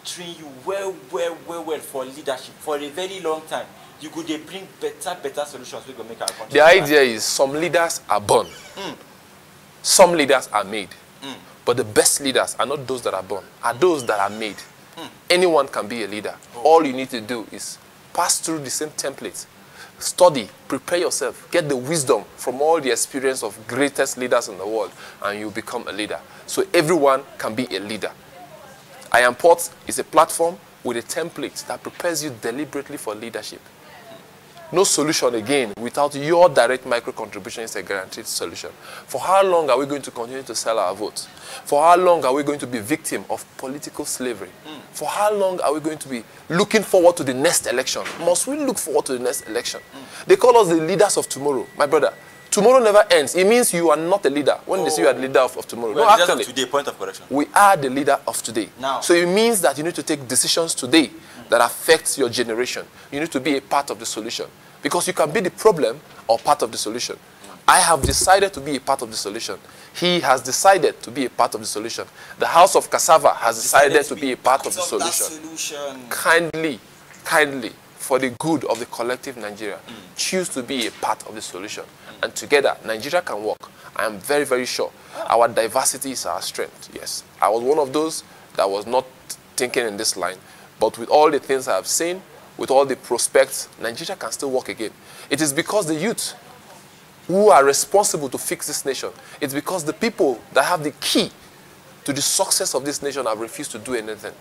train you well for leadership for a very long time. You could bring better solutions we go make our country. The idea is some leaders are born. Some leaders are made. But the best leaders are not those that are born, are those that are made. Anyone can be a leader. All you need to do is pass through the same templates. Study, prepare yourself, get the wisdom from all the experience of greatest leaders in the world, and you become a leader. So everyone can be a leader. I Am Port is a platform with a template that prepares you deliberately for leadership. No solution again without your direct micro contribution is a guaranteed solution. For how long are we going to continue to sell our votes? For how long are we going to be victim of political slavery? For how long are we going to be looking forward to the next election? Must we look forward to the next election? They call us the leaders of tomorrow. My brother, tomorrow never ends. It means you are not a leader when they say you are the leader of tomorrow. Well, no, actually, today, point of correction. We are the leader of today. Now. So it means that you need to take decisions today that affects your generation. You need to be a part of the solution. Because you can be the problem or part of the solution. I have decided to be a part of the solution. He has decided to be a part of the solution. The House of Cassava has decided to be a part of the solution. Kindly, for the good of the collective Nigeria, choose to be a part of the solution. And together, Nigeria can work. I am very, very sure. Our diversity is our strength, yes. I was one of those that was not thinking in this line. But with all the things I have seen, with all the prospects, Nigeria can still work again. It is because the youth who are responsible to fix this nation, it's because the people that have the key to the success of this nation have refused to do anything.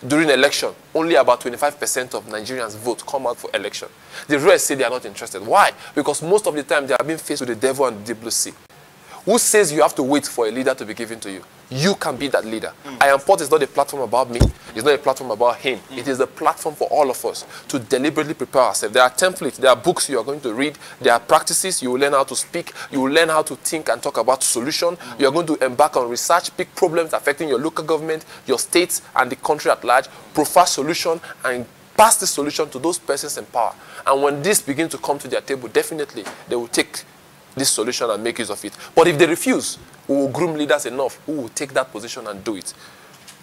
During election, only about 25% of Nigerians vote come out for election. The rest say they are not interested. Why? Because most of the time they are being faced with the devil and the deep blue sea. Who says you have to wait for a leader to be given to you? You can be that leader. I Am Port is not a platform about me. It's not a platform about him. It is a platform for all of us to deliberately prepare ourselves. There are templates. There are books you are going to read. There are practices. You will learn how to speak. You will learn how to think and talk about solution. You are going to embark on research, pick problems affecting your local government, your states, and the country at large, profile solution, and pass the solution to those persons in power. And when this begins to come to their table, definitely they will take this solution and make use of it. But if they refuse, we will groom leaders enough who will take that position and do it.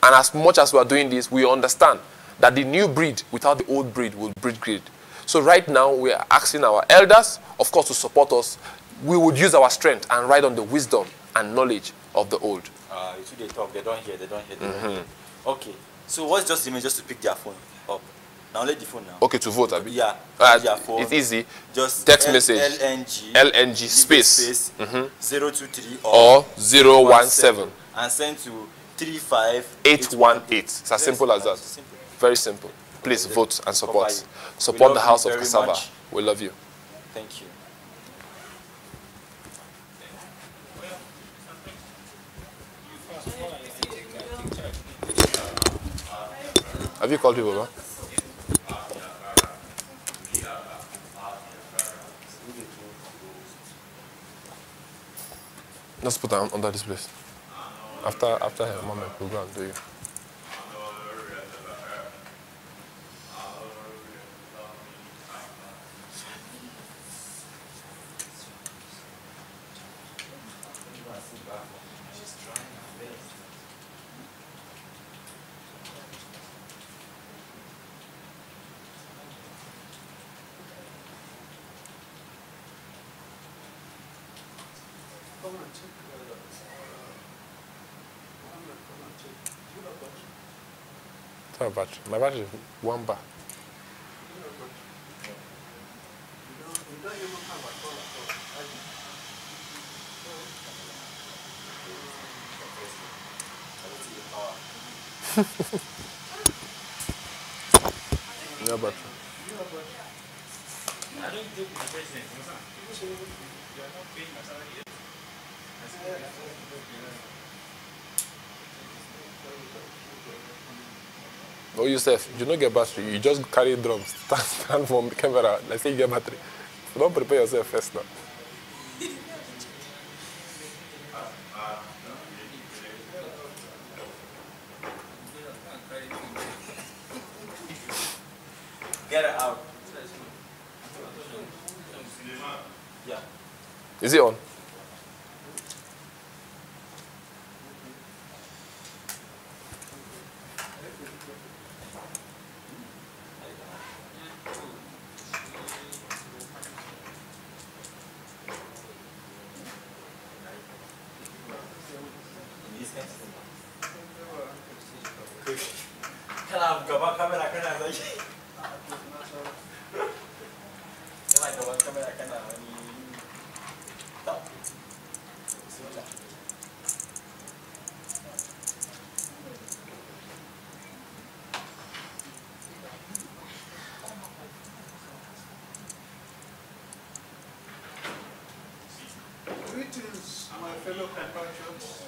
And as much as we are doing this, we understand that the new breed without the old breed will breed greed. So right now, we are asking our elders, of course, to support us. We would use our strength and ride on the wisdom and knowledge of the old. It's who they talk, they don't hear. Okay, so what's just remains just to pick their phone up? Now let the phone now. Okay, to vote, Abi? Yeah. It's easy. Just text message. LNG space 023 or 017 and send to 35818. It's as simple as that. Very simple. Please vote and support. Support the House of Cassava. We love you. Thank you. Have you called people, man? Let's put that under this place. After her moment, we'll go and do it. Battery. My battery is 1 bar. No battery. I don't deal with the president. You are not paying my salary yet. Oh, yourself, you don't get battery, you just carry drums, stand from the camera, let's say you get battery. So don't prepare yourself first now. Get it out. Yeah. Is it on? kana gaban kamera kana zaki kana gaban kamera kana wani Greetings, my fellow compatriots.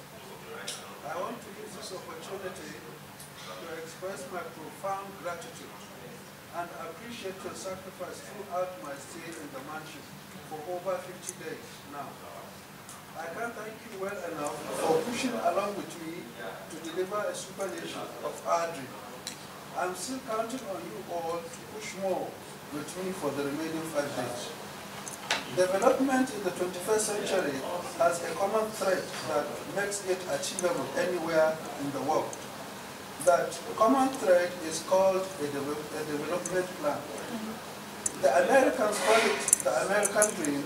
I want to use this opportunity to express my profound gratitude and appreciate your sacrifice throughout my stay in the mansion for over 50 days now. I can't thank you well enough for pushing along with me to deliver a super nation of our dream. I'm still counting on you all to push more with me for the remaining 5 days. Development in the 21st century has a common thread that makes it achievable anywhere in the world. That common thread is called a development plan. The Americans call it the American dream.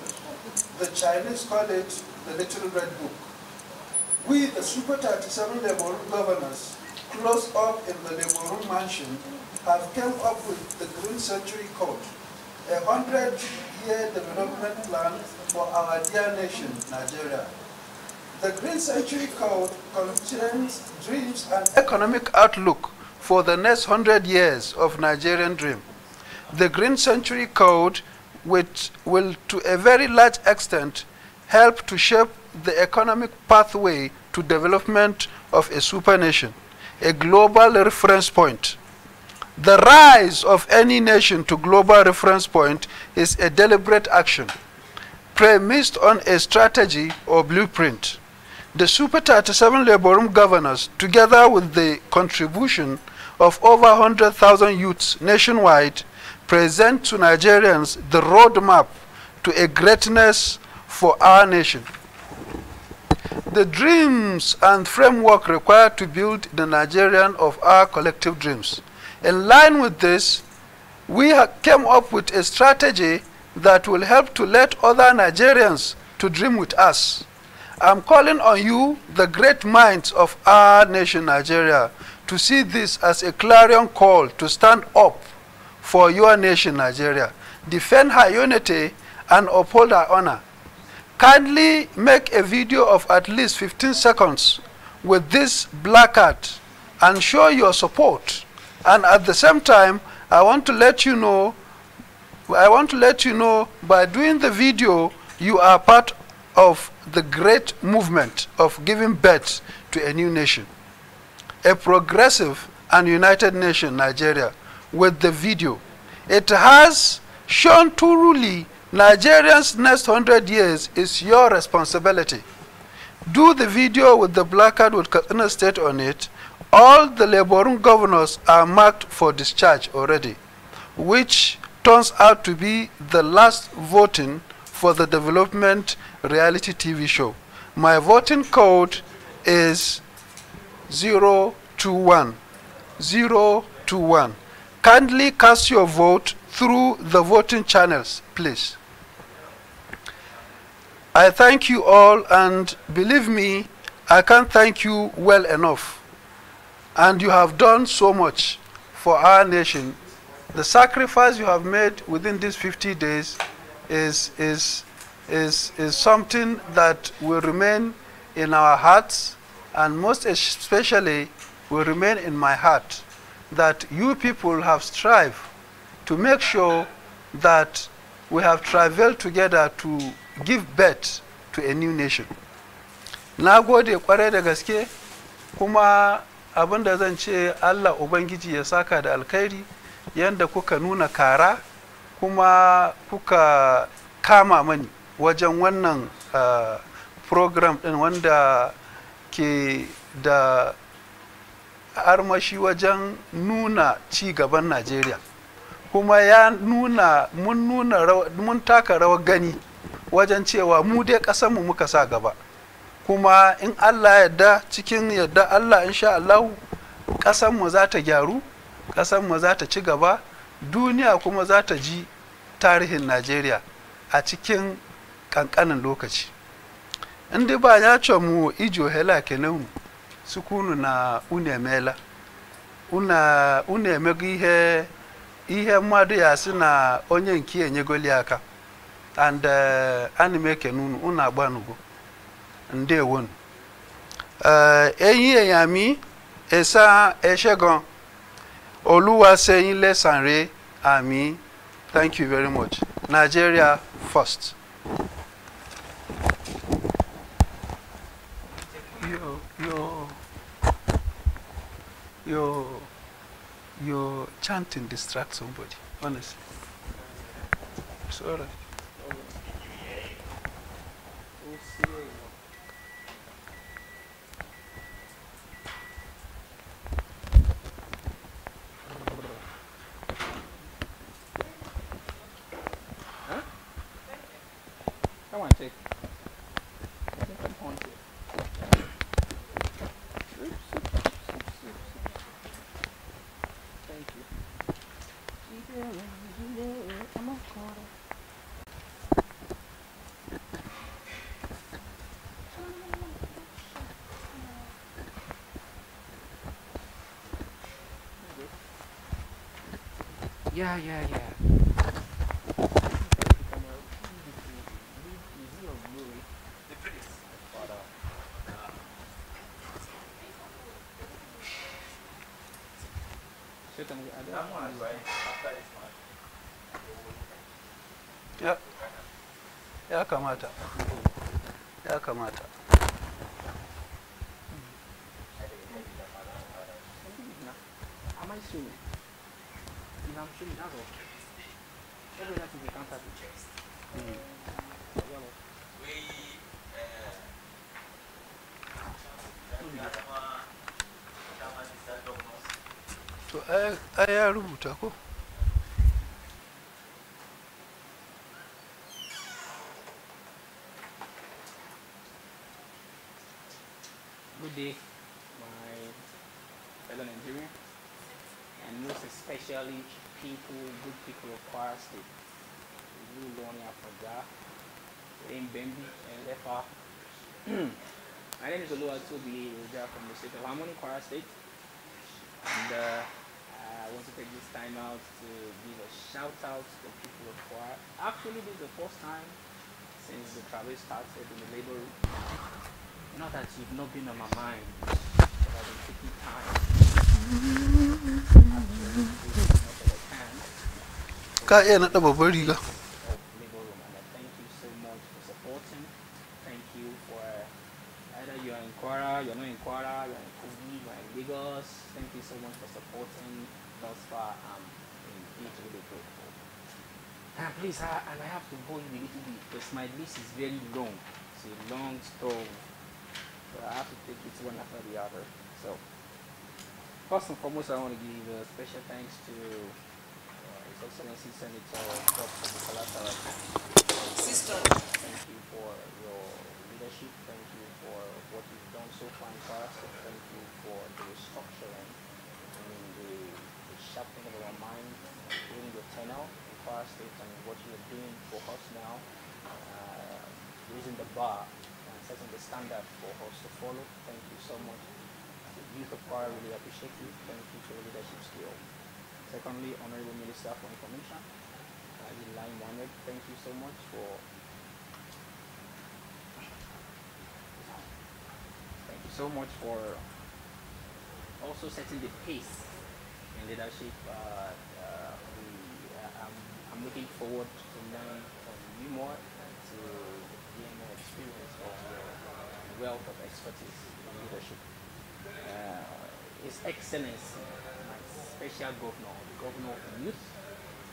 The Chinese call it the Little Red Book. We, the Super 37 Labour Room governors, close up in the Labour Room mansion, have come up with the Green Century Code, a 100-year development plan for our dear nation, Nigeria. The Green Century Code contains dreams and economic outlook for the next 100 years of Nigerian dream. The Green Century Code, which will to a very large extent help to shape the economic pathway to development of a super nation, a global reference point. The rise of any nation to global reference point is a deliberate action, premised on a strategy or blueprint. The Super 37 Labour Room governors, together with the contribution of over 100,000 youths nationwide, present to Nigerians the roadmap to a greatness for our nation. The dreams and framework required to build the Nigerian of our collective dreams. In line with this, we came up with a strategy that will help to let other Nigerians to dream with us. I'm calling on you, the great minds of our nation, Nigeria, to see this as a clarion call to stand up for your nation, Nigeria, defend her unity and uphold her honor. Kindly make a video of at least 15 seconds with this placard and show your support. And at the same time, I want to let you know by doing the video, you are part of the great movement of giving birth to a new nation, a progressive and united nation, Nigeria. With the video, it has shown truly Nigeria's next 100 years is your responsibility. Do the video with the placard with Katsina State on it. All the Labour Room governors are marked for discharge already, which turns out to be the last voting for the development reality TV show. My voting code is 021. 021. Kindly cast your vote through the voting channels, please. I thank you all, and believe me, I can't thank you well enough. And you have done so much for our nation. The sacrifice you have made within these 50 days is something that will remain in our hearts, and most especially will remain in my heart, that you people have strived to make sure that we have traveled together to give birth to a new nation. Na gode kwarai da gaske, kuma abinda zan ce Allah Ubangiji ya saka da alkhairi yanda kuka nuna kara kuma kuka kama mani wajen wannan program din wanda ke da armashi wajen nuna ci gaban Najeriya, kuma ya nuna mun taka rawar gani wajen cewa mu dai kasanmu muka sa gaba, kuma in Allah yadda, cikin yadda Allah insha Allah, kasanmu za ta gyaru, kasanmu za ta ci gaba, duniya kuma za ta ji tarihin Najeriya a cikin kankanin lokaci. Ndi ba ya ce mu ijo hela kenan sukunu na unemela unu emego ihe mmadụ ya sị na onye nke enyegoli aka and ana m ekene unu agbanugo ndewonu eyin eyami esa eshegan Oluwa saying less and re ami. Thank you very much. Nigeria first. Your chanting distracts somebody, honestly. It's all right. Come on, take. Thank you. Yeah. Ya kamata. Am I swimming? If I'm swimming, that's okay. Every night we can't have the chest. To ai rubuta ko? Good day, my fellow Nigerians, and most especially good people of Kwara State. We learn Africa, in Bembi and Lefa. My name is Oluwatobi from the state of Harmony, Kwara State, and I want to take this time out to give a shout out to the people of Kwara. Actually, this is the first time since the travel started in the labor room. Not that you've not been on my mind, but I've been taking time. Ka babbar riga. Thank you so much for supporting. Thank you for either you're in Kwara, you're not in Kwara, you're in Kogi, you're in Lagos. Thank you so much for supporting thus far. I'm indeed really grateful. And please, I have to hold you a little bit because my list is very long. It's a long story. So I have to take it one after the other. So first and foremost, I want to give a special thanks to His Excellency Senator Dr. Bukola. Sister. Thank you for your leadership. Thank you for what you've done so far in Kwara State. Thank you for the restructuring and the sharpening of our minds during your tenure in Kwara State and what you are doing for us now, raising the bar and setting the standard for us to follow. Thank you so much. The youth of Kwara really appreciate you. Thank you for your leadership skill. Secondly, Honorable Minister for Information, Lai Mohammed, thank you so much for also setting the pace in leadership. I'm looking forward to learn from you more and to gain more experience of your wealth of expertise in leadership. His Excellency, my special governor, the Governor of Youth,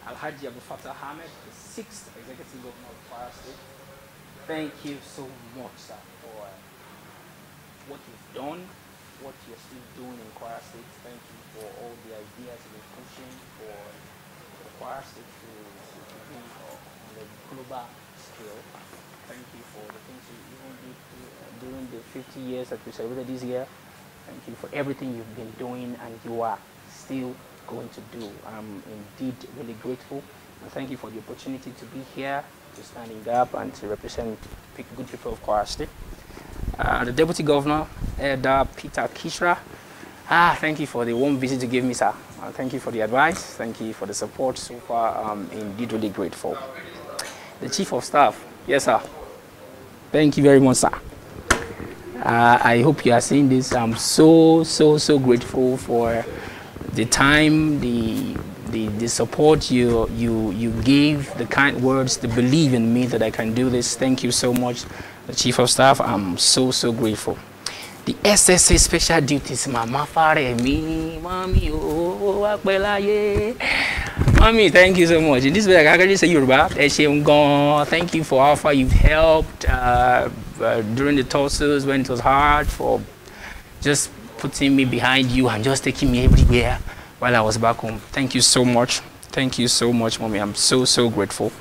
Alhaji Abu Fatah Ahmed, the 6th Executive Governor of Kwara State. Thank you so much, sir, for what you've done, what you're still doing in Kwara State. Thank you for all the ideas you've been pushing for the Kwara State to be on a global scale. Thank you for the things you even did during the 50 years that we celebrated this year. Thank you for everything you've been doing and you are still going to do. I'm indeed really grateful. And thank you for the opportunity to be here, to stand in gap and to represent good people of Kwara State. The Deputy Governor, Elder Peter Kishra, Thank you for the warm visit you gave me, sir. Thank you for the advice. Thank you for the support so far. I'm indeed really grateful. The Chief of Staff, yes, sir. Thank you very much, sir. I hope you are seeing this. I'm so grateful for the time, the support you gave, the kind words, the belief in me that I can do this. Thank you so much, the Chief of Staff. I'm so grateful. The SSA Special Duties, Mama Faremi, Mommy, Mommy, thank you so much. In this way, I can just say Yoruba. Thank you for how far you've helped during the tussles when it was hard, for just putting me behind you and just taking me everywhere while I was back home. Thank you so much. Thank you so much, Mommy. I'm so grateful.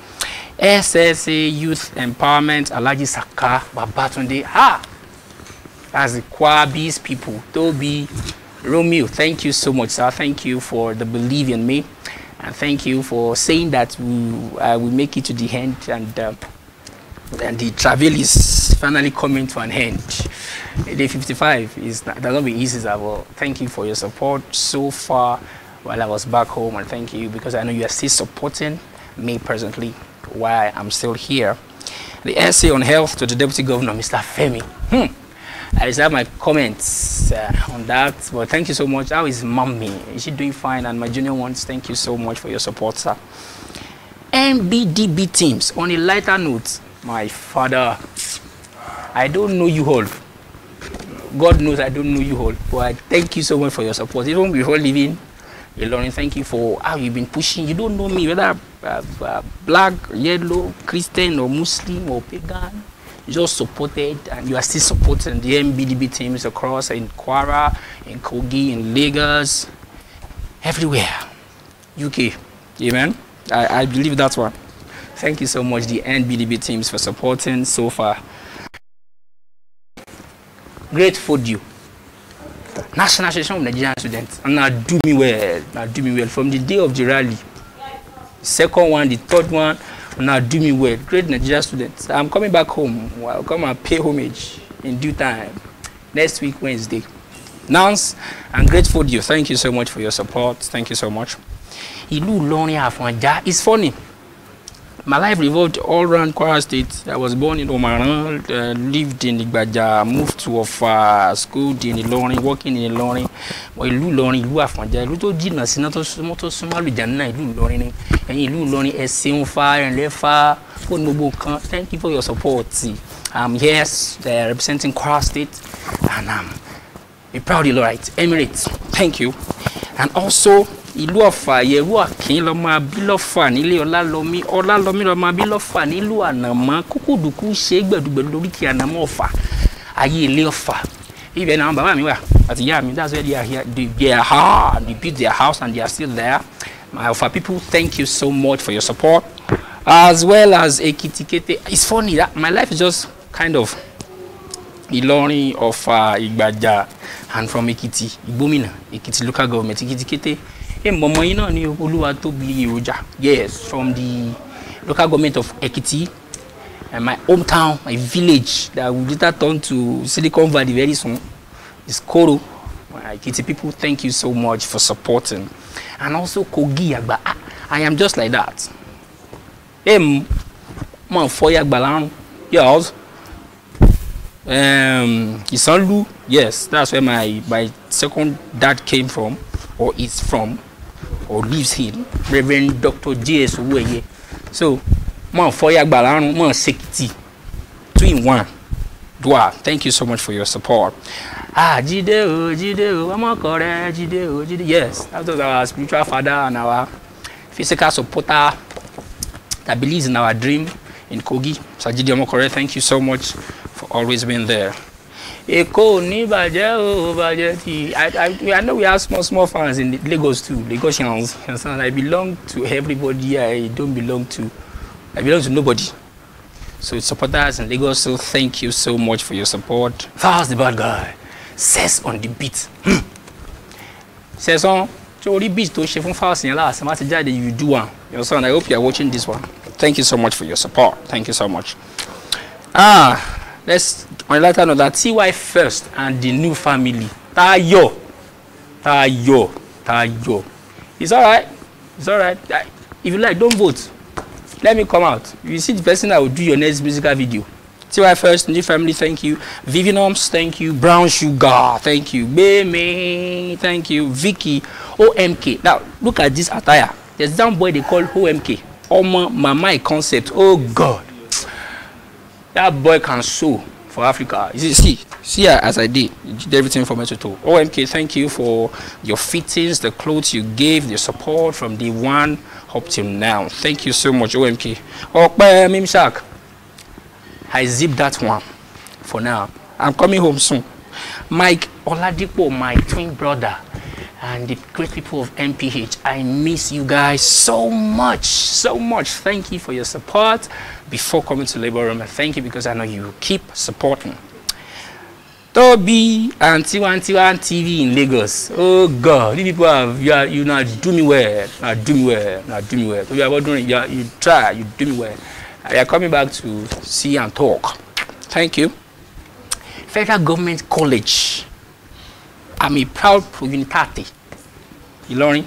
SSA Youth Empowerment, Alaji Saka, Babatunde. As the Kwabis people, Toby, Romeo, thank you so much, sir. Thank you for the belief in me. And thank you for saying that we make it to the end, and the travel is finally coming to an end. Day 55 is not be easy, but thank you for your support so far while I was back home, and thank you because I know you are still supporting me presently while I'm still here. The essay on health to the Deputy Governor, Mr. Femi. I reserve my comments on that, but thank you so much. How is Mommy? Is she doing fine? And my junior ones, thank you so much for your support, sir. MBDB teams, on a lighter note, my father, I don't know you all. God knows I don't know you all, but I thank you so much for your support. Even before leaving Ilorin, thank you for how you've been pushing. You don't know me, whether black, yellow, Christian, or Muslim, or pagan. Just supported, and you are still supporting the MBDB teams across in Kwara, in Kogi, in Lagos, everywhere. UK, amen. I believe that's one. Thank you so much, the NBDB teams, for supporting so far. Grateful to you. National Association of Nigerian Students, and now do me well from the day of the rally. Second one, the third one. Now do me well, great Nigerian students. I'm coming back home. I'll come and pay homage in due time. Next week, Wednesday. Nance, I'm grateful to you. Thank you so much for your support. Thank you so much. It's funny. My life revolved all around Kwara State. I was born in Omaran, lived in Igbaja, moved to Ofa, schooled in Ilorin, working in Ilorin. Ìlú Ìlọrin, ìlú Àfọ̀njá, ìlú tó jìnnà sí náà tó súnmọ́ àlùjánnà, ìlú Ìlọrin ni. Ẹ̀yin ìlú Ìlọrin, ẹ ṣeun fa, ẹ̀rẹ̀lẹ́fà, fún gbogbo kan. Thank you for your support. I'm here representing Kwara State, and I'm proud Ìlọrite, Emirates. Thank you. And also, ìlú Ọ̀fà, Yẹ̀rú Àkín lọ́mọ Abílọ́fà nílé Ọlálọ́mí lọ́mọ Abílọ́fà nílùú Ànàmọ́, kúkúdùkú ṣe gbẹ̀dùgbẹ̀dù lóríkì Ànàmọ́ Ọ̀fà, ayé ilé Ọ̀fà. Ibẹ̀ náà bàbá mi wà àti ìyá mi, that's where they are here. They built their house and they are still there. My Ọ̀fà people, thank you so much for your support. As well as Ekiti-Kete. It's funny that my life is just kind of Ilorin, Ọ̀fà, Igbaja, and from Ekiti, Igbomina, Ekiti local government, Ekiti-Kete. Yes, from the local government of Ekiti, and my hometown, my village that will later turn to Silicon Valley very soon is Koro. Ekiti people, thank you so much for supporting. And also Kogi Agba. I am just like that. Yes. Isanlu, yes, that's where my second dad came from, or is from, or lives here, Reverend Dr. J.S. Uweye. So, man, Foya Gbalarun, man, Sekiti, 2-in-1. Dwa, thank you so much for your support. Jideo, Jideo. Yes, that was our spiritual father and our physical supporter that believes in our dream in Kogi. So, Jideo Mokore, thank you so much for always being there. I know we have small fans in Lagos too, Lagosians. I belong to everybody. I belong to nobody. So supporters in Lagos, so thank you so much for your support. Fast the bad guy says on the beat. Says on beat to chef fast in last you do one. Your son, I hope you are watching this one. Thank you so much for your support. Thank you so much. Let's on later note that TY first and the new family. Tayo. Tayo. It's all right. It's all right. If you like, don't vote. Let me come out. You see the person that will do your next musical video. TY First, New Family, thank you. Vivian Oms, thank you. Brown Sugar, thank you. Beme, thank you. Vicky, OMK. Now, look at this attire. There's some boy they call OMK. Mama concept. Oh, God. That boy can sew for Africa. See as I did. You did everything for me to do. OMK, thank you for your fittings, the clothes you gave, the support from day one up till now. Thank you so much, OMK. Mimshak. I zipped that one for now. I'm coming home soon. Mike Oladipo, my twin brother, and the great people of MPH, I miss you guys so much, so much. Thank you for your support before coming to Labor Room, and thank you because I know you keep supporting. Toby and T1 TV in Lagos. Oh God, these people have you not do me well, not do me well, not do me well. So you are doing you try, you do me well. We are coming back to see and talk. Thank you. Federal Government College. I'm a proud pro-unitate. Ilorin,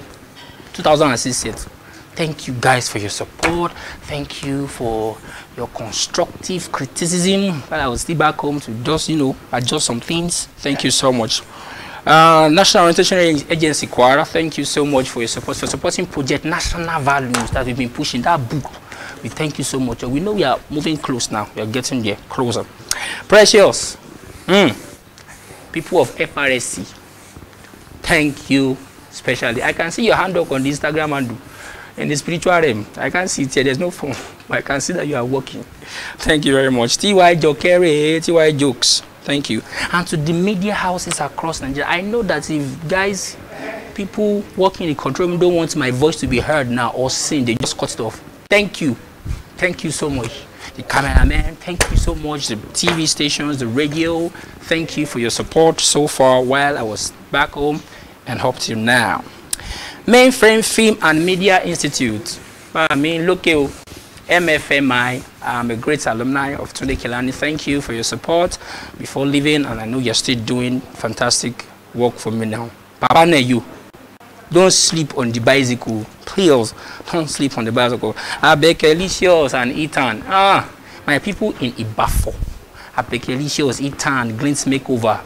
2006. Thank you guys for your support. Thank you for your constructive criticism. While I was still back home to just, adjust some things. Thank you so much. National Orientation Agency, Kwara, thank you so much for your support, for supporting Project National Values that we've been pushing. That book, we thank you so much. We know we are moving close now. We are getting there, closer. Precious. People of FRSC, thank you especially. I can see your hand up on the Instagram handle. In the spiritual realm, I can't see it here. There's no phone, but I can see that you are working. Thank you very much. TY Jokere, TY Jokes. Thank you. And to the media houses across Nigeria, I know that if guys, people working in the control room don't want my voice to be heard now or seen, they just cut it off. Thank you. Thank you so much. The cameraman, thank you so much. The TV stations, the radio, thank you for your support so far while I was back home and up till now. Mainframe Film and Media Institute. I mean, look at MFMI. I'm a great alumni of Tunde Kelani. Thank you for your support before leaving, and I know you're still doing fantastic work for me now. Papa you don't sleep on the bicycle. Please, don't sleep on the bicycle. Abekelicious and Ethan. My people in Ibafo. Abekelicious, Ethan, Glint's Makeover.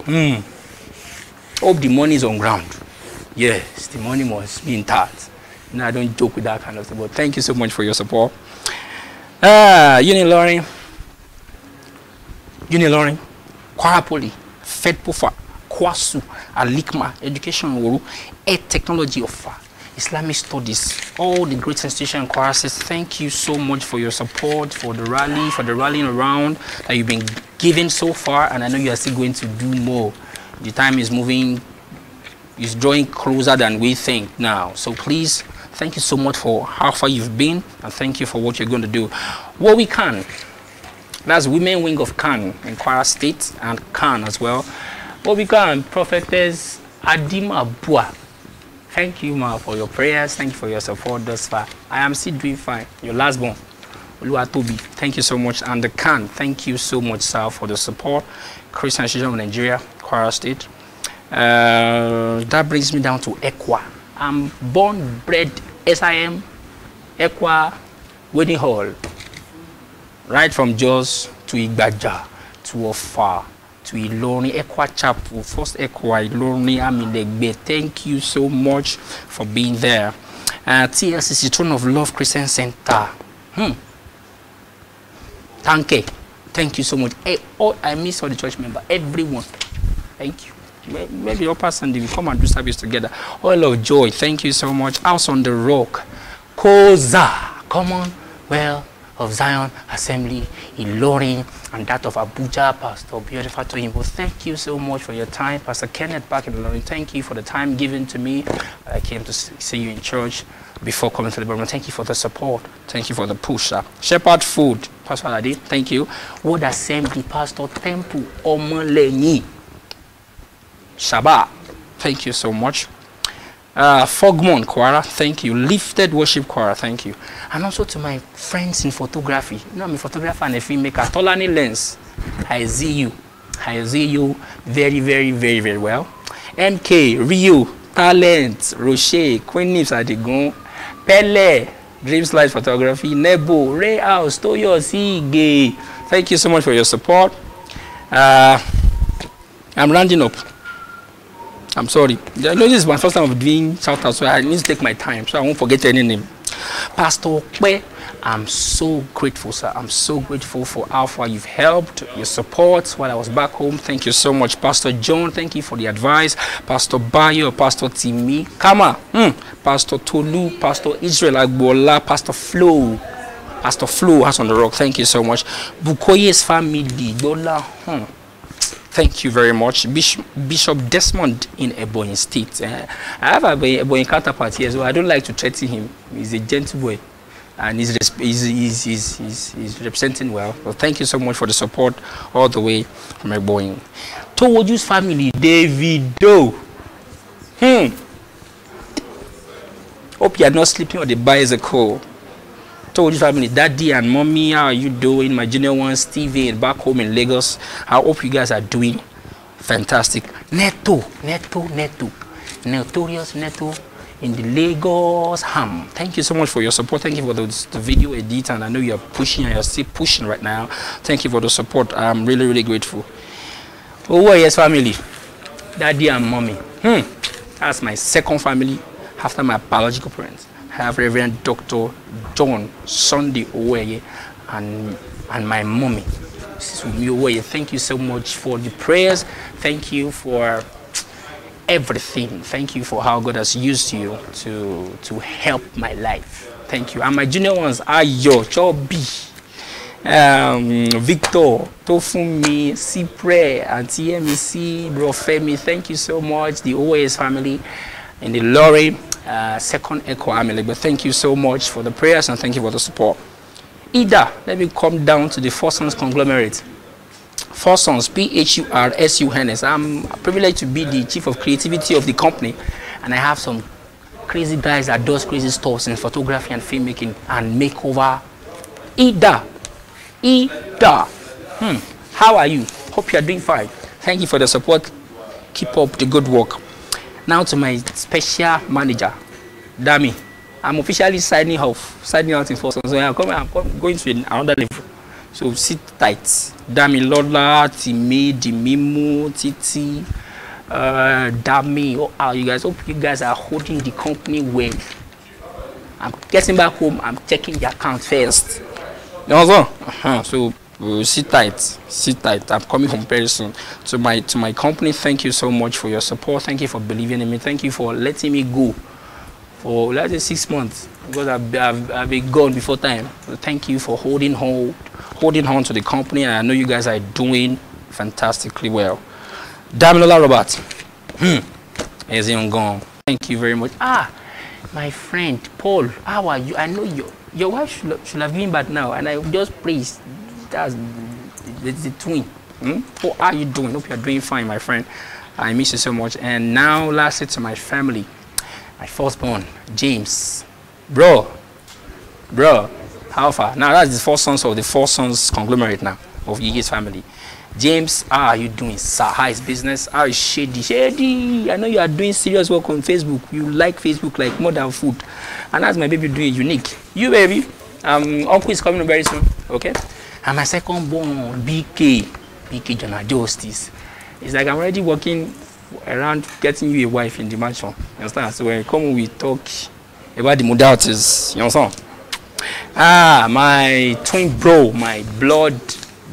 Hope the money is on ground. Yes, the money must be intact. No, I don't joke with that kind of thing, but thank you so much for your support. Uniloring, Kwara Poly, FedPofa, Kwasu, Alikma, Education Wuru, Ed Technology Offer, Islamic Studies, all the great institutions in Kwara says thank you so much for your support, for the rally, for the rallying around that you've been giving so far, and I know you are still going to do more. The time is moving. Is drawing closer than we think now. So please, thank you so much for how far you've been, and thank you for what you're going to do. What we can, that's women wing of Khan in Kwara State and Khan as well. What we can, Prophetess Adima Bua. Thank you, ma, for your prayers. Thank you for your support thus far. I am still doing fine. Your last born, Oluwatobi. Thank you so much. And the Khan, thank you so much, sir, for the support. Christian Association of Nigeria, Kwara State. That brings me down to Ekwa. I'm born, bred, SIM, Ekwa, Wedding Hall. Right from Jos to Igbaja, to Ofa, to Ilorin, Ekwa Chapel, first Ekwa, Ilorin, Aminegbe. Thank you so much for being there. TLCC, Throne of Love Christian Center. Thank you so much. I miss all the church members, everyone. Thank you. Maybe your person we come and do service together. All of joy. Thank you so much. House on the Rock, Koza, Commonwealth of Zion Assembly, Ilorin, and that of Abuja, Pastor Beautiful Toyimbo. Thank you so much for your time. Pastor Kenneth back in Ilorin, thank you for the time given to me. I came to see you in church before coming to the program. Thank you for the support. Thank you for the push. Shepherd Food, Pastor Aladi, thank you. Word Assembly, Pastor Temple, Omolenyi. Shabbat, thank you so much. Fogmon Kwara, thank you. Lifted Worship Kwara, thank you. And also to my friends in photography. You know, I'm a photographer and a filmmaker. Tolani Lens, I see you very, very, very, very well. MK, Rio, Talent, Rocher, Queen Nips Adigun, Pele, Dreams Light Photography, Nebo, Ray House, Toyo Sige. Thank you so much for your support. I'm rounding up. I'm sorry. I know this is my first time of doing shout out, so I need to take my time so I won't forget any name. Pastor Okpe, I'm so grateful, sir. I'm so grateful for how far you've helped, your support while I was back home. Thank you so much. Pastor John, thank you for the advice. Pastor Bayo, Pastor Timi, Kama, Pastor Tolu, Pastor Israel Agbola, Pastor Flo, House on the Rock. Thank you so much. Bukoye's family, Dola, Thank you very much. Bishop Desmond in Ebonyi State. I have a Ebonyi counterpart here, so I don't like to threaten him. He's a gentle boy, and he's representing well. So thank you so much for the support all the way from Ebonyi. Towoju's family, Davido. Hope you are not sleeping on the bicycle. Towoju's family, Daddy and Mommy, how are you doing? My junior one, Stevie, back home in Lagos. I hope you guys are doing fantastic. Notorious Neto in the Lagos ham. Thank you so much for your support. Thank you for the video edit, and I know you're pushing and you're still pushing right now. Thank you for the support. I'm really, really grateful. Oh yes, family, Daddy and Mommy. That's my second family after my biological parents. I have Reverend Dr. John Sunday Oweye and my mommy. Thank you so much for the prayers. Thank you for everything. Thank you for how God has used you to help my life. Thank you. And my junior ones are Ayo, Chobi, Victor, Tofumi, Cipre, and TMC, Bro Femi. Thank you so much. The OAS family and the Lorry. Second Echo Army, but thank you so much for the prayers and thank you for the support. Ida, let me come down to the Four Sons conglomerate. Four Sons, PHURSUNS. I'm privileged to be the chief of creativity of the company, and I have some crazy guys that does crazy stuff in photography and filmmaking and makeover. Ida, how are you? Hope you are doing fine. Thank you for the support. Keep up the good work. Now to my special manager, Dami. I'm officially signing out in Four Sons. So I'm going to another level. So sit tight. Dami Lola, Timi, Dimimu, Titi, Dami. Oh, you guys, hope you guys are holding the company well. I'm getting back home. I'm checking the account first. You know so sit tight. I'm coming home very soon. To my company, thank you so much for your support. Thank you for believing in me. Thank you for letting me go for let's say 6 months because I've been gone before time. So thank you for holding on to the company, and I know you guys are doing fantastically well. Damilola Robert, is gone. Thank you very much. My friend Paul, how are you? I know your wife should have been back now, and I just praise. That's the twin. How are you doing? Hope you're doing fine, my friend. I miss you so much. And now, lastly, to my family, my firstborn, James. Bro, how far? Now, that's the Four Sons of the Four Sons conglomerate now of Yigi's family. James, how are you doing, sir? How is business? How is Shady? I know you are doing serious work on Facebook. You like Facebook like more than food. And that's my baby doing unique. You, baby, uncle is coming very soon, okay? And my second born, BK Jonah Justice. It's like I'm already working around getting you a wife in the mansion. You understand? So when you come, we talk about the modalities. You understand? My twin bro, my blood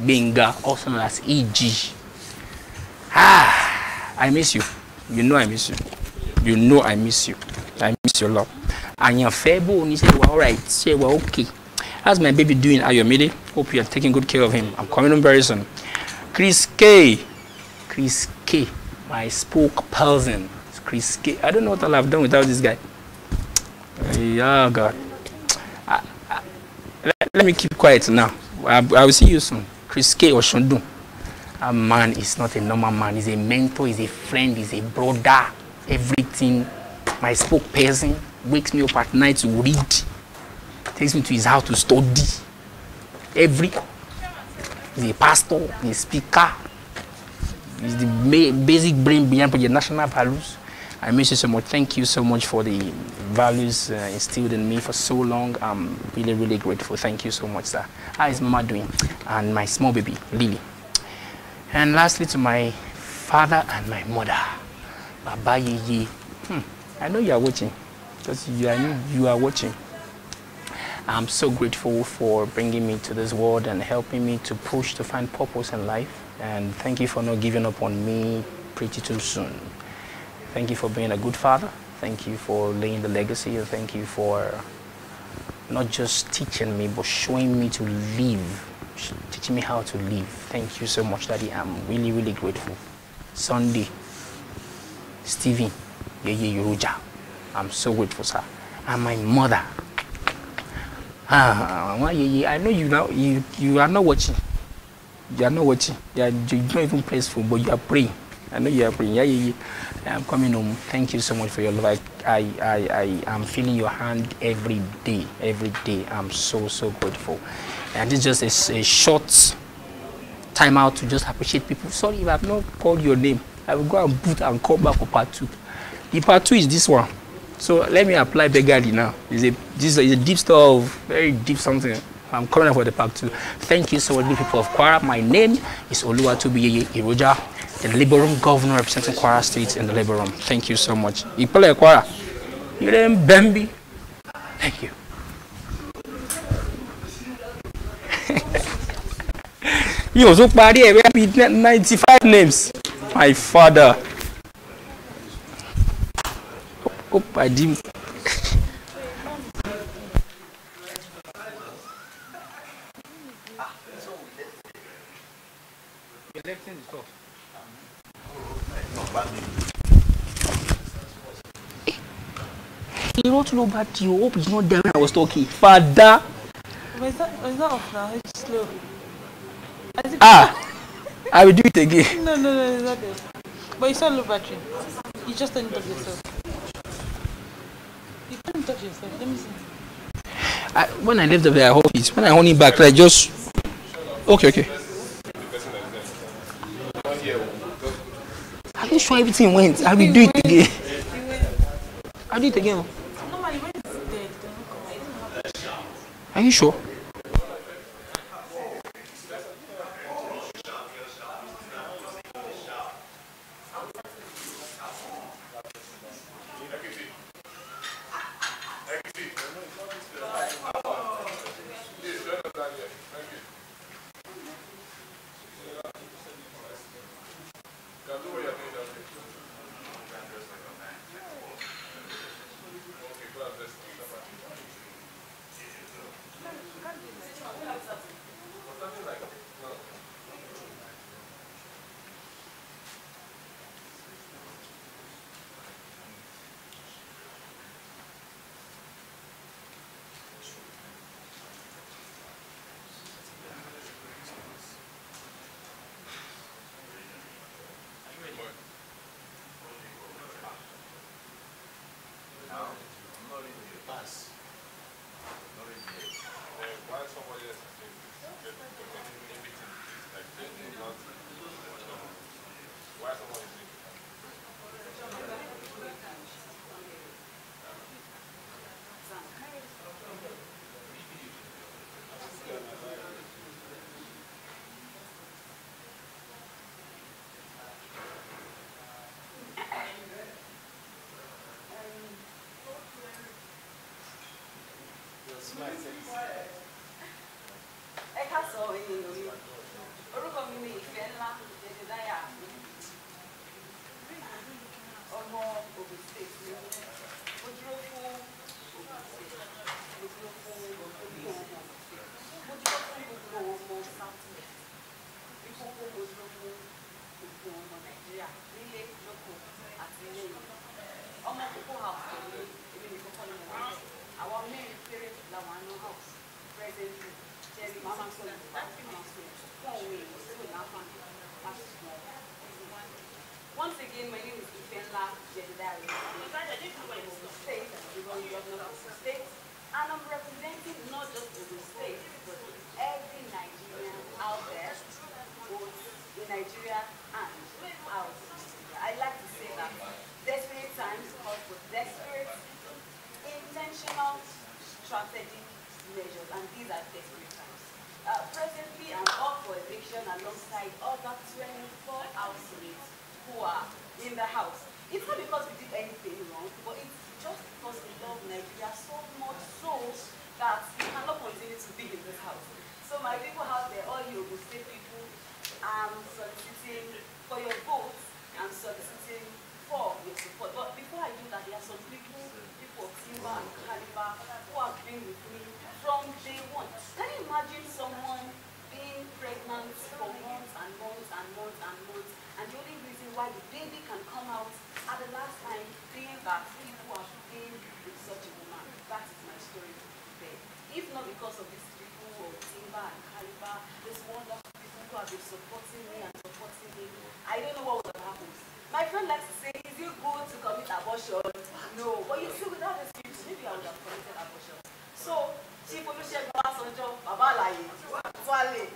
Benga, also known as EG. I miss you. You know I miss you. You know I miss you. I miss your love. And your Febo, and he said, well, all right. Say, well, okay. How's my baby doing? Ayomide? Hope you are taking good care of him. I'm coming on very soon. Chris K, my spokesperson. Chris K. I don't know what I'll have done without this guy. Yeah, God. Let me keep quiet now. I will see you soon. Chris K. Oshundu. A man is not a normal man. He's a mentor, he's a friend, he's a brother. Everything. My spokesperson wakes me up at night to read. Takes me to his house to study. He's a pastor, he's a speaker. He's the basic brain behind the national values. I miss you so much. Thank you so much for the values instilled in me for so long. I'm really, really grateful. Thank you so much, sir. How is Mama doing? And my small baby, Lily. And lastly, to my father and my mother, Baba Yeye. I know you are watching, because I know you are watching. I'm so grateful for bringing me to this world and helping me to push to find purpose in life. And thank you for not giving up on me pretty too soon. Thank you for being a good father. Thank you for laying the legacy. And thank you for not just teaching me, but showing me to live, teaching me how to live. Thank you so much, Daddy. I'm really, really grateful. Sunday, Stephen, Yeye Yoruja. I'm so grateful, sir. And my mother. I know you now. You are not watching. You are not watching. You don't even press phone, but you are praying. I know you are praying. Yeah. I'm coming home. Thank you so much for your love. I am feeling your hand every day. Every day. I'm so grateful. And this is just a short time out to just appreciate people. Sorry if I have not called your name. I will go and boot and come back for part 2. The part 2 is this one. So let me apply beggarly now. This is a deep stuff, very deep something. I'm coming up for the part 2. Thank you so much, people of Kwara. My name is Oluwatobi Iroja, the Labour Room Governor representing Kwara State in the Labour Room. Thank you so much. Ipele Kwara. You didn't Bambi. Thank you. You also party 95 names. My father. Oh, I didn't. You don't know about you. Hope it's not there when I was talking. Father. But is that off now? It's slow. I will do it again. No, it's not there. But you saw low battery. You just turned it off yourself. You couldn't touch yourself. Let me see. When I left the office, when I hold it back, I just. Okay. Are you sure everything went? I will do it again. I'll do it again. Normally, when it's dead, it doesn't come out. Are you sure? Once again, my name is Ifenla Jedediah, State Governor of the State, and I'm representing not just the state, but every Nigerian out there, both in Nigeria and out of Nigeria. I like to say that desperate times strategic measures, and these are desperate times. Presently, I'm up for election alongside other 24 housemates who are in the house. It's not because we did anything wrong, but it's just because we love Nigeria so much so that we cannot continue to be in this house. So my people out there, all you Ogun State people, I'm soliciting for your votes, I'm soliciting for your support. But before I do that, there are some people of Timber and Caliber, who have been with me from day one. Can you imagine someone being pregnant for months and months and months and months, and the only reason why the baby can come out at the last time being that people have been with such a woman? That is my story there. If not because of these people of Timber and Caliber, these wonderful people who have been supporting me and supporting me, I don't know what would have happened. My friend likes to say, is it good to commit abortion? No, but you see, without this script, maybe I would have committed abortion. So, Chief Olusegun Obasanjo, Babalaye, Wale.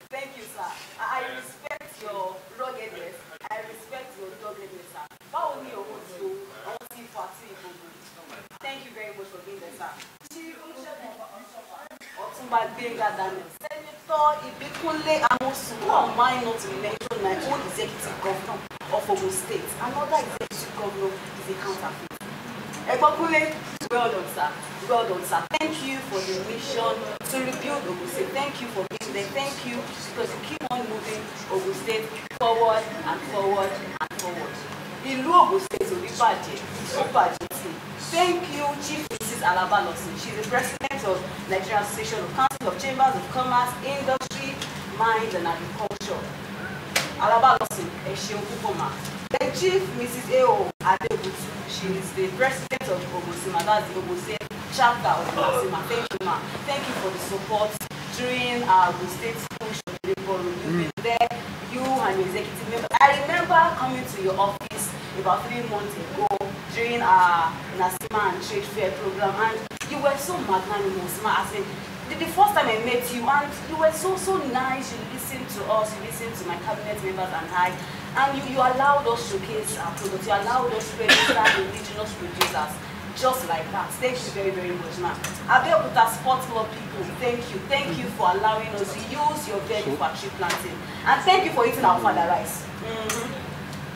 Thank you, sir. I respect your ruggedness. I respect your doggedness, sir. Thank you very much for being there, sir. Chief Olusegun Otunba Gbenga Daniel, Senator Ibikunle Amosu, who am I not to mention my own executive governor of Ogun State? Another executive governor is a counterfeit. Ebokule, well done, sir. Well done, sir. Thank you for the mission to rebuild Ogun State. Thank you for being there. Thank you because you keep on moving Ogun State forward and forward and forward. Ilu Ogun State will be budget. Thank you, Chief Mrs. Alaba Lawson. She's the president of Nigerian Association of Council of Chambers of Commerce, Industry, Mines and Agriculture. Alaba Lawson, Eshion Kupoma. Then Chief Mrs. A.O. Adebutu. She is the president of Ogosima, that's the Ogose chapter of Ogosima. Thank you, ma. Thank you for the support during our State push of the labor. You've been there, you and your executive members. I remember coming to your office about 3 months ago during our Nasima and Trade Fair program, and you were so magnanimous, ma. As in, the first time I met you, and you were so nice. You listened to us, you listened to my cabinet members and I, and you allowed us to showcase our products. You allowed us to register indigenous producers, just like that. Thank you very, very much, ma'am. Abeokuta Sports Club people, thank you. Thank you for allowing us to use your venue for tree planting, and thank you for eating our father rice.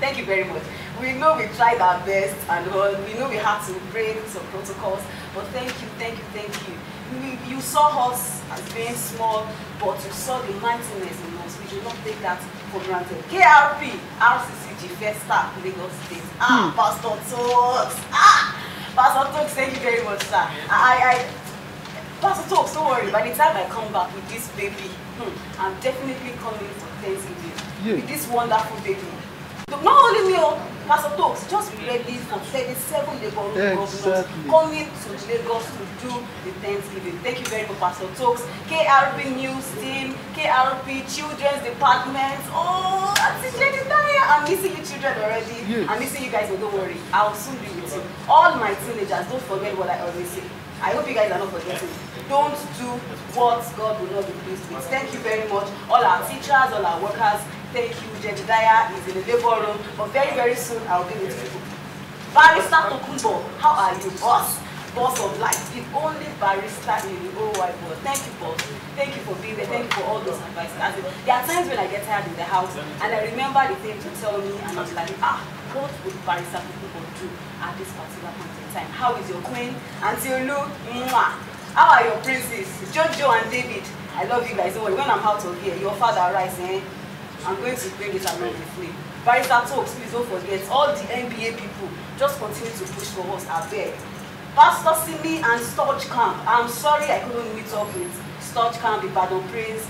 Thank you very much. We know we tried our best, and we know we had to break some protocols, but thank you, thank you, thank you. You saw us as being small, but you saw the mightiness in us. We do not take that for granted. KRP, RCCG, Festa, Lagos State. Pastor Talks. Pastor Talks, thank you very much, sir. Pastor Talks, don't worry. By the time I come back with this baby, I'm definitely coming for Thanksgiving. With this wonderful baby. Not only me, Pastor Talks, just be ready for 37 Labour governors coming to Lagos to do the Thanksgiving. Thank you very much, Pastor Talks. KRP News Team, KRP Children's Department. Oh, Auntie Jedediah, I'm missing you children already. I'm missing you guys, but don't worry. I'll soon be with you. All my teenagers, don't forget what I always say. I hope you guys are not forgetting. Don't do what God will not be pleased with. Thank you very much. All our teachers, all our workers. Thank you. Jedediah is in the labor room, but very, very soon I'll be with you. Barrister Tokumbo, how are you, boss? Boss of life, the only barrister in the whole wide world. Thank you, boss. Thank you for being there. Thank you for all those advices. There are times when I get tired in the house, and I remember the thing to tell me, and I'm like, what would Barrister Tokumbo do at this particular point in time? How is your queen? Auntie Olu, mwah. How are your princes? Jojo and David. I love you guys. Don't worry. When I'm out of here, your father arrives, I'm going to bring it along with me. Barrister Talks, please don't forget. All the NBA people, just continue to push for us, I beg. Pastor Simi and Storch Camp. I'm sorry I couldn't meet up with Storch Camp, Ibadan Praise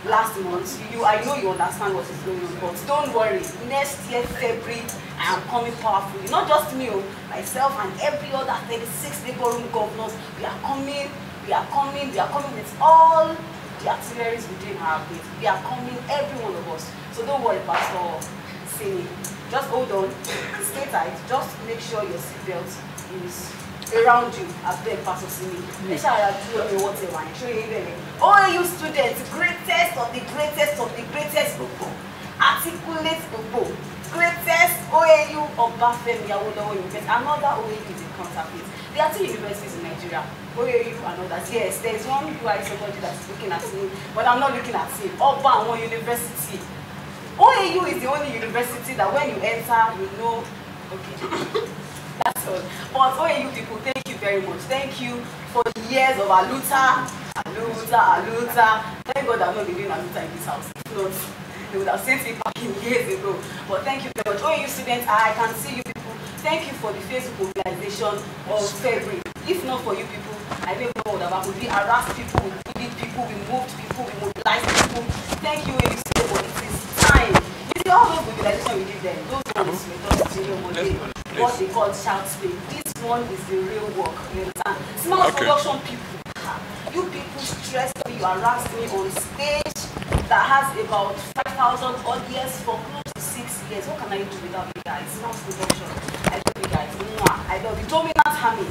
last month. I know you understand what is going on, but don't worry. Next year, February, I am coming powerfully. Not just me, myself and every other 36 labor room governors. We are coming with all the artilleries within our base. We are coming, every one of us. So don't worry, Pastor Simi. Just hold on, stay tight. Just make sure your seatbelt is around you. I beg, Pastor Simi. Make sure I do whatever. Show you even. Oh, you students, greatest of the greatest of the greatest people. Articulate people. greatest OAU Obafemi Awolowo University. Another OAU is a counterfeit. There are 2 universities in Nigeria, OAU and others. Yes, there is one UI somebody that's looking at me, but I'm not looking at him. Oba one university. OAU is the only university that when you enter, you know, okay, that's all. But OAU people, thank you very much. Thank you for the years of Aluta. Thank God I'm not living Aluta in this house. If not, they would have sent me back in years ago. But thank you very much. OAU students, I can see you people. Thank you for the Facebook mobilization of February. If not for you people, I don't know what about. We harassed people, we bullied people, we moved people, we mobilized people. Thank you, OAU students, but it is time. You see all those mobilization we did then, those ones we thought what they call shout play. This one is the real work. You understand? Small production people. You people stressed me, you harassed me on stage that has about 5,000 audience for close to 6 years. What can I do without you guys? Small production. I love you guys. I love you. Dominant army.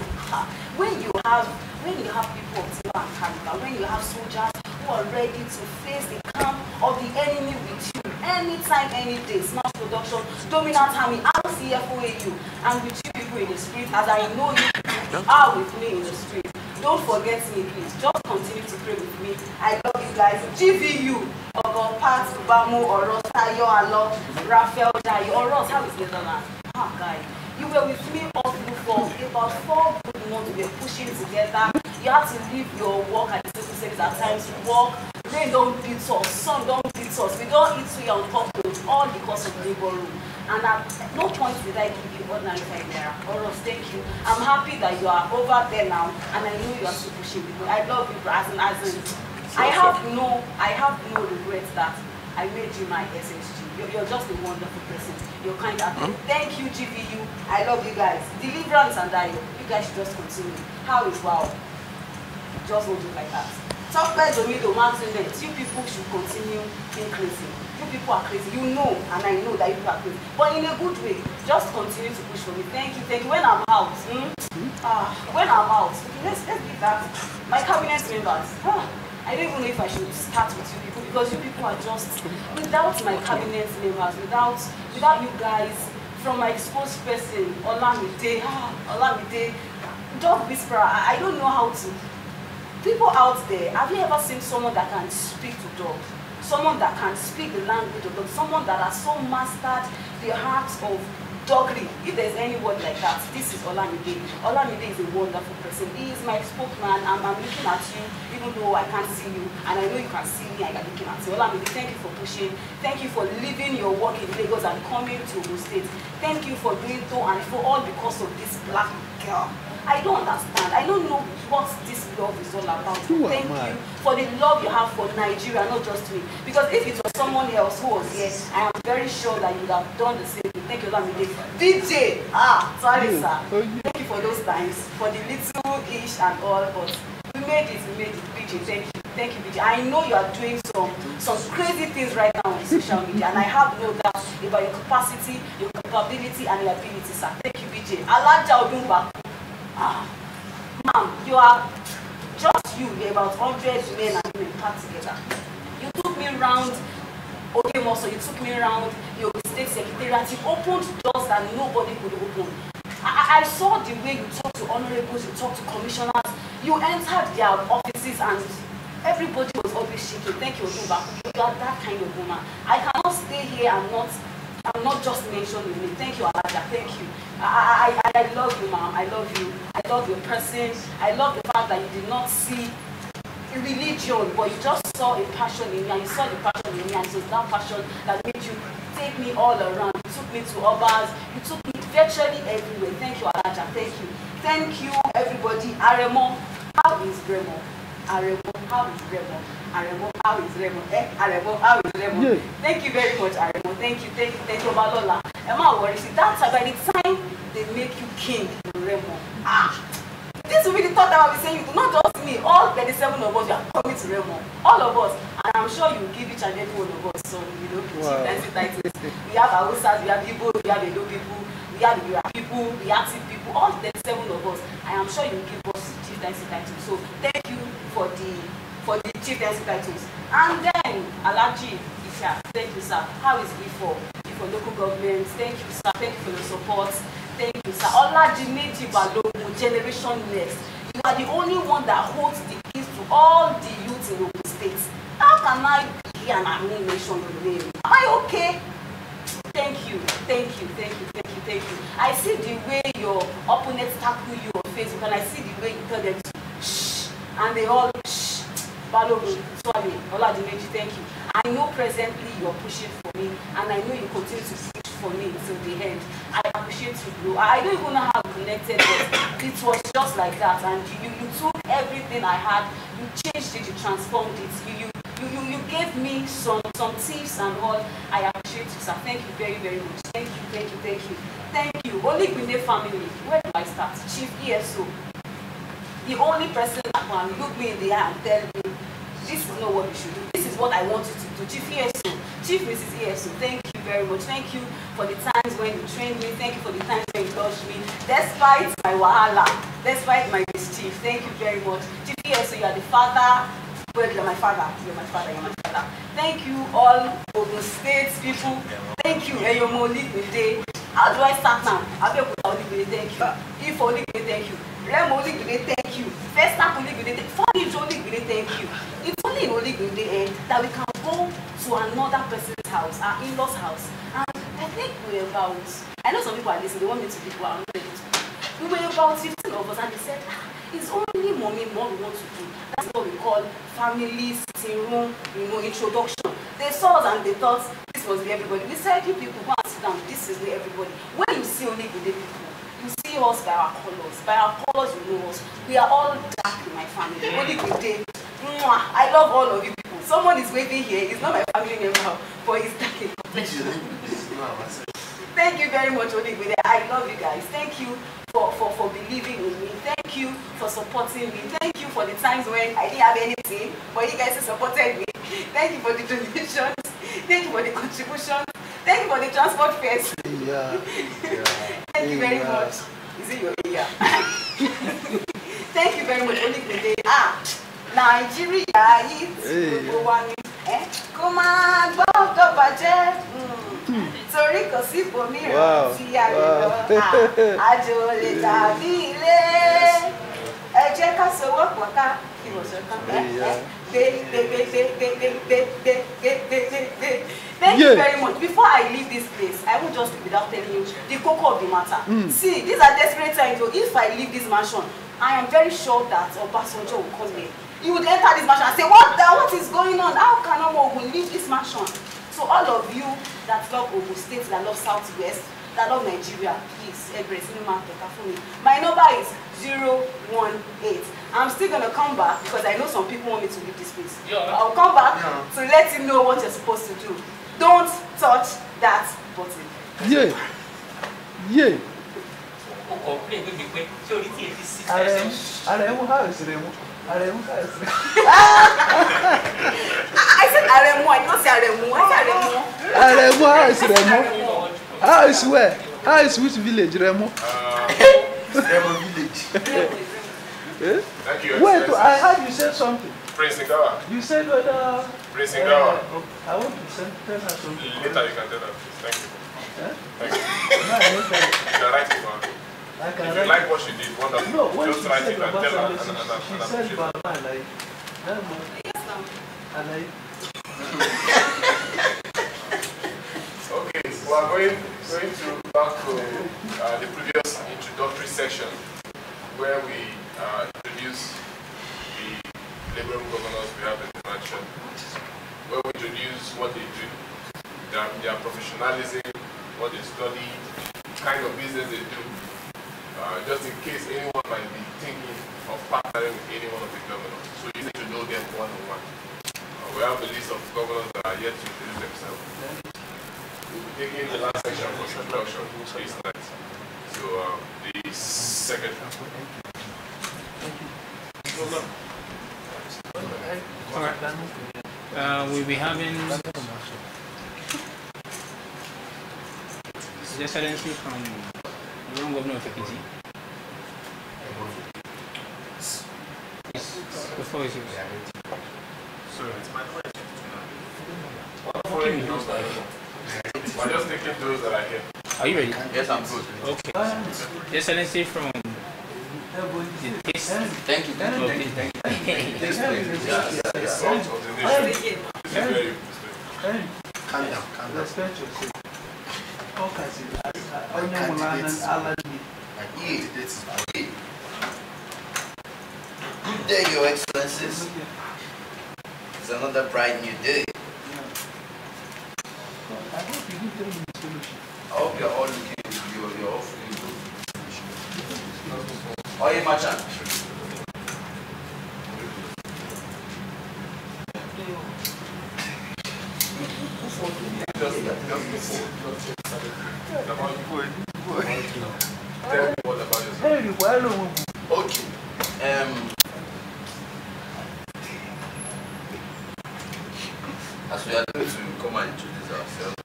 When you have people of Tiba and Caliber, when you have soldiers who are ready to face the camp of the enemy with you, anytime, any day, smart production, dominant army, RCFOAU, and with you people in the street, as I know you are with me in the street. Don't forget me, please. Just continue to pray with me. I love you guys. GVU, Ogo, Pat, Bamu, Oros, Tayo, Alo, Raphael, Dayo, Oros, how is Netherlands? Guys. You were with me all through for about 4 good months. We were pushing together. You have to leave your work at the civil service at times. Work, rain don't beat us, sun don't beat us. We don't eat we on cockroach, all because of labor room. And at no point did I give you ordinary 5 naira. Oros, thank you. I'm happy that you are over there now, and I know you are still pushing people. I love you, as in. I have no regrets that I made you my SSG. You're just a wonderful person. You're kind of. Thank you, GVU. I love you guys. Deliverance and Dayo. You guys should just continue. How is wow? Just hold it like that. Talk by Domido Martinez. You people should continue being crazy. You people are crazy. You know, and I know that you people are crazy. But in a good way. Just continue to push for me. Thank you. Thank you. When I'm out, when I'm out, let's be that. My cabinet members. I don't even know if I should start with you people, because you people are just, without my cabinet members, without you guys, from my exposed person, Olamide, dog whisperer, I don't know how to. People out there, have you ever seen someone that can speak to dogs? Someone that can speak the language of dogs, someone that has so mastered the hearts of doggery. If there's any word like that, this is Olamide. Olamide is a wonderful person. He is my spokesman. I'm looking at you, even though I can't see you, and I know you can see me. I'm looking at you. Olamide, thank you for pushing. Thank you for leaving your work in Lagos and coming to Ogun State. Thank you for doing so, and for all because of this black girl. I don't understand. I don't know what this love is all about. Thank you for the love you have for Nigeria, not just me. Because if it was someone else who was here, I am very sure that you would have done the same thing. Thank you, Olamide. DJ, sorry, sir. Thank you for those times, for the little-ish and all, but we made it, BJ. Thank you, BJ. I know you are doing some crazy things right now on social media, and I have no doubt about your capacity, your capability, and your ability, sir. Thank you, BJ. Alaja Odumba. Ma'am, you are just you. You're about 100 men and women packed together. You took me around. Okay, also, you took me around your state secretariat. You opened doors that nobody could open. I saw the way you talk to honorables, you talk to commissioners. You entered their offices and everybody was always shaking. Thank you, Odumba. You are that kind of woman. I cannot stay here and not just mention your name. Thank you, Alaja. Thank you. I love you, ma'am. I love you. I love your person. I love the fact that you did not see religion, but you just saw a passion in me, and you saw the passion in me, and it was that passion that made you take me all around. You took me to Obas. You took me virtually everywhere. Thank you, Alaja. Thank you. Thank you, everybody. Aremo, how is Remo? Aremo, how is Remo? Aremo, how is Remo? Aremo, how is Remo? Yeah. Thank you very much, Aremo. Thank you, Obalola. Emma, worry. See, that's by the time they make you king in Remo. This will be the thought that I'll be saying. You do not just me. All 37 of us, you are coming to Remo. All of us, and I'm sure you will give each and every one of us some, wow. Titles. We have Hausas, we have Igbo, we have Edo people, we have the people, the active people. All 37 of us. I am sure you will give us chieftaincy titles. So thank you for the chieftaincy titles. And then Alaji Isha, thank you, sir. How is E4? E4 for local government. Thank you, sir. Thank you for your support. Thank you, sir. Oladimeji Balogun, Generation Next. You are the only one that holds the keys to all the youth in Ogun State. How can I be and I won't mention your name? Am I okay? Thank you, thank you, thank you, thank you, thank you. I see the way your opponents tackle you on Facebook, and I see the way you tell them to shh, and they all shh. Balogun, Swami, Oladimeji, thank you. I know presently you're pushing for me, and I know you continue to push for me till the end. I appreciate you, bro. I don't even know how we connected, but it was just like that, and you took everything I had, you changed it, you transformed it, you gave me some tips and all. I appreciate you, sir. Thank you very, very much. Thank you, thank you, thank you. Thank you. Oligbinde family, where do I start? Chief ESO. The only person that can look me in the eye and tell me, this is not what you should do. This is what I want you to do. Chief ESO, Chief Mrs. ESO, thank you very much. Thank you for the times when you trained me. Thank you for the times when you touched me. Despite my wahala, despite my mischief, thank you very much. Chief ESO, you are the father. Well, you're my father. You're my father. You're my father. Thank you, all Ogun State people. Thank you, Eyomo Oligbinde. How do I start now? Abeokuta Oligbinde, thank you. If Oligbinde, thank you. Remo Oligbinde, thank you. First time Oligbinde, Fonish Oligbinde, thank you. It's only in Oligbinde that we can go to another person's house, our in-laws' house. And I think we're about, I know some people are listening, they want me to be quiet, I'm not ready to be. We were about 15 of us, and they said, it's only mommy what we want to do. That's what we call family sitting room, introduction. They saw us and they thought this must be everybody. We said, you people go and sit down. This is where everybody. When you see only good people, you see us by our colors. By our colors, you know us. We are all dark in my family. Only good day. I love all of you people. Someone is waving here. It's not my family member, but it's dark in complexion. Thank you very much, Oligbinde. I love you guys. Thank you for believing in me. Thank you for supporting me. Thank you for the times when I didn't have anything, but you guys supported me. Thank you for the donations. Thank you for the contributions. Thank you for the transport fares. Yeah. Thank you very much. Is it your ear? Thank you very much, Oligbinde. Nigeria is the one. Come on, go budget. Torí kò sí ibòmíràn tí a lè lọ, àjò lè tàbí ilé. Ẹ jẹ́ ká sowọ́pọ̀ ká kí wọ́n sọ kán. Thank you very much. Before I leave this place, I won't just leave without telling you the cocoa of the matter. See, these are desperate times. If I leave this mansion, I am very sure that Obasanjo will come here. He would enter this mansion and say, what is going on? How can Omo leave this mansion? So all of you that love Ogun State, that love Southwest, that love Nigeria, please, my number is 018. I'm still going to come back because I know some people want me to leave this place. I'll come back to let you know what you're supposed to do. Don't touch that button. Yeah. Yeah. I said Aremu, I did not say Aremu. I said Aremu, how is Remo? How is where? How is which village, Remo? Remo village. Thank you. Wait, I heard you said something. Prince Ngawa. You said whether... Prince Ngawa. I want to tell her something. Later you can tell her. Thank you. Thank you. No, I don't tell her. You can write it down. If you like what she did, wonderful. No, when just she write said it and about tell her. something, she said about mine, like, Okay, so we are going to back to the previous introductory section where we introduce the labouring governors we have in the nation, where we introduce what they do, their professionalism, what they study, kind of business they do. Just in case anyone might be thinking of partnering with any one of the governors. So you need to know them one-on-one. We have a list of governors that are yet to introduce themselves. We'll be taking the last section for introduction this night. So the second. Alright. We'll be having His Excellency from the young governor of Ekiti. Before is yours. So it's my question. We're just taking those that are here. Are you ready? Yes, I'm good. Okay. Your Excellency, from the taste. Thank you. Thank you. Okay. Thank you. The salt of the nation. This is very Calm down. Respect yourself. Good day, Your Excellencies. It's another bright new day. I hope you do tell me the solution. I hope you're all looking good. You're all feeling good. Oye, Machan. Tell me what about yourself. Okay. As we are going to come and introduce ourselves,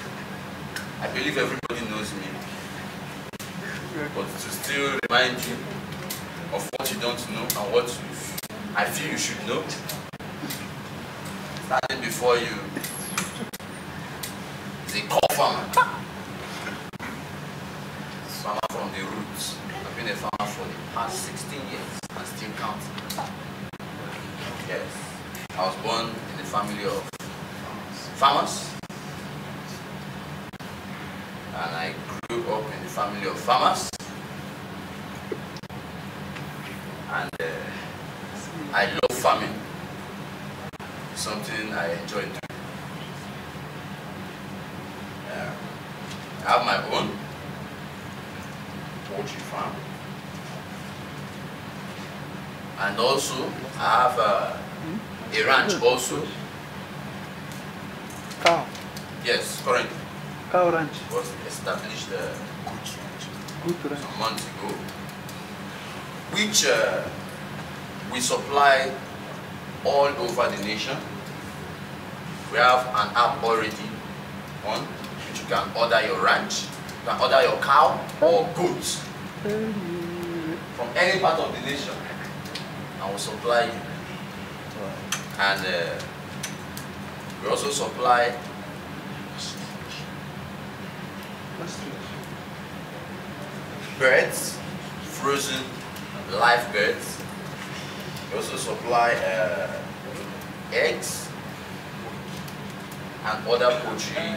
I believe everybody knows me. But to still remind you of what you don't know and what I feel you should know, standing before you is a core farmer. Farmer from the roots. I've been a farmer for the past 16 years and still counting. Yes. I was born in a family of farmers. And I grew up in the family of farmers. And I love farming. It's something I enjoy doing. I have my own poultry farm. And also, I have a ranch also. Cow. Yes, currently. Cow ranch. Was established Good ranch. some months ago, which we supply all over the nation. We have an app already on which you can order your ranch, you can order your cow or goats from any part of the nation, and we'll supply you. And we also supply birds, frozen live birds. We also supply eggs and other poultry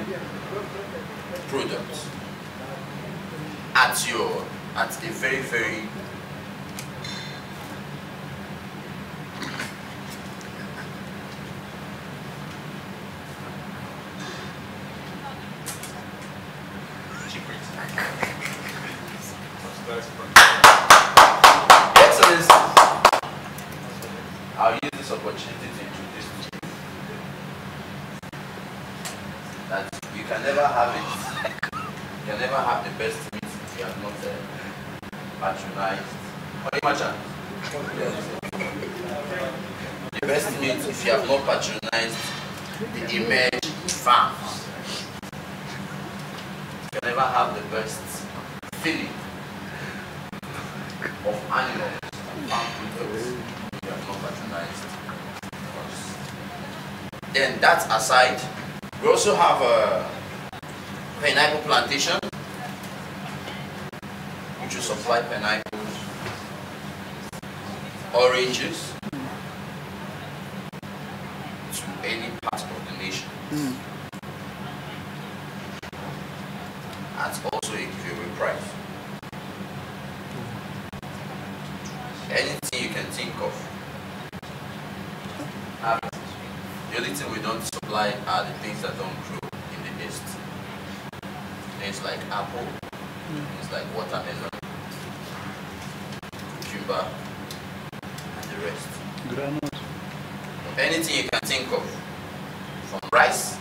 products at a very cheap rate. Excellency, I'll use this opportunity to introduce to you that you can never have it. You can never have the best meat if you have not patronized. The best meat if you have not patronized the Emerge farms. You can never have the best feeling of animals and farm products if you have not patronized us. Then that aside, we also have a pineapple plantation, which will supply pineapples, oranges to any part of the nation. At also a giveaway price. Anything you can think of. The only thing we don't supply are the things that don't grow in the East. Things like apple, things like watermelon, cucumber, and the rest. Granite. Anything you can think of. From rice,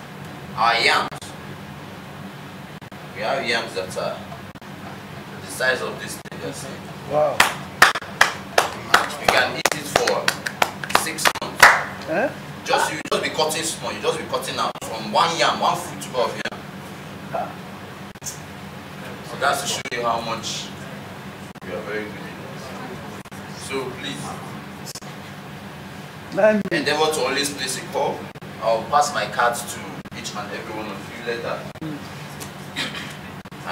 our yams. We have yams that are the size of this thing you're seeing. Wow. You can eat it for 6 months. Eh? You just be cutting small. You just be cutting out from one yam, one fruit tuber of yam. So that's to show you how much we are very good in this. So please, endeavor to always place a call. I'll pass my cards to each and every one of you later.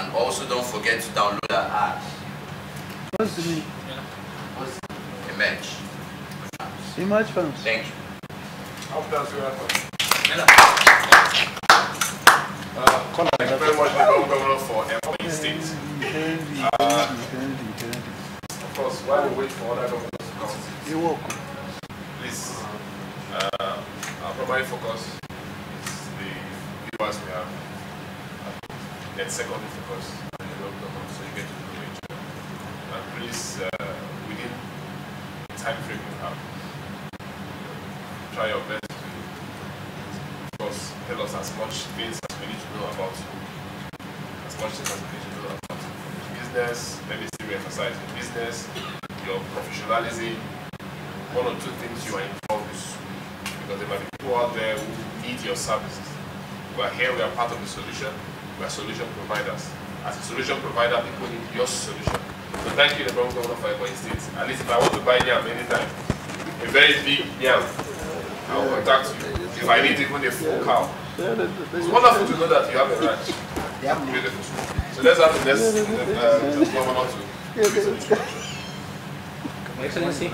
And also don't forget to download our app. What's the name? Emerge. Image Farms. Thank you. Thank you very much, Governor, for empowering states. Of course, while we wait for other governors to come, You're welcome. please, our primary focus is the viewers we have. Then secondary focus is the local government, so you get to know each other. And please, within the time frame you have, try your best to, of course, tell us as much things as we need to know about you. As much things as we need to know about you. Business, let me still emphasize in business, your professionalism, one or two things you are involved with. Because there might be people out there who need your services. We are here, we are part of the solution. We are solution providers. As a solution provider, people need your solution. So thank you, the Governor for Ebonyi State. At least if I want to buy yam anytime, a very big yam, I will contact you. If I need even a full cow. It's wonderful to know that you have a ranch. Beautiful. So let's have the next governor to give us an introduction. Excellency.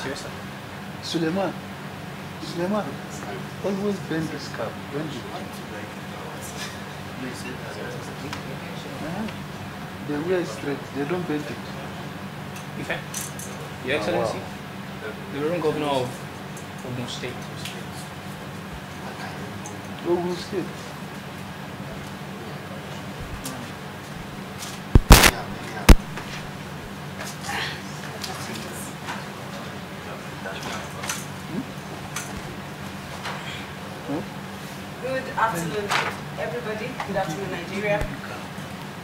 Yes, sir. Suleiman, always bend this cap. Bend it. They wear straight, they don't bend it. Ife, Your Excellency, the Reverend Governor of Ogun State. Ogun State. Good afternoon, everybody. Good afternoon, Nigeria.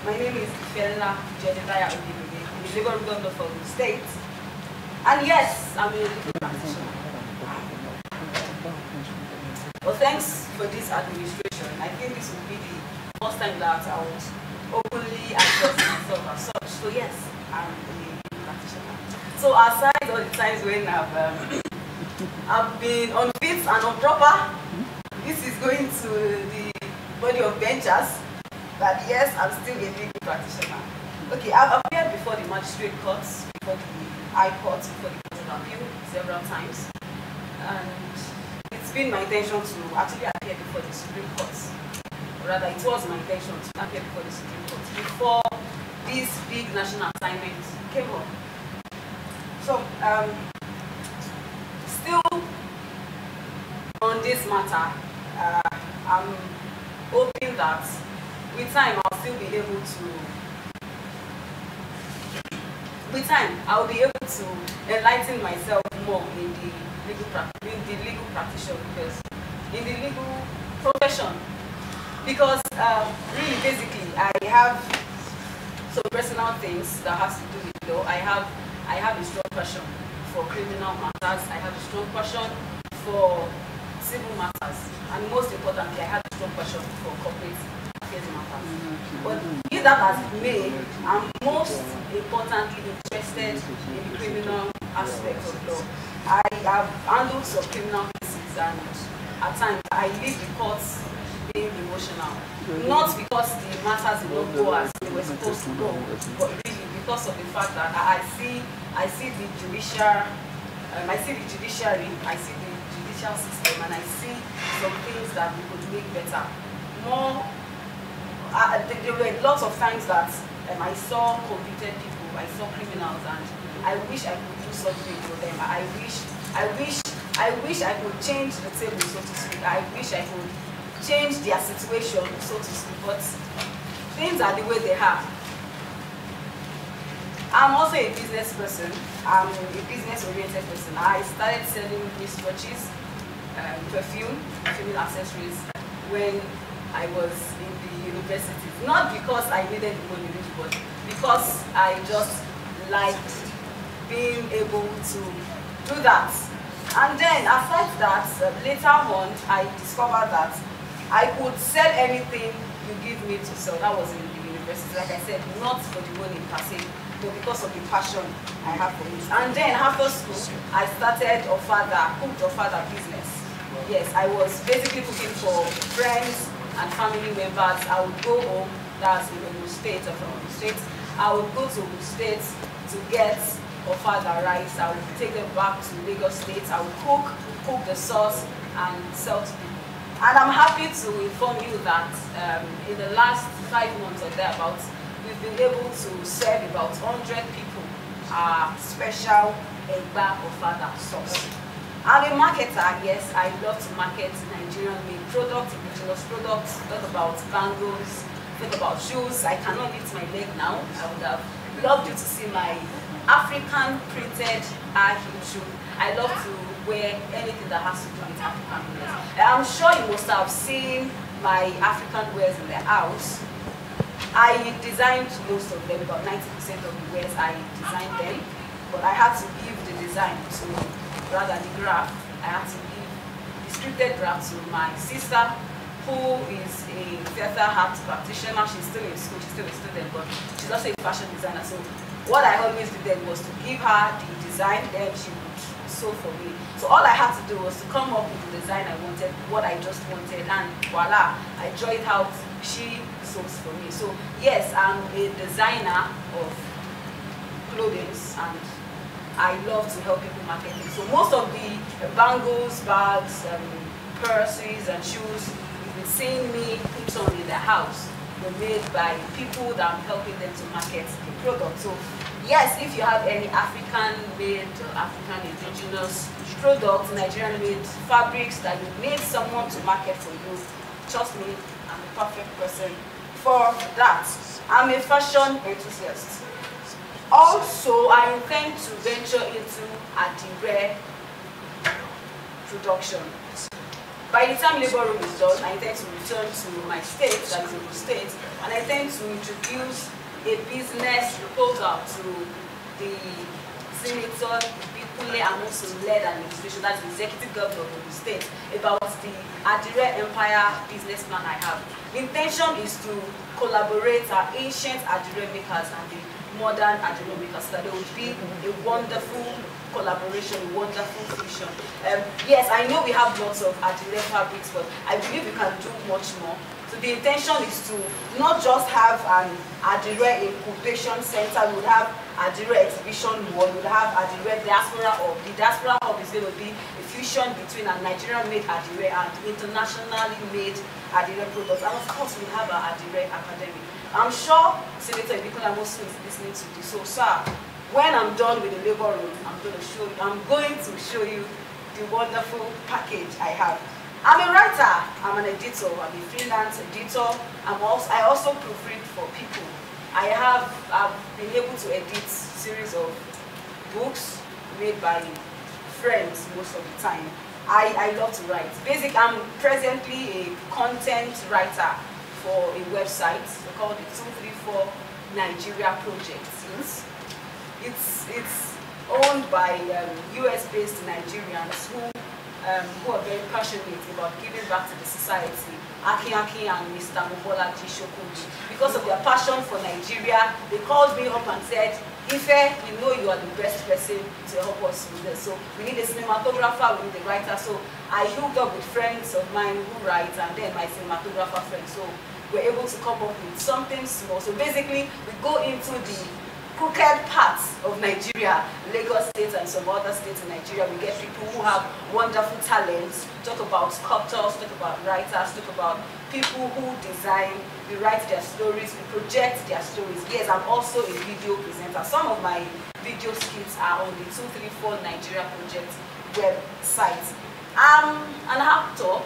My name is Day-54b. I'm the legal governor for the state. And yes, I'm a legal practitioner. Well, thanks for this administration. I think this will be the first time that I would openly address myself as such. So yes, I'm a legal practitioner. So aside all the times when I've been unfit and improper, this is going to the body of benchers. But yes, I'm still a legal practitioner. Okay, I've appeared before the magistrate courts, before the high courts, before the court of appeal several times. And it's been my intention to actually appear before the Supreme Court. Rather, it was my intention to appear before the Supreme Court before this big national assignment came up. So, still on this matter, I'm hoping that with time I'll still be able to. With time, I'll be able to enlighten myself more in the legal practitioner, because in the legal profession, because really basically I have some personal things that has to do with law. I have a strong passion for criminal matters. I have a strong passion for civil matters, and most importantly, I have a strong passion for corporate affairs matters. But be that as it may, I'm most importantly interested in the criminal aspect of law. I have handled some criminal cases, and at times I leave the courts being emotional. Not because the matters did not go as they were supposed to go, but really because of the fact that I see the judiciary, I see the judicial system, and I see some things that we could make better. More, there were lots of times that I saw convicted people, I saw criminals, and I wish I could do something for them. I wish I could change the table, so to speak. I wish I could change their situation, so to speak. But things are the way they are. I'm also a business person. I'm a business-oriented person. I started selling wristwatches, perfume, female accessories when I was in the university. Not because I needed the money, but because I just liked being able to do that. And then aside that, later on, I discovered that I could sell anything you give me to sell? That was in the university. Like I said, not for the money per se, but because of the passion I have for it. And then after school, I started cooked Ofada business. Yes, I was basically cooking for friends and family members. I would go home, that's in Ogun State, or from Ogun State. I would go to Ogun State to get Ofada rice. I would take them back to Lagos State. I would cook the sauce and sell to people. And I'm happy to inform you that in the last 5 months or thereabouts, we've been able to serve about 100 people special Egba Ofada sauce. I'm a marketer, yes, I love to market Nigerian-made products, indigenous products, talk about bangles, talk about shoes. I cannot lift my leg now. I would have loved you to see my African printed high heel shoe. I love to wear anything that has to do with African wears. I'm sure you must have seen my African wears in the house. I designed most of them, about 90% of the wears I designed them, but I had to give the design to, rather the graph, I had to give the scripted draft to my sister, who is a theater art practitioner. She's still in school, she's still a student, but she's also a fashion designer. So what I always did then was to give her the design, then she would sew for me. So all I had to do was to come up with the design I wanted, what I just wanted, and voila, I draw it out, she sews for me. So yes, I'm a designer of clothing, and I love to help people market it. So most of the bangles, bags, purses, and shoes you've been seeing me put on in the house were made by people that I'm helping them to market the product. So yes, if you have any African-made or African indigenous products, Nigerian-made fabrics that you need someone to market for you, trust me, I'm the perfect person for that. I'm a fashion enthusiast. Also, I intend to venture into Adire production. By the time Labour Room is done, I intend to return to my state, that is Ogun State, and I intend to introduce a business proposal to the Senator Bikule Amosu led administration, that's the executive governor of Ogun State, about the Adire Empire business plan I have. The intention is to collaborate our ancient Adire makers and the modern Adire makers, so that there would be a wonderful collaboration, a wonderful fusion. Yes, I know we have lots of Adire fabrics, but I believe we can do much more. So the intention is to not just have an Adire incubation center, we would have Adire exhibition wall, we would have Adire diaspora hub. The diaspora hub is going to be a fusion between a Nigerian-made Adire and internationally made Adire products. And of course, we have our Adire Academy. I'm sure Senator Bikule Amosu is listening to this. So, sir, when I'm done with the Labour Room, I'm going to show you the wonderful package I have. I'm a writer, I'm an editor, I'm a freelance editor. I also proofread for people. I've been able to edit series of books made by friends most of the time. I love to write. Basically, I'm presently a content writer for a website called the 234 Nigeria Project. It's owned by US-based Nigerians who are very passionate about giving back to the society. Aki and Mr. Mobola Jishokundi. Because of their passion for Nigeria, they called me up and said, Ife, you know you are the best person to help us with this. So we need a cinematographer, we need a writer. So I hooked up with friends of mine who write, and then my cinematographer friends. So we're able to come up with something small. So basically, we go into the crooked parts of Nigeria, Lagos State and some other states in Nigeria. We get people who have wonderful talents, talk about sculptors, talk about writers, talk about people who design, we write their stories, we project their stories. Yes, I'm also a video presenter. Some of my video skits are on the 234 Nigeria Project website. I'm an actor,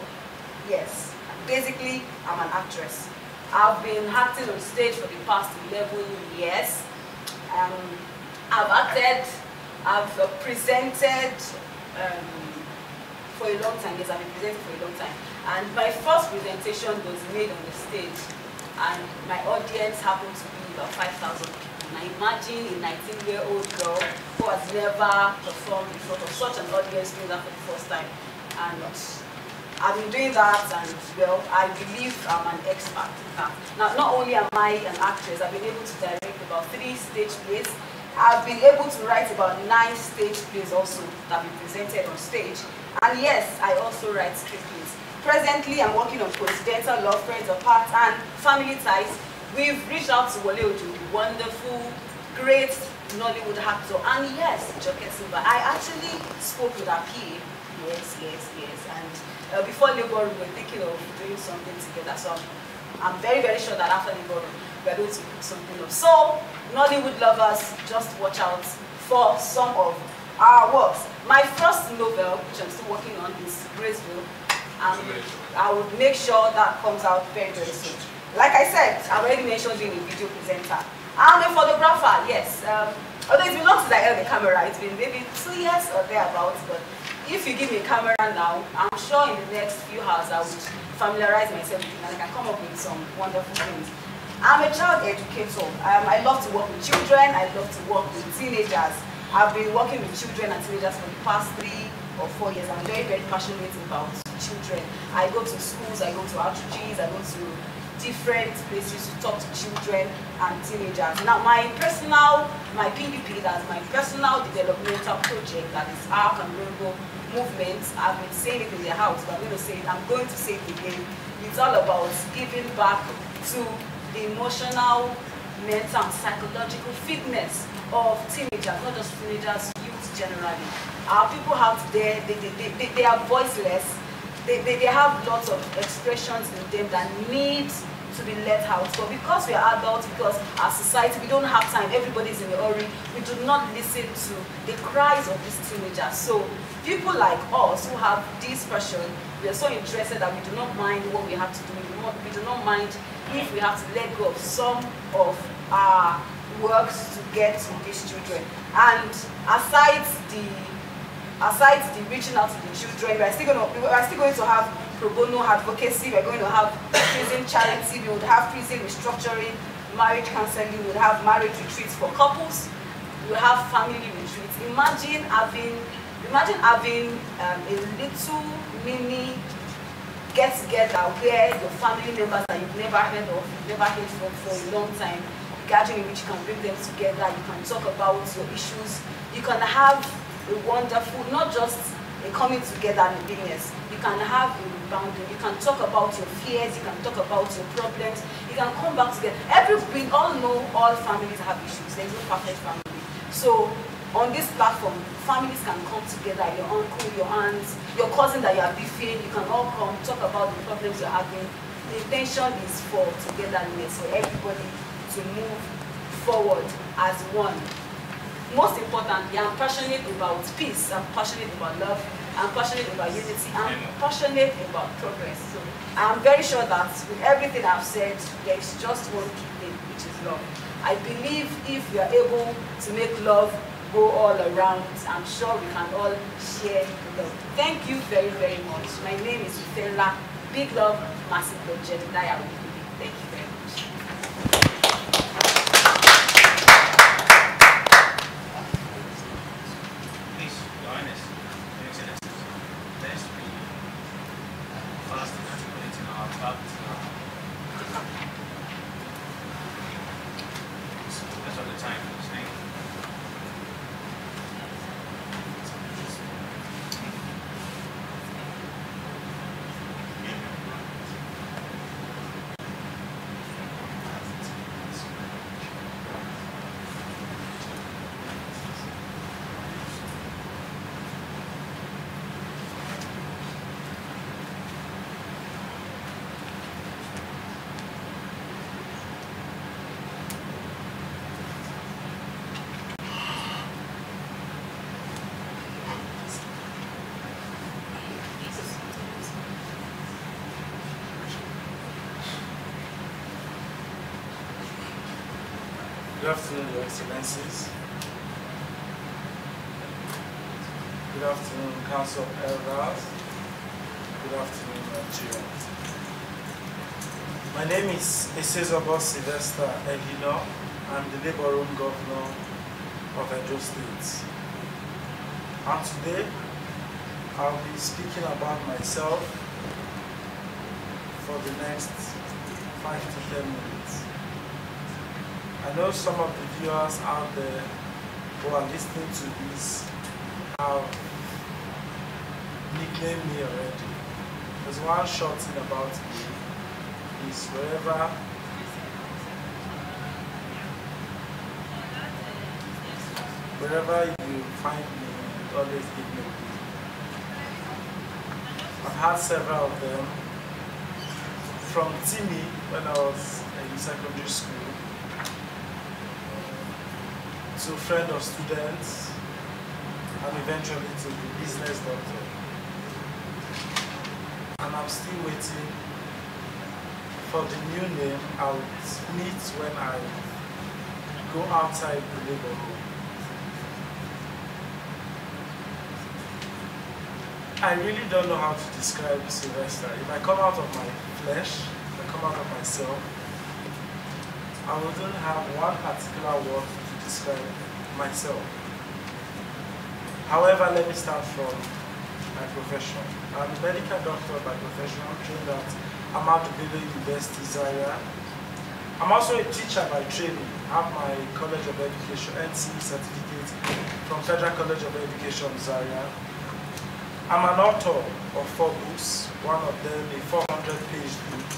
yes. Basically, I'm an actress. I've been acting on stage for the past 11 years. I've acted, I've presented for a long time. Yes, I've been presenting for a long time. And my first presentation was made on the stage, and my audience happened to be about 5,000 people. Now imagine a 19-year-old girl who has never performed in front of such an audience doing that for the first time. And I've been doing that, and well, I believe I'm an expert in that. Now, not only am I an actress, I've been able to direct about 3 stage plays. I've been able to write about 9 stage plays also that have been presented on stage. And yes, I also write screenplays. Presently, I'm working on Coincidental Love, Friends Apart, and Family Ties. We've reached out to Wale Ojo, wonderful, great Nollywood actor, and yes, Joke Silva. I actually spoke with our PA. Yes. And before Labour, we were thinking of doing something together. So I'm very, very sure that after Labour, we're going to put something up. So, Nollywood lovers, just watch out for some of our works. My first novel, which I'm still working on, is Graceville. I would make sure that comes out very, very soon. Like I said, I already mentioned being a video presenter. I'm a photographer, yes. Although it's been long since I held the camera, it's been maybe 2 years or thereabouts, but if you give me a camera now, I'm sure in the next few hours I would familiarize myself with it and I can come up with some wonderful things. I'm a child educator. I love to work with children, I love to work with teenagers. I've been working with children and teenagers for the past 3 or 4 years. I'm very, very passionate about children. I go to schools, I go to outreaches, I go to different places to talk to children and teenagers. Now, my PDP, that's my personal developmental project, that is ARC and Rainbow Movement. I've been saying it in the house, but I'm going to say it again. It's all about giving back to the emotional, mental, and psychological fitness of teenagers, not just teenagers, youth generally. Our people out there, they are voiceless. They have lots of expressions in them that need to be let out. But because we are adults, because our society, we don't have time, everybody's in a hurry, we do not listen to the cries of these teenagers. So people like us who have this passion, we are so interested that we do not mind what we have to do. We do not mind if we have to let go of some of our works to get to these children. And aside the reaching out to the children, we are still going to have pro bono advocacy, we're going to have prison charity, we would have prison restructuring, marriage counseling, we would have marriage retreats for couples, we would have family retreats. Imagine having a little mini get-together where your family members that you've never heard of, you've never heard from for a long time, gathering in which you can bring them together, you can talk about your issues, you can have a wonderful, not just a coming together and a business, you can have a rebounding, you can talk about your fears, you can talk about your problems, you can come back together. We all know all families have issues, there's no perfect family. So on this platform, families can come together, your uncle, your aunts, your cousin that you are beefing, you can all come, talk about the problems you're having. The intention is for togetherness, for everybody to move forward as one. Most importantly, I'm passionate about peace, I'm passionate about love, I'm passionate about unity, I'm passionate about progress. So I'm very sure that with everything I've said, there is just one key thing, which is love. I believe if we are able to make love go all around, I'm sure we can all share love. Thank you very, very much. My name is Ifela. Big love, massive love, Jedediah. Thank you very much. Good afternoon, Your Excellencies. Good afternoon, Council of Elders. Good afternoon, Nigeria. My name is Esezobor Sylvester Elino. I'm the Labour Room Governor of Edo State. And today, I'll be speaking about myself for the next 5 to 10 minutes. I know some of the viewers out there who are listening to this have nicknamed me already. There's one short thing about me is wherever you find me, you always give me a B. I've had several of them, from Timmy when I was in secondary school, to friend of students, and eventually to the business doctor. And I'm still waiting for the new name I would meet when I go outside the labor room. I really don't know how to describe Sylvester. If I come out of my flesh, if I come out of myself, I wouldn't have one particular word to describe myself. However, let me start from my profession. I'm a medical doctor by profession. I'm trained at Ahmadu Bello University, Zaria. I'm also a teacher by training. I have my College of Education, NC certificate from Federal College of Education, Zaria. I'm an author of 4 books, one of them a 400-page book,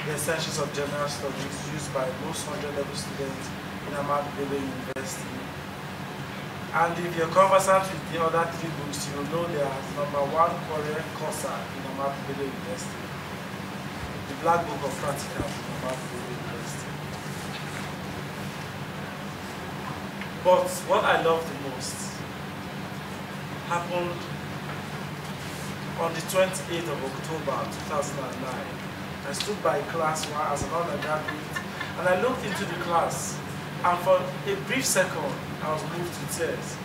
The Essentials of General Studies, used by most 100-level students in Ahmadu Bello University. And if you're conversant with the other 3 books, you will know they are #1 Korean courser in Ahmadu Bello University, the Black Book of Practicals in Ahmadu Bello University. But what I love the most happened on the 28th of October 2009. I stood by a class as an undergraduate, and I looked into the class, and for a brief second, I was moved to tears.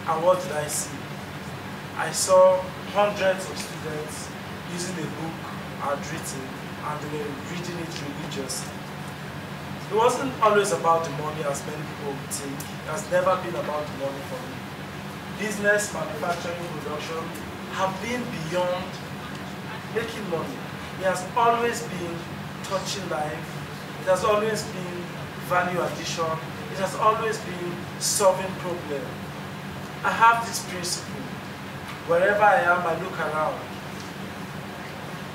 And what did I see? I saw hundreds of students using a book I'd written, and they were reading it religiously. It wasn't always about the money, as many people would think. It has never been about the money for me. Business, manufacturing, production have been beyond making money. It has always been touching life. It has always been value addition. It has always been solving problems. I have this principle. Wherever I am, I look around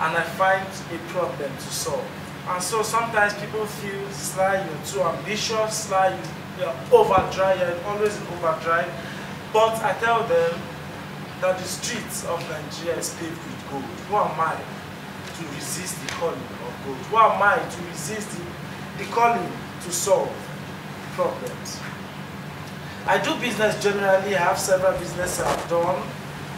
and I find a problem to solve. And so sometimes people feel, Sly, you're too ambitious, Sly, you're overdrive, you're always in overdrive. But I tell them that the streets of Nigeria is paved with gold. Who am I to resist the calling of gold? Who am I to resist the calling to solve problems? I do business generally. I have several businesses I've done.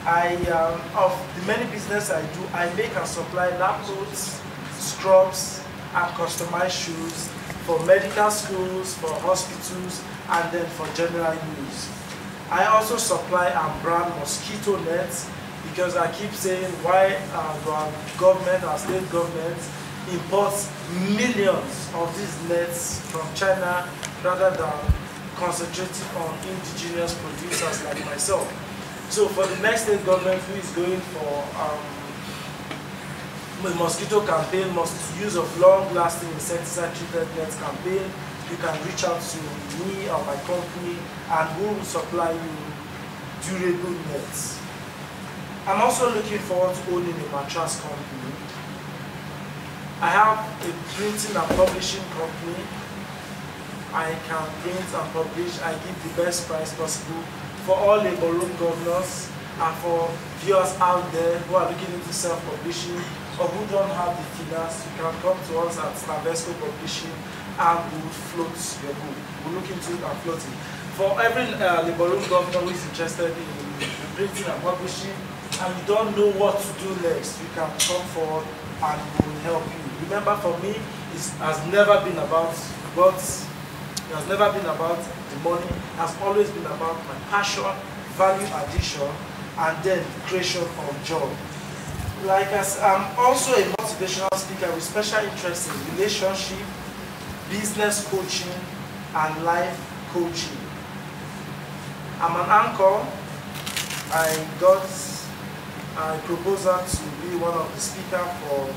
Of the many businesses I do, I make and supply lab coats, scrubs, and customized shoes for medical schools, for hospitals, and then for general use. I also supply and brand mosquito nets, because I keep saying why our government, our state government, imports millions of these nets from China rather than concentrating on indigenous producers like myself. So for the next state government who is going for a mosquito campaign, use of long-lasting insecticide-treated nets campaign, you can reach out to me or my company, and we will supply you durable nets. I'm also looking forward to owning a mattress company. I have a printing and publishing company. I can print and publish. I give the best price possible for all labor room governors and for viewers out there who are looking into self-publishing or who don't have the finance. You can come to us at Snavesco Publishing and we will float your book. We'll look into it and float it. For every labor room governor who is interested in printing and publishing and you don't know what to do next, you can come forward and we will help you. Remember, for me, it has never been about what, it has never been about the money. It has always been about my passion, value addition, and then creation of job. Like I'm also a motivational speaker with special interest in relationship, business coaching, and life coaching. I'm an anchor. I got a proposal to be one of the speakers for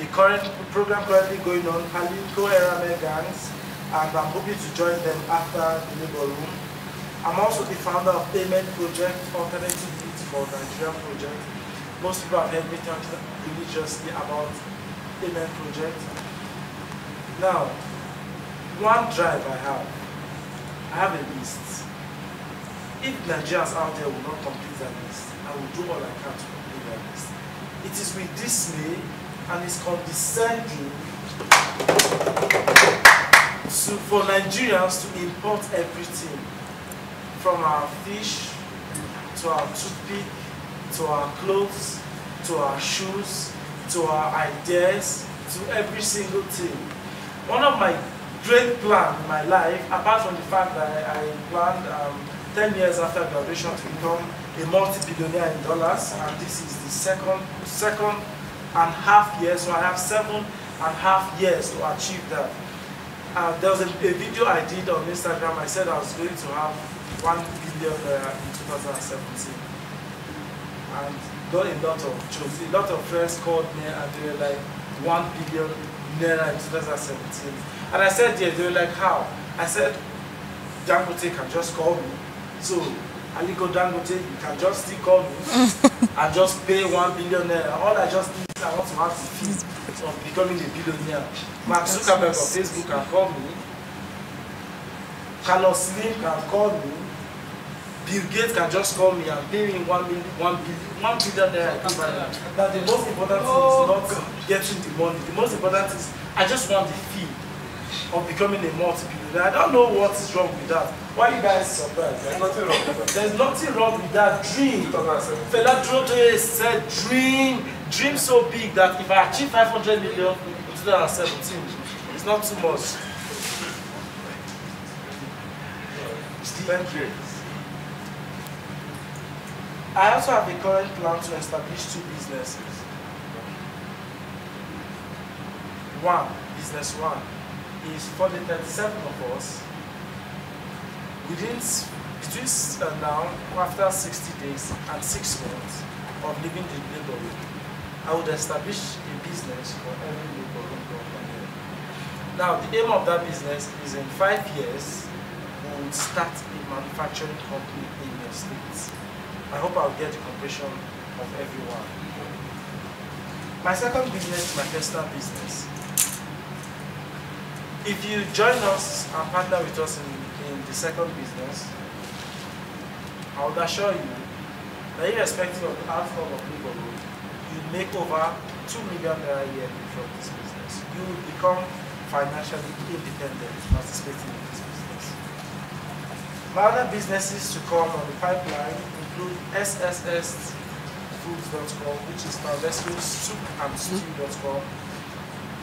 a current program currently going on, Palinko Erame Gangs, and I'm hoping to join them after the labor room. I'm also the founder of Payment Project, Alternative Youth for Nigeria Project. Most people have heard me talk religiously about Payment Project. Now, one drive I have a list. If Nigerians out there will not complete that list, I will do all I can to complete that list. It is with dismay and it's condescending for Nigerians to import everything, from our fish, to our toothpick, to our clothes, to our shoes, to our ideas, to every single thing. One of my great plans in my life, apart from the fact that I planned 10 years after graduation to become a multi-billionaire in dollars, and this is the second and half year, so I have 7.5 years to achieve that. There was a video I did on Instagram. I said I was going to have 1 billion in 2017, and got a lot of jokes. A lot of friends called me and they were like, 1 billion naira in 2017. And I said, yeah, they were like, how? I said, Dangote can just call me. So, Aliko Dangote, you can just still call me and just pay 1 billion naira. All I just need is I want to have the fee of becoming a billionaire. Mark Zuckerberg on Facebook can call me. Carlos Slim can call me. Bill Gates can just call me and pay me 1 billion naira. Now the most important thing is not getting the money. The most important thing is I just want the fee of becoming a multi-billionaire. I don't know what is wrong with that. Why are you guys surprised? There's nothing wrong with that. There's nothing wrong with that. Dream. Fela Drotoye said, dream so big that if I achieve 500 million in 2017, it's not too much. Thank you. I also have a current plan to establish 2 businesses. Business one is for the 37 of us. Between now, after 60 days and 6 months of leaving the labor room, I would establish a business for every labor room company. Now, the aim of that business is in 5 years, we would start a manufacturing company in your state. I hope I'll get the cooperation of everyone. My second business is my personal business. If you join us and partner with us in the second business, I would assure you that irrespective of the outcome of labor room, you make over 2 million naira a year from this business. You will become financially independent participating in this business. My other businesses to come on the pipeline include SSSfoods.com, which is Foundation Soup and Stew.com.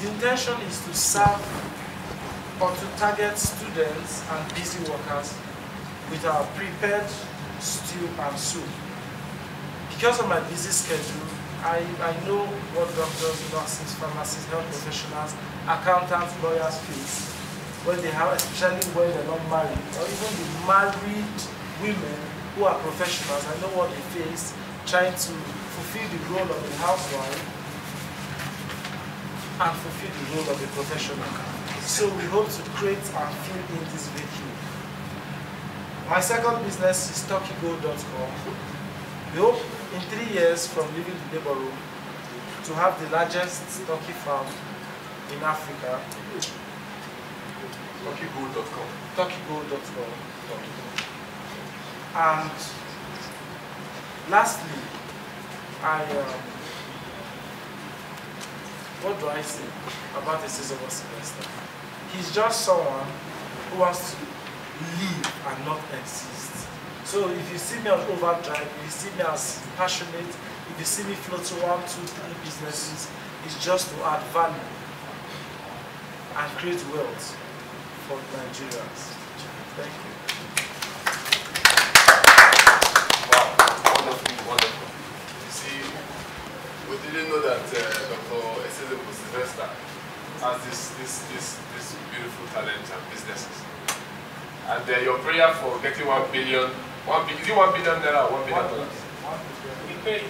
The intention is to serve or to target students and busy workers with our prepared stew and soup. Because of my busy schedule, I know what doctors, nurses, pharmacists, health professionals, accountants, lawyers face when they have, especially when they're not married, or even the married women who are professionals. I know what they face trying to fulfill the role of a housewife and fulfill the role of a professional. So we hope to create and fill in this vacuum. My second business is turkeygo.com. We hope in 3 years from leaving the labor room to have the largest turkey farm in Africa. Turkeygo.com. Turkeygo.com. And lastly, what do I say about the season of Sylvester? He's just someone who wants to live and not exist. So if you see me on overdrive, if you see me as passionate, if you see me floating 1, 2, 3 businesses, it's just to add value and create wealth for Nigerians. Thank you. Wow, wonderful, wonderful. You see, we didn't know that Dr. Sylvester has this beautiful talent and businesses. And your prayer for getting 1 billion, is it 1 billion naira or $1 billion? We pay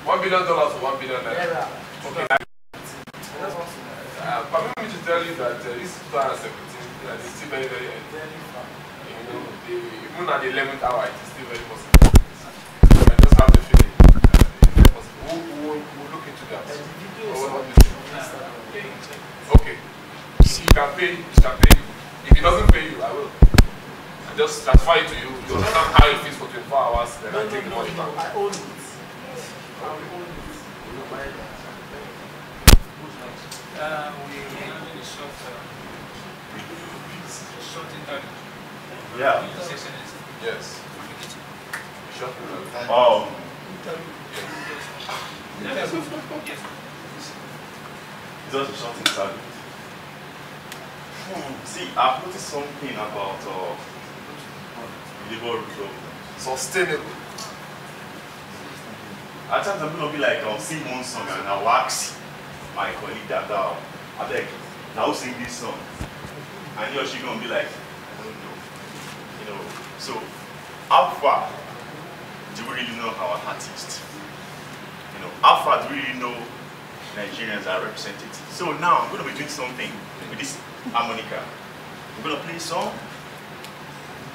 $1 billion or $1 billion naira? Okay. Permit me to tell you that this 2017 is still very, very early. You know, even at the 11th hour, it is still very possible. So I just have the feeling it's possible. We'll look into that. Okay. If you can pay, you can pay. If he doesn't pay you, I will. I just transfer it to you. You understand how it feels for 24 hours, then I take the money back. I own it. I own it. We having a short interview. Yeah. Yes. Short interview. Oh. Yes. It's just a short interview. See, I've noticed something about labor reform. Sustainable. At times I'm gonna be like, I'll sing one song and I'll ask my colleague that I beg, now sing this song. And he or she gonna be like, I don't know. You know, so how far do we really know our artists? You know, how far do we really know Nigerians are represented? So now I'm gonna be doing something with this harmonica. We're gonna play a song,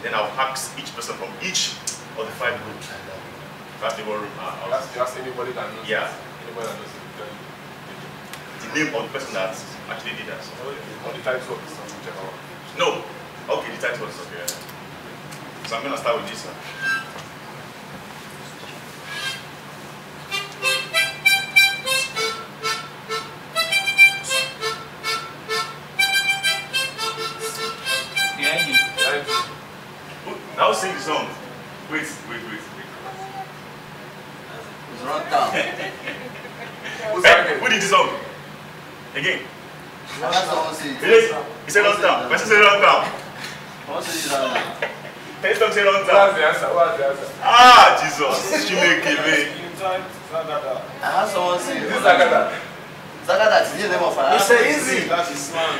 then I'll ask each person from each of the 5 groups. That's the one room. You ask anybody that knows. Yeah. Anybody that knows it. The name of the person that actually did that song. Or the title of the song, whichever one. No. Okay, the title is okay. So I'm gonna start with this one. Behind you. Now sing the song. Wait. It's run down. Who did the song? Again. I have someone say it. Really? He said run down. Person said run down. I want to say it run down. Next time say run What's down. the answer? What's the answer? Ah, Jesus. Chineke me. I have someone say it. This is Zagada. Zagada is the name of an It's easy. That is slang.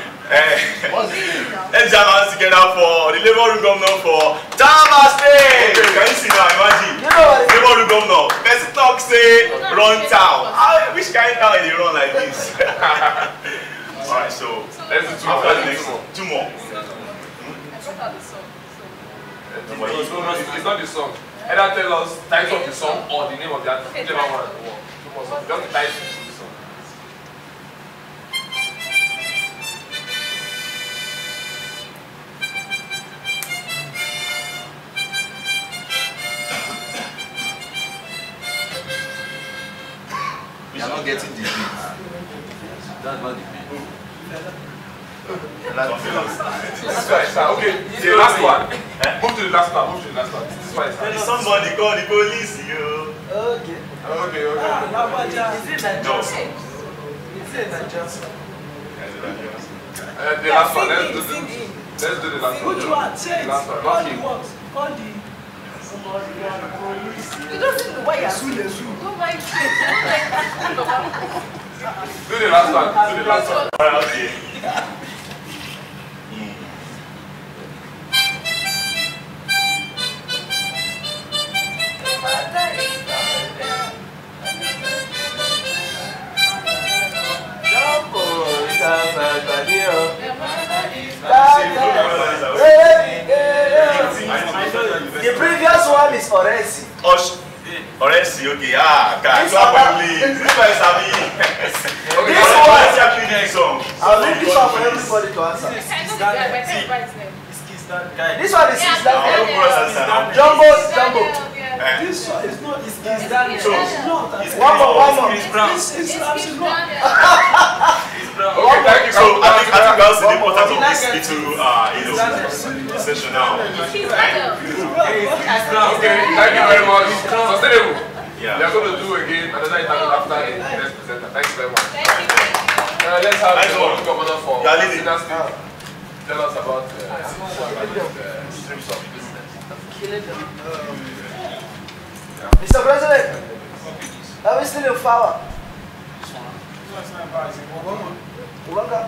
What's his name? Let's jam hands together for the Labour Room Governor for Tama State. Can you see now? Imagine. You know what it is? Labour Room Governor. Person talk say run town. Which kind of town they run like this? Alright, so Let's do two after the more. next two more. It's not the song. Either tell us the title of the song or the name of the artist. Whichever one. Two more songs. Just the title of the song. You are not getting the beat. That's not the beat. This is why it's okay. The last one. Move to the last one. Move to the last one. This is why it's Somebody call the police, yo. Okay. Okay. Is it that No. Johnson? Is it that Johnson? The last one. Let's do the last one. Which one? Say it. The last one. Call Not the him. what? Call the police. You don't know why you're Go buy it. Do the last one. Do the last one. Alright, okay. The previous one is Oresi. Oresi, okay, guys, this one is Abi. Okay, This Oresi one- actually did the song. I'll leave this one for everybody to answer. I know the guy, but I can't write his name. This one is Yeah, his dad. Daniel. Jumbo. Yeah. This one is not his dad. So, One more. Chris Brown. This is It's not. Daniel. Okay, thank you. so I think that's the importance of this little, session now. He's Daniel. Okay, thank you very much. Sustainable. Yeah. We are going to do again another interview after the next presenter. Thank you very much. Thank you. Let's have Nice the one. governor for You are leading. tell us about streams of business. Mr. President, are we still in power? Uganda.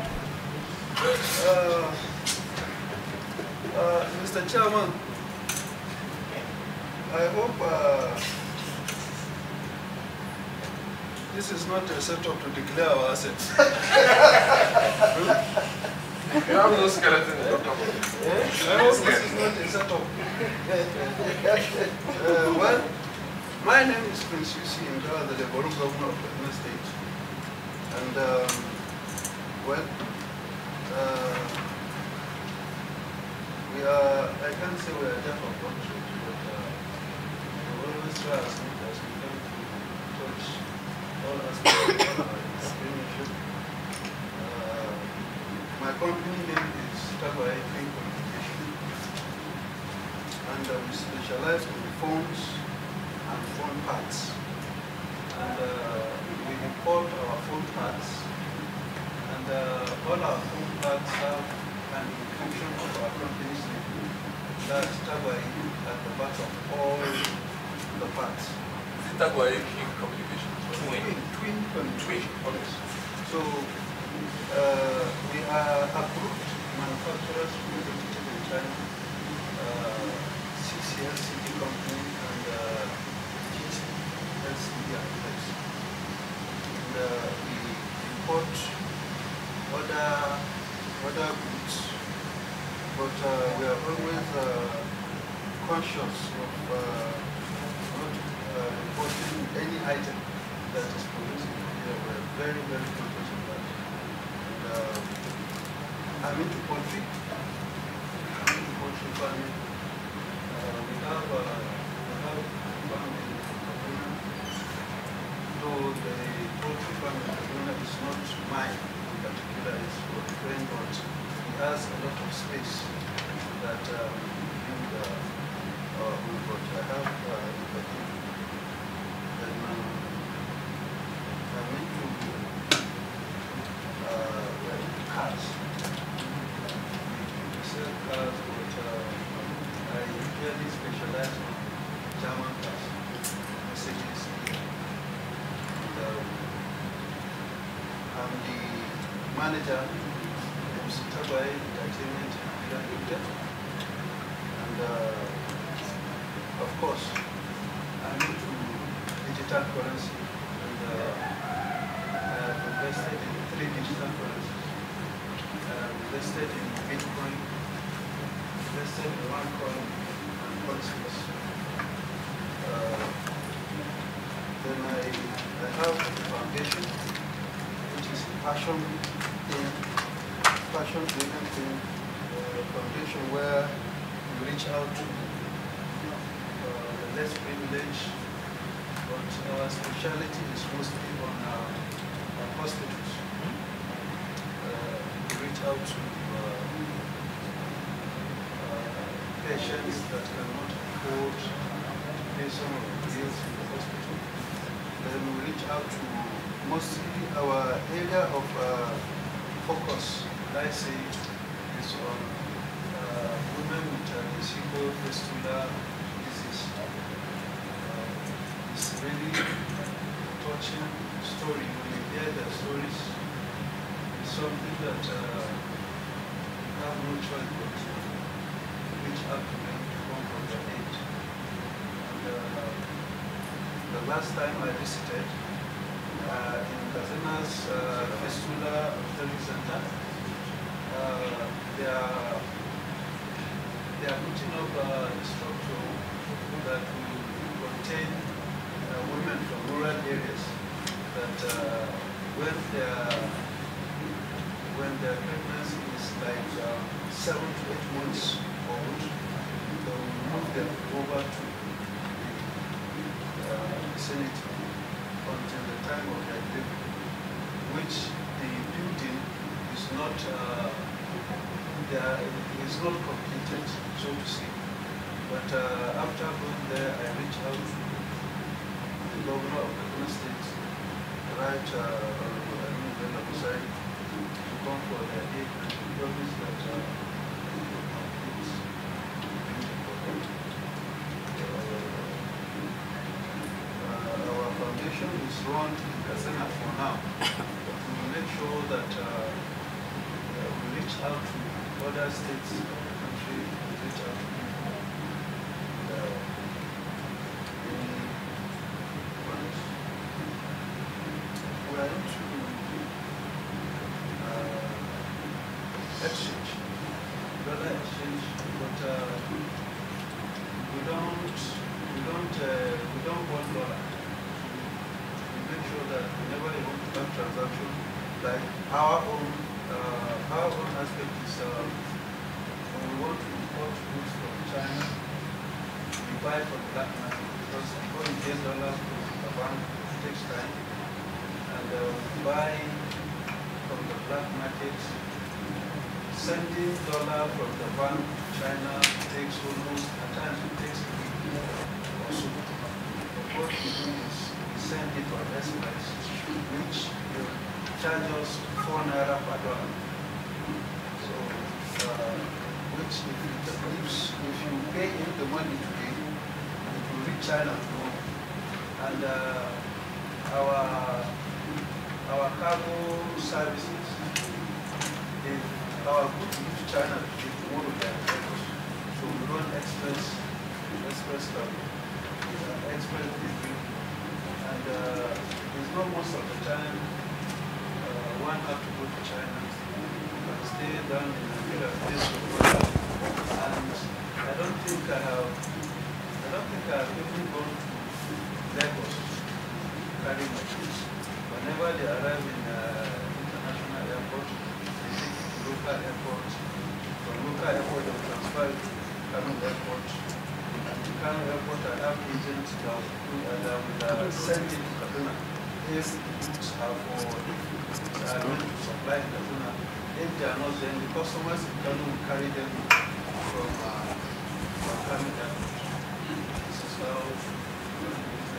Mr. Chairman, I hope this is not a setup to declare our assets. If you have no skeleton in your cupboard, you should not This is not a setup. Well, my name is Prince Yusi Indra, the Boru Governor of Kaduna State. And, well, we are, I can't say we are deaf or dumb, but we always try as much as we can to touch all aspects of our entrepreneurship. My company name is Tabai Green Communication, and we specialize in phones and phone parts. And we import our phone parts, and all our phone parts have an inclusion of our company's name. That's Tabai at the back of all the parts. is it Taguaye King Communication? Twin communication. Okay. So we are approved manufacturers representative in China, CCS City Company, and GTLCD Affairs. And we import other goods, but we are always conscious of not importing any item that is produced in India. We are very, very conscious of that. And I'm into poultry. I'm into poultry farming. We have a farm in Kaduna. Though the poultry farm in Kaduna is not mine in particular, it's for a friend, but he has a lot of space that we build but I have in Kaduna. Then I'm into cars. We sell cars, but I usually specialize on German cars, Mercedes. And I'm the manager of Tabai Entertainment Limited. And of course, I'm into digital currency. And I have invested in 3 digital currencies. Invested in Bitcoin, invested in OneCoin and Coinspace. Then I have a foundation, which is passion-driven thing, a foundation where we reach out to the less privileged, but our specialty is mostly on hospitals. Reach out to patients that cannot afford to pay some of the bills in the hospital. Then we reach out to mostly our area of focus, I say, is on women with vesicular fistula disease. It's really a touching story when you hear their stories. Something that you have no choice but to reach out to them to come from their aid. And the last time I visited in Kazena's Fistula Obstetric Center, they are putting up a structure that will contain women from rural areas that when their pregnancy is like 7 to 8 months old, they will move them over to the vicinity until the time of their delivery, which the building is not completed, so to say. But after going there, I reached out to the governor of Kaduna State, right on the side, come for their aid and promise that we will complete our foundation is run in Kazana for now, but we will make sure that we reach out to other states of the country, we reach out to people. are into exchange, dollar exchange, but we don't want dollar. We make sure that whenever you want to have transaction, like our own aspect is when we want to import goods from China, we buy from black market because before you get dollars from the bank, it takes time, and we buy from the black market. Sending dollar from the bank to China takes almost, at times it takes a week or so. But what we do is we send it on express, which will charge us 4 naira per dollar. So, which if you pay in the money today, it will reach China tomorrow. And our cargo services, our goods reach China tomorrow, they are ready. So we run express travel, express delivery, and there's no most of the time one have to go to China. You can stay down in Nigeria, and I don't think I have even gone to Lagos to carry my goods. Whenever they arrive in international airport, local airport. From local airport, they will transfer it to Kano airport. And to Kano airport, I have agents that will send it to Kaduna. If goods are going to supply in Kaduna, if they are not, then the customers in Kano will carry them from Kano airport. This is how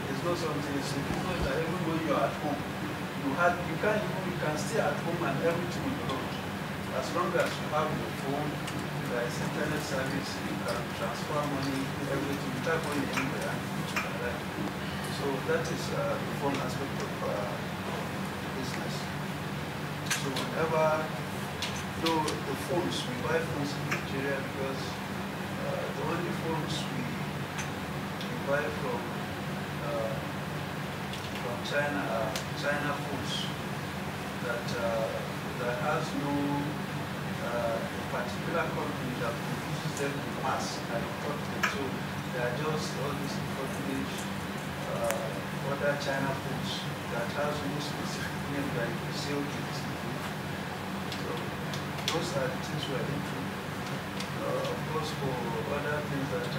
it's not something. It's not that even when you are at home, you can stay at home and everything will go. As long as you have your phone, there is internet service, you can transfer money, everything, without going anywhere, and you can run. So that is the phone aspect of business. So whenever, though the phones, we buy phones in Nigeria because the only phones we buy from China are China phones that has no particular company that produces them in mass and import them. So they are just all these imported other China foods that has no specific name that you can say, okay, this is good. So those are the things we are into. Of course, for other things that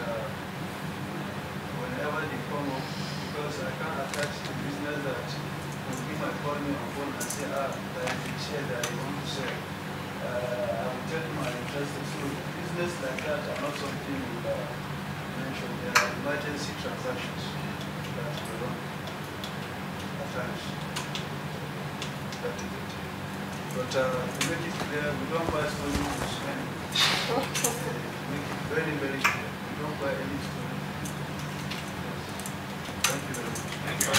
whenever they come up, because I can't attach the business that if I call me on phone and say, there is a share that I want to sell, I will tell you I'm interested. So business like that are not something we mention. There are emergency transactions that we run at times. That is it. But to make it clear, we don't buy stolen goods. Make it very, very clear. We don't buy any stolen goods. Thank you very much. Thank you.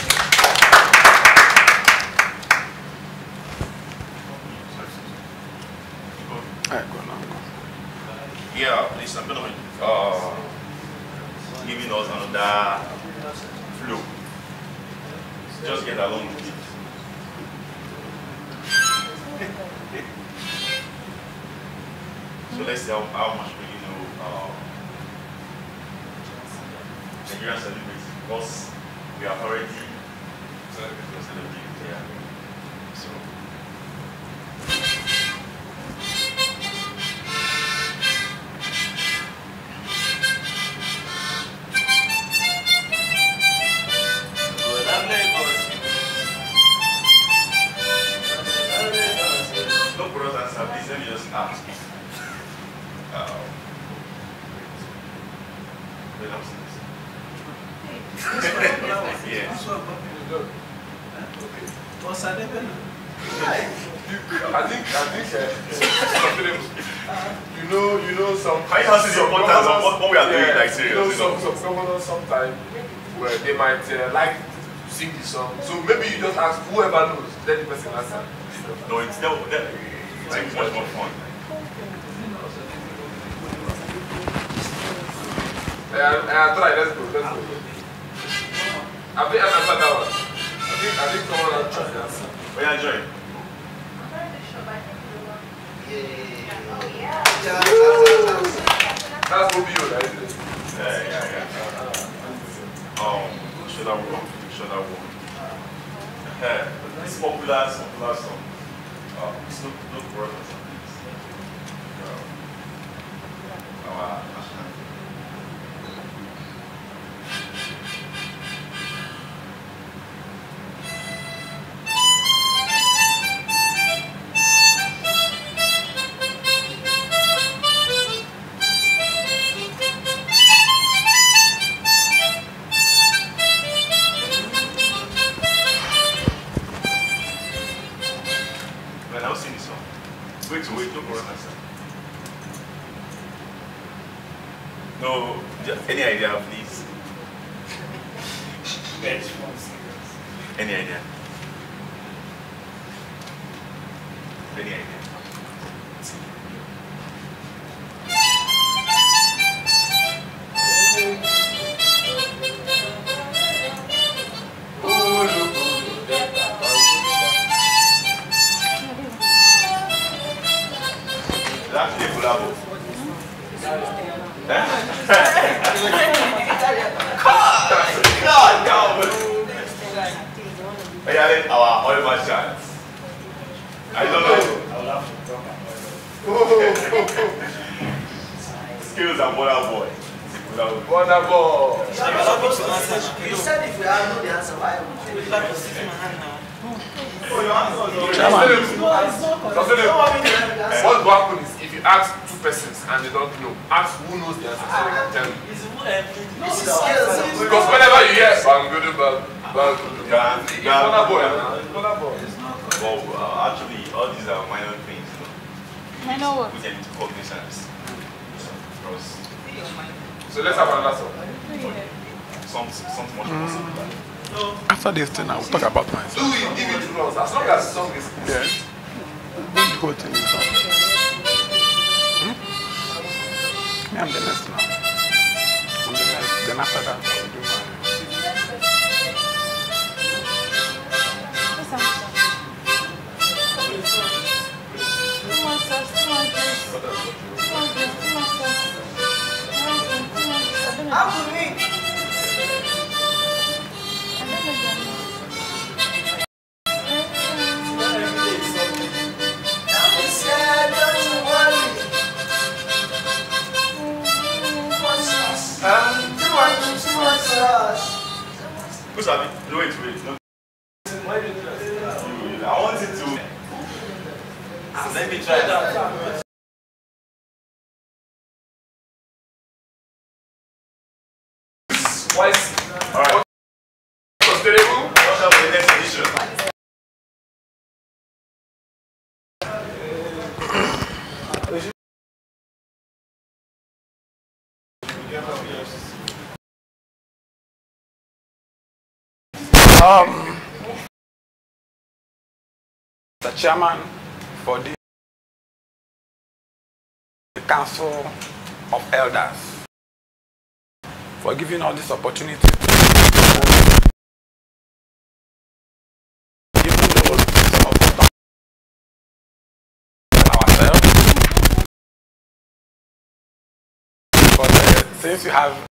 Yeah, please, I'm going to be giving us another flow. Just get along with it. So let's see how much we know Nigerian celebrities, because we have already celebrated, yeah. So. No brothers answer, please let me just ask. Yeah. I think you know some. Can you answer the importance of what we are doing, like seriously? Some governors sometimes where they might like to sing the song. So maybe you just ask whoever knows, let the person answer. No, it's like much more fun. I try, let's go. Have they answered that one? think someone else tried that. Where are you joining? That's OBO, right? Yeah. Should I walk? This popular song. It's no problem. Man, I'll sing this song. Wait, no problem, sir. No, any idea, please? Any idea? Any idea? It's actually a collabo. Our oil merchant. I don't know. Skills and Wonder Boy. Wonder Boy. You said if we know the answer, why would you like to sit in my hand now? What will happen is if you ask two persons and they don't know, ask who knows the answer so they can tell you. Because whenever you hear well, actually, all these are minor things. I know what. Put them into cognizance. So let's have another song. Something much more simple. After this thing, I will talk about myself. Do it, give it to us. As long as the song is good. Yes. When the whole thing is done. Me, I'm the next now. I'm the next. Then after that, I will do my... Who's having? No, wait. No. I wanted to. Let me try that. Alright. Sustainable. What's up with the next edition? The chairman for the Council of Elders for giving all this opportunity. Even though some of us don't ourselves, but since you have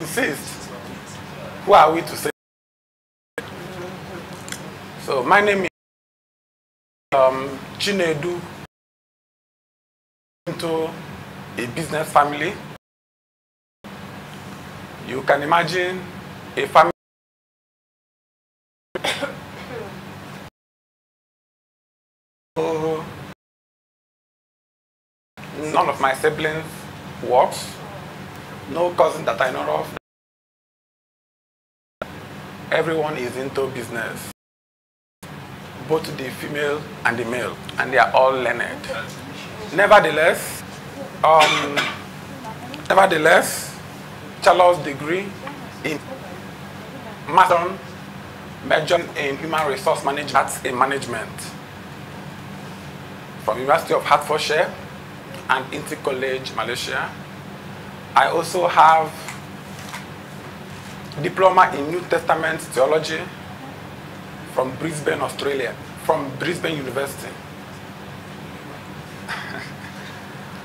insist, who are we to say? So my name is Chinedu, into a business family. You can imagine a family none of my siblings works, no cousin that I know of. Everyone is into business, both the female and the male, and they are all learned. Nevertheless, bachelor's degree in master, major in human resource management, in management from University of Hertfordshire, and Inti College, Malaysia. I also have diploma in New Testament theology from Brisbane, Australia, from Brisbane University.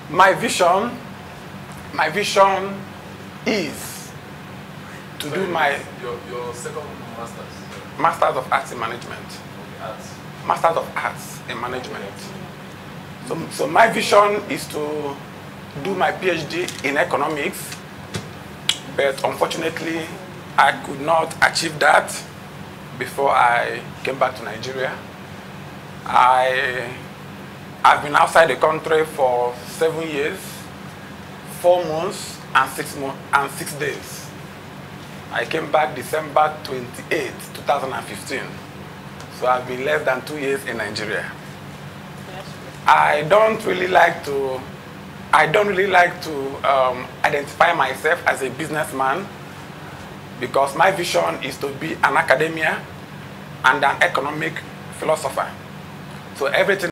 My vision is to do my your second master's. Masters of Arts in Management. Arts. Masters of Arts in Management. So my vision is to do my PhD in economics, but unfortunately I could not achieve that before I came back to Nigeria. I've been outside the country for 7 years, 4 months and 6 days. I came back December 28, 2015. So I've been less than 2 years in Nigeria. I don't really like to identify myself as a businessman because my vision is to be an academia and an economic philosopher. So everything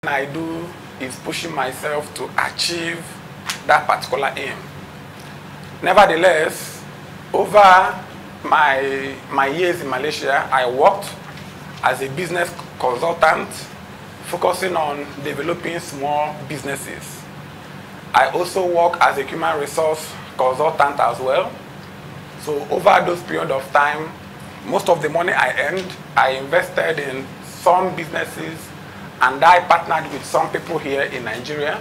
I do is pushing myself to achieve that particular aim. Nevertheless, over my years in Malaysia, I worked as a business consultant, focusing on developing small businesses. I also work as a human resource consultant as well. So over those period of time, most of the money I earned, I invested in some businesses, and I partnered with some people here in Nigeria.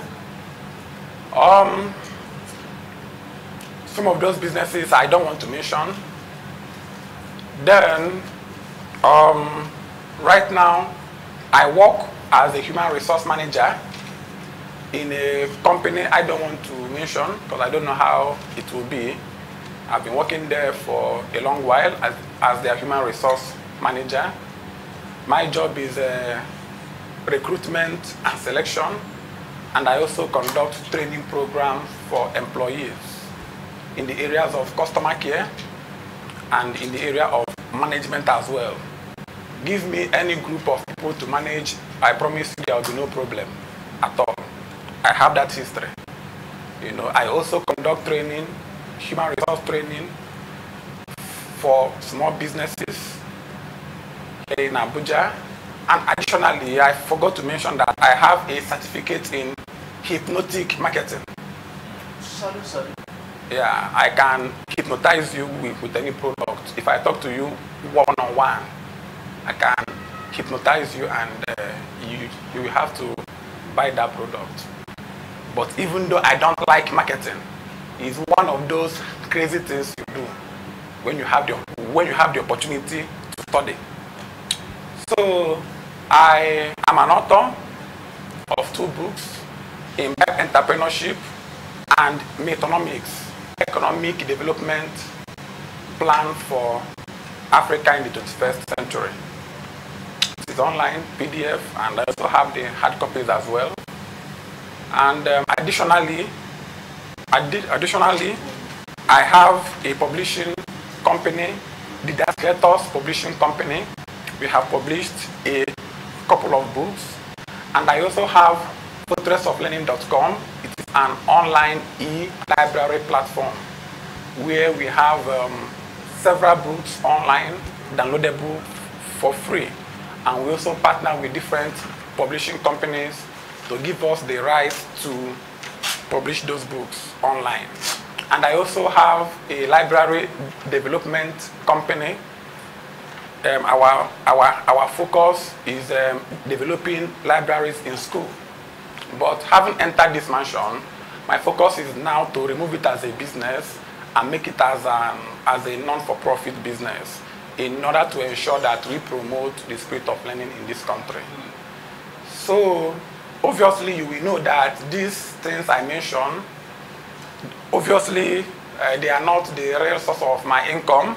Some of those businesses I don't want to mention. Then, right now, I work as a human resource manager in a company I don't want to mention because I don't know how it will be. I've been working there for a long while as their human resource manager. My job is recruitment and selection, and I also conduct training programs for employees in the areas of customer care and in the area of management as well. Give me any group of people to manage, I promise you there will be no problem at all. I have that history. You know, I also conduct training, human resource training for small businesses here in Abuja. And additionally, I forgot to mention that I have a certificate in hypnotic marketing. Sorry. Yeah, I can hypnotize you with any product. If I talk to you one-on-one, I can hypnotize you and you will have to buy that product. But even though I don't like marketing, it's one of those crazy things you do when you have the opportunity to study. So I am an author of 2 books in entrepreneurship and methonomics, economic development plan for Africa in the 21st century. It is online, PDF, and I also have the hard copies as well. And additionally, I have a publishing company, the Creators Publishing Company. We have published a couple of books, and I also have fortressoflearning.com. It is an online e-library platform where we have several books online downloadable for free, and we also partner with different publishing companies to give us the right to publish those books online. And I also have a library development company. Our focus is developing libraries in school. But having entered this mansion, my focus is now to remove it as a business and make it as a non-for-profit business in order to ensure that we promote the spirit of learning in this country. So obviously you will know that these things I mentioned, obviously they are not the real source of my income,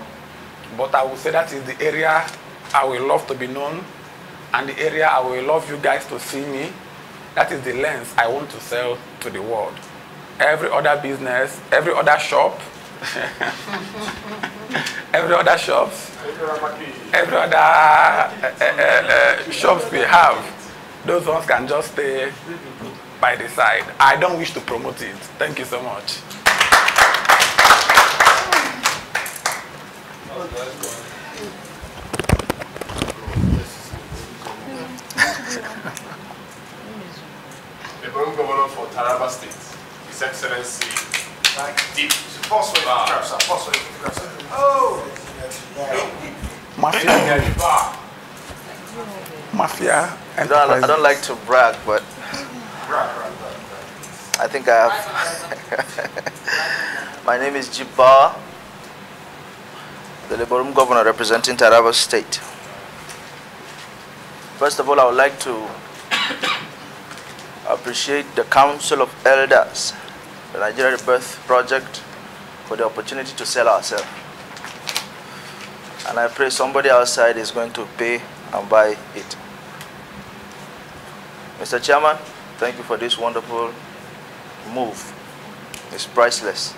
but I will say that is the area I will love to be known and the area I will love you guys to see me. That is the lens I want to sell to the world. Every other business, every other shop every other shops, every other shops we have, those ones can just stay by the side. I don't wish to promote it. Thank you so much. The current governor for Taraba State, His Excellency Deep. Mafia. I don't like to brag, but I think I have. My name is Jibba, the Labour governor representing Taraba State. First of all, I would like to appreciate the Council of Elders, the Nigeria Birth Project, for the opportunity to sell ourselves. And I pray somebody outside is going to pay and buy it. Mr. Chairman, thank you for this wonderful move. It's priceless.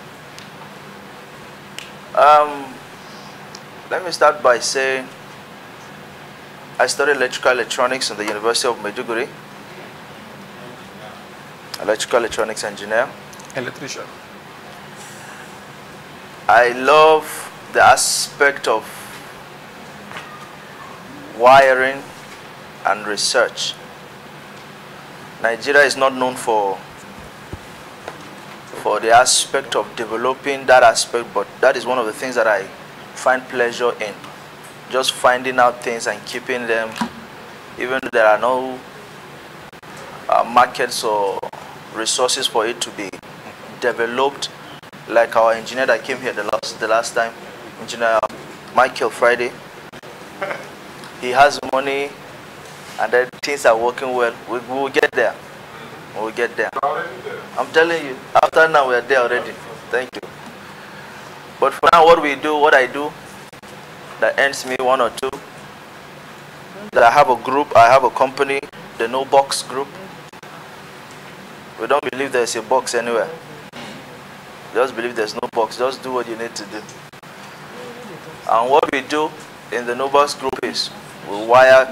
Let me start by saying I studied electrical electronics in the University of Maiduguri. Electrical electronics engineer. Electrician. I love the aspect of wiring and research. Nigeria is not known for the aspect of developing that aspect, but that is one of the things that I find pleasure in. Just finding out things and keeping them, even though there are no markets or resources for it to be developed, like our engineer that came here the last time, Engineer Michael Friday. He has money and then things are working well. We will get there. We will get there. I'm telling you, after now we are there already. Thank you. But for now, what I do, that earns me 1 or 2, that I have a group, I have a company, the No Box Group. We don't believe there's a box anywhere. Just believe there's no box. Just do what you need to do. And what we do in the No Box Group is we wire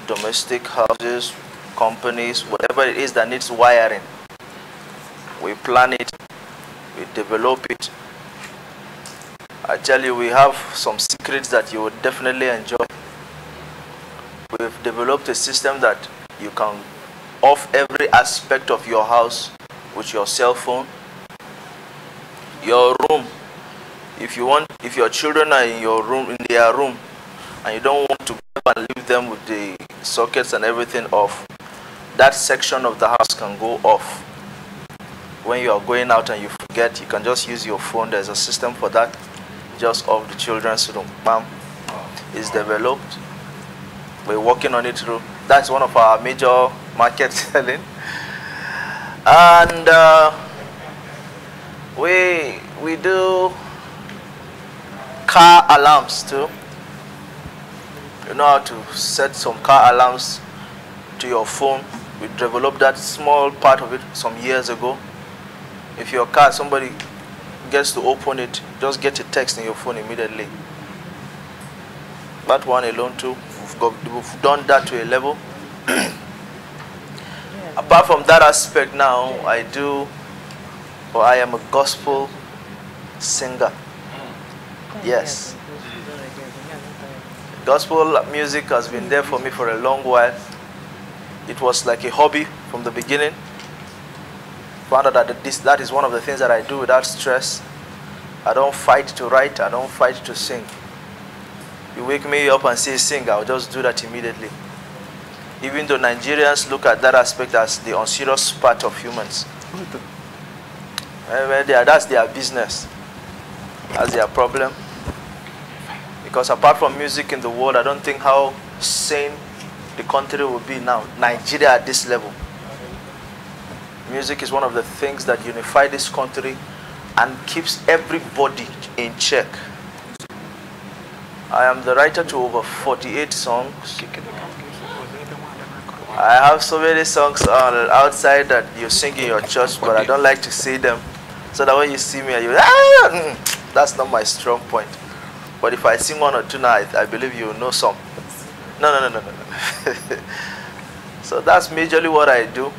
domestic houses, companies, whatever it is that needs wiring. We plan it, we develop it. I tell you, we have some secrets that you would definitely enjoy. We've developed a system that you can off every aspect of your house with your cell phone. Your room, if your children are in their room, and you don't want to go and leave them with the sockets and everything off, that section of the house can go off. When you are going out and you forget, you can just use your phone. There's a system for that. Just off the children's room. Bam. It's developed. We're working on it through. That's one of our major market selling. And we do car alarms too. You know how to set some car alarms to your phone. We developed that small part of it some years ago. If your car, somebody gets to open it, just get a text in your phone immediately. That one alone too, we've done that to a level. Apart from that aspect now, I am a gospel singer. Yes. Gospel music has been there for me for a long while. It was like a hobby from the beginning. Found out that that is one of the things that I do without stress. I don't fight to write, I don't fight to sing. You wake me up and say sing, I'll just do that immediately. Even though Nigerians look at that aspect as the unserious part of humans. That's their business. That's their problem. Because apart from music in the world, I don't think how sane the country will be now. Nigeria at this level. Music is one of the things that unify this country and keeps everybody in check. I am the writer to over 48 songs. I have so many songs outside that you sing in your church, but I don't like to see them. So that when you see me, that's not my strong point. But if I sing one or two now, I believe you know some. No. So that's majorly what I do.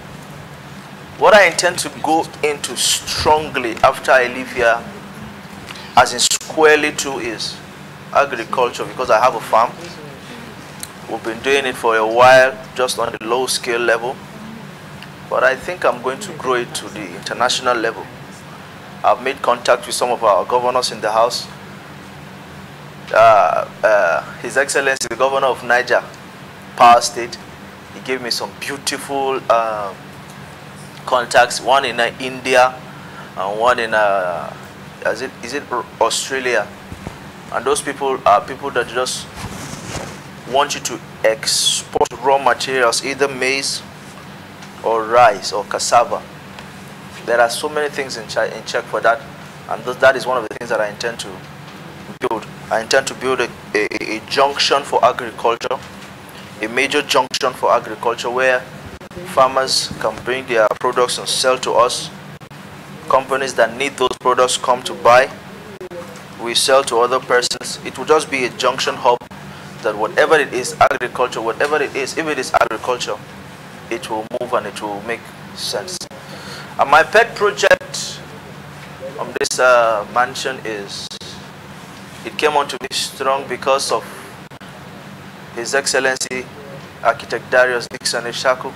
What I intend to go into strongly after I leave here, as in squarely too, is agriculture, because I have a farm. We've been doing it for a while, just on the low scale level. But I think I'm going to grow it to the international level. I've made contact with some of our governors in the house. His Excellency, the governor of Niger, Power State, he gave me some beautiful contacts, one in India and one in is it Australia. And those people are people that just want you to export raw materials, either maize or rice or cassava. There are so many things in check for that, and that is one of the things that I intend to build. I intend to build a junction for agriculture, a major junction for agriculture, where farmers can bring their products and sell to us. Companies that need those products come to buy. We sell to other persons. It will just be a junction hub that whatever it is, agriculture, whatever it is, if it is agriculture, it will move and it will make sense. And my pet project on this mansion is, it came on to be strong because of His Excellency Architect Darius Dixon Eshaku,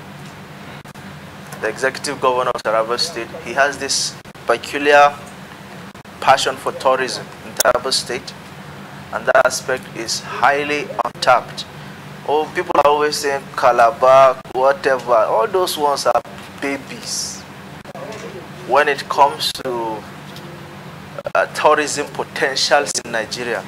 the Executive Governor of Taraba State. He has this peculiar passion for tourism in Taraba State, and that aspect is highly untapped. Oh, people are always saying Calabar, whatever. All those ones are babies when it comes to tourism potentials in Nigeria.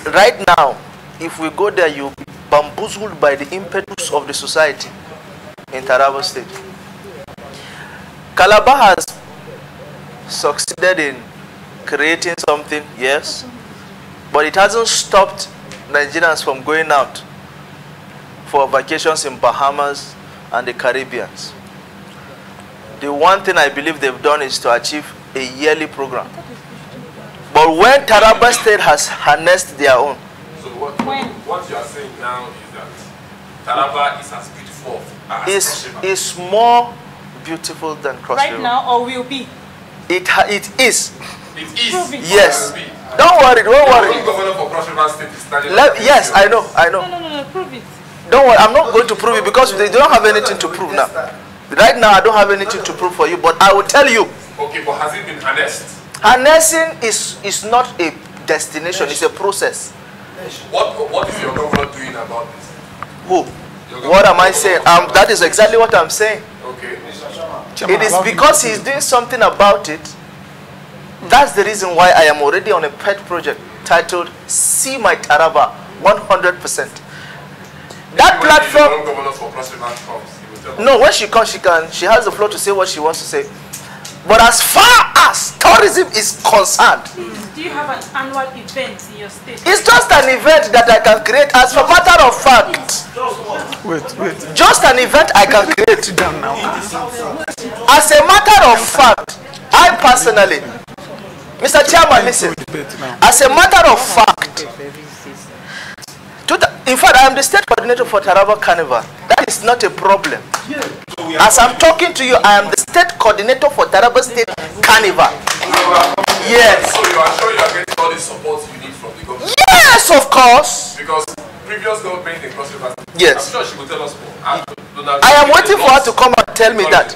Right now, if we go there, you'll be bamboozled by the impetus of the society in Taraba State. Calabar has succeeded in creating something, yes, but it hasn't stopped Nigerians from going out for vacations in Bahamas and the Caribbeans. The one thing I believe they've done is to achieve a yearly program. But when Taraba State has harnessed their own. So what you are saying now is that Taraba is as beautiful as is more beautiful than Cross River. Right now, or will be? It is. It is. Yes. Don't worry, don't worry. The governor for Cross River State is standing yes, I know. No, prove it. Don't worry, I'm not going to prove it because they don't have anything to prove now. Right now, I don't have anything to prove for you, but I will tell you. Okay, but has it been harnessed? Harnessing is not a destination, it's a process. What is your governor doing about this? Who? What am I saying? That is exactly what I'm saying. Okay. It is because he's doing something about it. That's the reason why I am already on a pet project titled See My Taraba 100%. That platform. No, when she comes, she has the floor to say what she wants to say. But as far as tourism is concerned, do you have an annual event in your state? It's just an event that I can create. As a matter of fact, wait. Just an event I can create. As a matter of fact, I personally, Mr. Chairman, listen. As a matter of fact, in fact, I am the state coordinator for Taraba Carnival. That is not a problem. As I'm talking to you, I am the state coordinator for Taraba State Carnival. Yes. So you are sure you are getting all the support you need from the government? Yes, of course. Because previous government in Cross River State, yes. I'm sure she will tell us more. I am waiting for her to come and tell me that.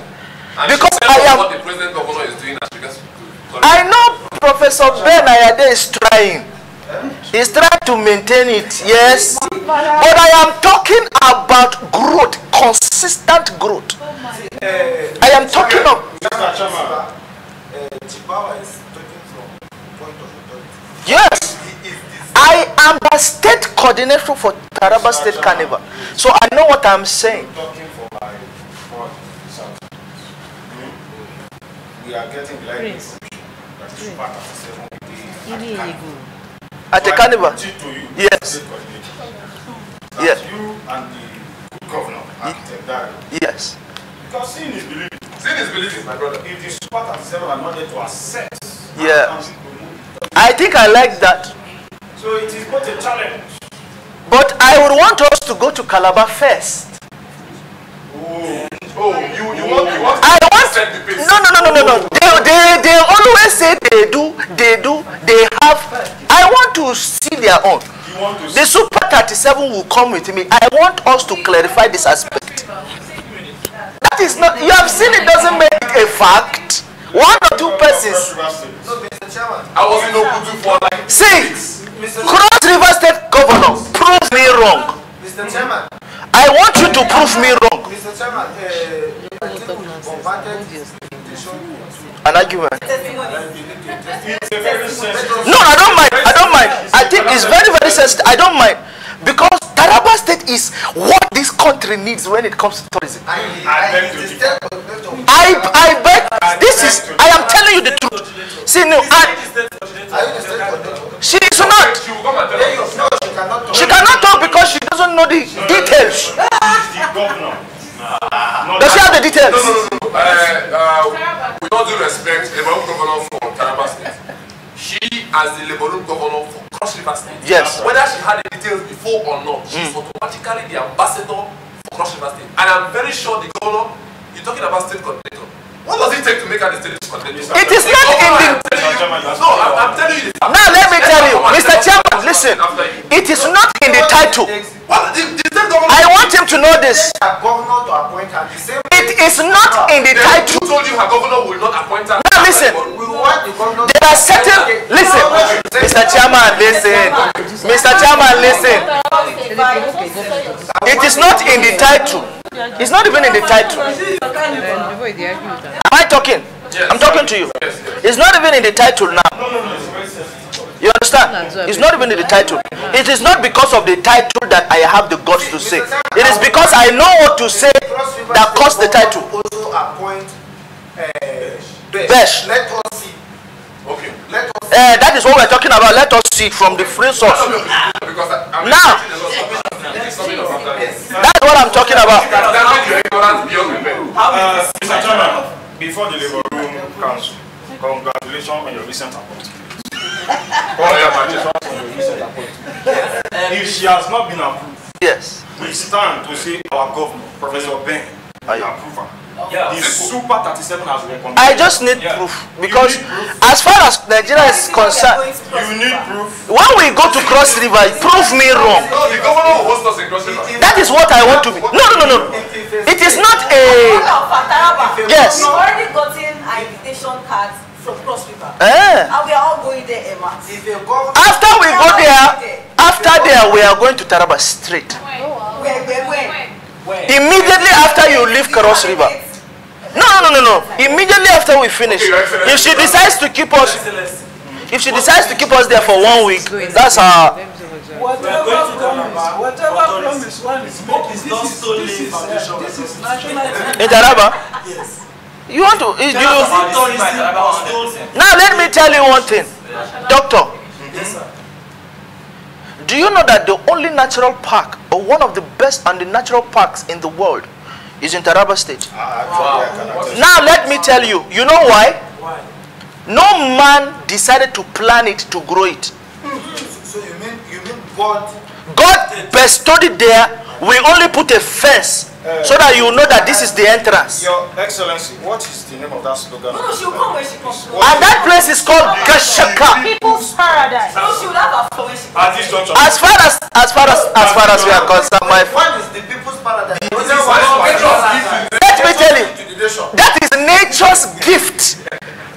And because I am what the present governor is doing as regards to I know Professor Ben Ayade is trying. He's trying to maintain it, yes. But I am talking about growth, consistent growth. I am talking of. Yes. I am the state coordinator for Taraba State Carnival. So I know what I'm saying. We are getting at the carnival? Yes. Yes. You and the governor, yes. Because seeing is believing. Seeing is believing, my brother. If the Super 37 are not there to assess Yeah. I think I like that. So it is both a challenge. But I would want us to go to Calabar first. Oh, you want I want no. They always say they have. I want to see their own. The Super 37 will come with me. I want us to clarify this aspect. That is not, you have seen it doesn't make it a fact. One or two persons. I was in Obudu for like see, Cross River State Governor, prove me wrong. Mr. Chairman. I want you to prove me wrong. Mr. Chairman, An argument. No, I don't mind. I think it's very, very sensitive. I don't mind. Because Taraba State is what this country needs when it comes to tourism. I bet this is, I am telling you the truth. See, no, she is not. She cannot talk because she doesn't know the details. Does she have the details? With all due respect, the Lebanon governor for Taraba State, she as the Lebanon governor for Cross River State, yes. Whether she had the details before or not, she's automatically the ambassador for Cross River State. And I'm very sure the governor, you're talking about state coordinator. What does it take to make her the state coordinator? It is not in the... No, I'm telling you the fact. Now let me tell you, Mr. Chairman, listen. It is not in the title. I want him to know this. It is not in the title. Who told you her governor will not appoint her? Now listen. There are certain... Listen. Mr. Chairman, listen. Mr. Chairman, listen. It is not in the title. It's not even in the title. Am I talking? Yes, I'm talking to you. Yes. It's not even in the title now. You understand? It's not even in the title. It is not because of the title that I have the guts to say. It is because I know what to say that caused the title. Also appoint Besh. Let us see. Okay. That is what we're talking about. Let us see from the free source. Now, that's what I'm talking about. Mr. Chairman, before the Labour Room Council, congratulations on your recent appointment. Congratulations on your recent appointment. If she has not been approved, yes, we stand to see our governor, Professor Ben, approve her. This Super 37 has recommended. I just need proof because as far as Nigeria is concerned, you need proof. When we go to Cross River, prove me wrong. No, the governor will host us in Cross River. That is what I want to be. No. It is not a. Yes. We've already gotten our invitation cards from Cross River. And we are all going there, Emma. After we go there, we are going to Taraba straight. When? Immediately after you leave Cross River. No. Immediately after we finish. If she decides to keep us, there for 1 week, that's our. Whatever promise one is made, this is national. In Taraba? Yes. You want to? Now let me tell you one thing, Doctor. Yes, sir. Do you know that the only natural park, or one of the best and the natural parks in the world, is in Taraba State? Now let me tell you. You know why? Why? No man decided to plan it, to grow it. So you mean God bestowed it there. We only put a fence so that you know that this is the entrance. Your Excellency, what is the name of that slogan? No, she'll come when she comes. And that place is called Gashaka. People's paradise. No, she will have a flow when she comes. As far as we are concerned, my one is the people's paradise. let me tell you, that is nature's gift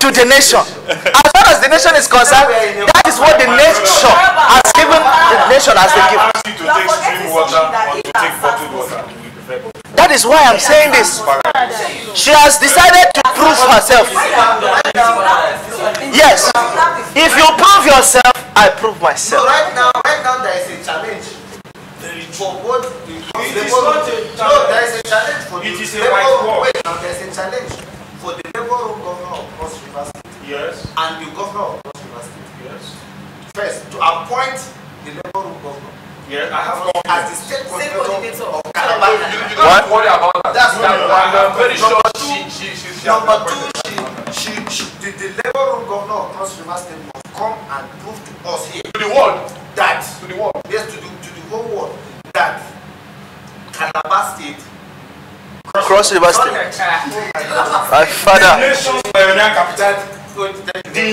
to the nation. As far as the nation is concerned, that is what the nature has given the nation as the gift. To take stream water or to take bottled water. That is why I'm saying this. She has decided to prove herself. Yes. If you prove yourself, I prove myself. So right now there is a challenge. For both the there is a challenge for the there is a challenge for the Labour Room governor of Cross River State. Yes. And the governor of Cross River State. Yes. First, to appoint the Labour Room governor. Yeah, I have as the state coordinator of You don't have to worry about that. That's I'm very sure she's number two. The the labor room governor of Cross River State must come and prove to us here. To the world. That. To the world. Yes, to the whole world. That Calabar State. Cross River State. My father. The nation's pioneer capital. The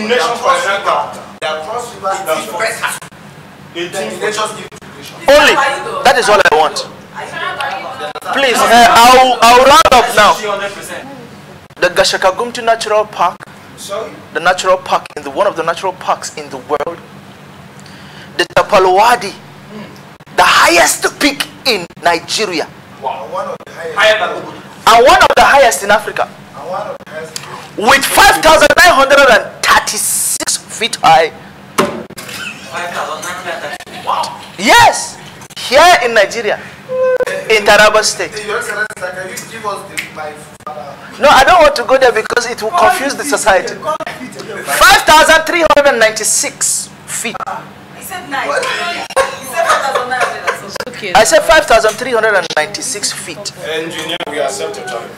nation's pioneer capital. The Cross River State is better. The nation's Only. That is all I want. Please, I'll round up now. The Gashaka-Gumti Natural Park, the natural park in one of the natural parks in the world. The Tapalwadi, the highest peak in Nigeria. Wow. One of the highest. And one of the highest in Africa. And one of the highest. With 5,936 feet high. 5,936. Wow. Yes, here in Nigeria, in Taraba State. Your Excellency, can you give us my father? No, I don't want to go there because it will confuse the society. 5,396 feet. He said 9. He said 5,900. Okay. I said 5,396 feet. Engineer, we accept your challenge.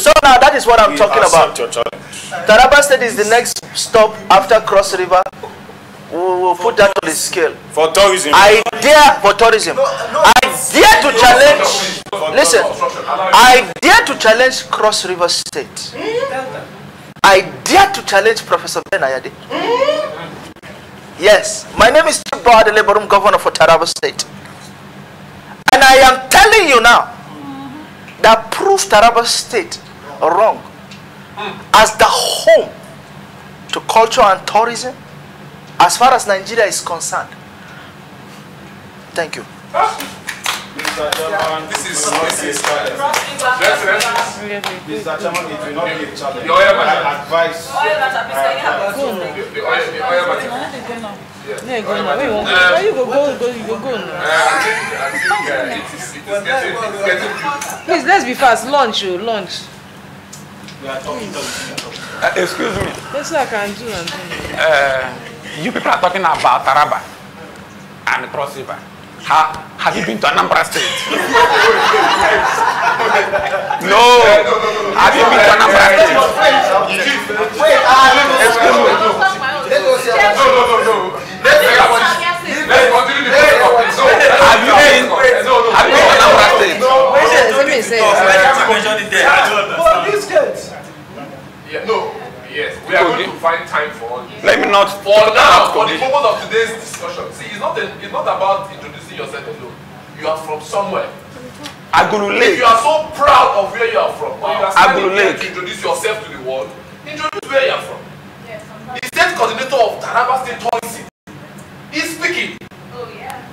So now that is what I'm talking about. Your challenge. Taraba State is the next stop after Cross River. We'll put that on the scale. For tourism. I dare for tourism. I dare to challenge. Listen, I dare to challenge Cross River State. I dare to challenge Professor Ben Ayade. Yes, my name is Chiba, the Labor Room Governor for Taraba State. And I am telling you now that prove Taraba State wrong as the home to culture and tourism as far as Nigeria is concerned. Thank you. Mr. Chairman, this is not a challenge. Mr. Chairman, it will not be a challenge. I advise. Where you go now. Please, let's be fast. Lunch. We are talking. Excuse me. That's what I can do. You people are talking about Taraba and Cross River. Have you been to Anambra State? No. Have you been to Anambra State? Excuse me. No. Let's continue the process. Have you been to Anambra State? Yeah, no. Yes, we are going to find time for all this. Let me not. For now, for the purpose of today's discussion, see, it's not about introducing yourself alone. You are from somewhere. Agulu Lake. If you are so proud of where you are from, or you are standing here Lake. to introduce yourself to the world, introduce where you are from. Yes, the state coordinator of Taraba State Tourism is speaking. Oh yeah.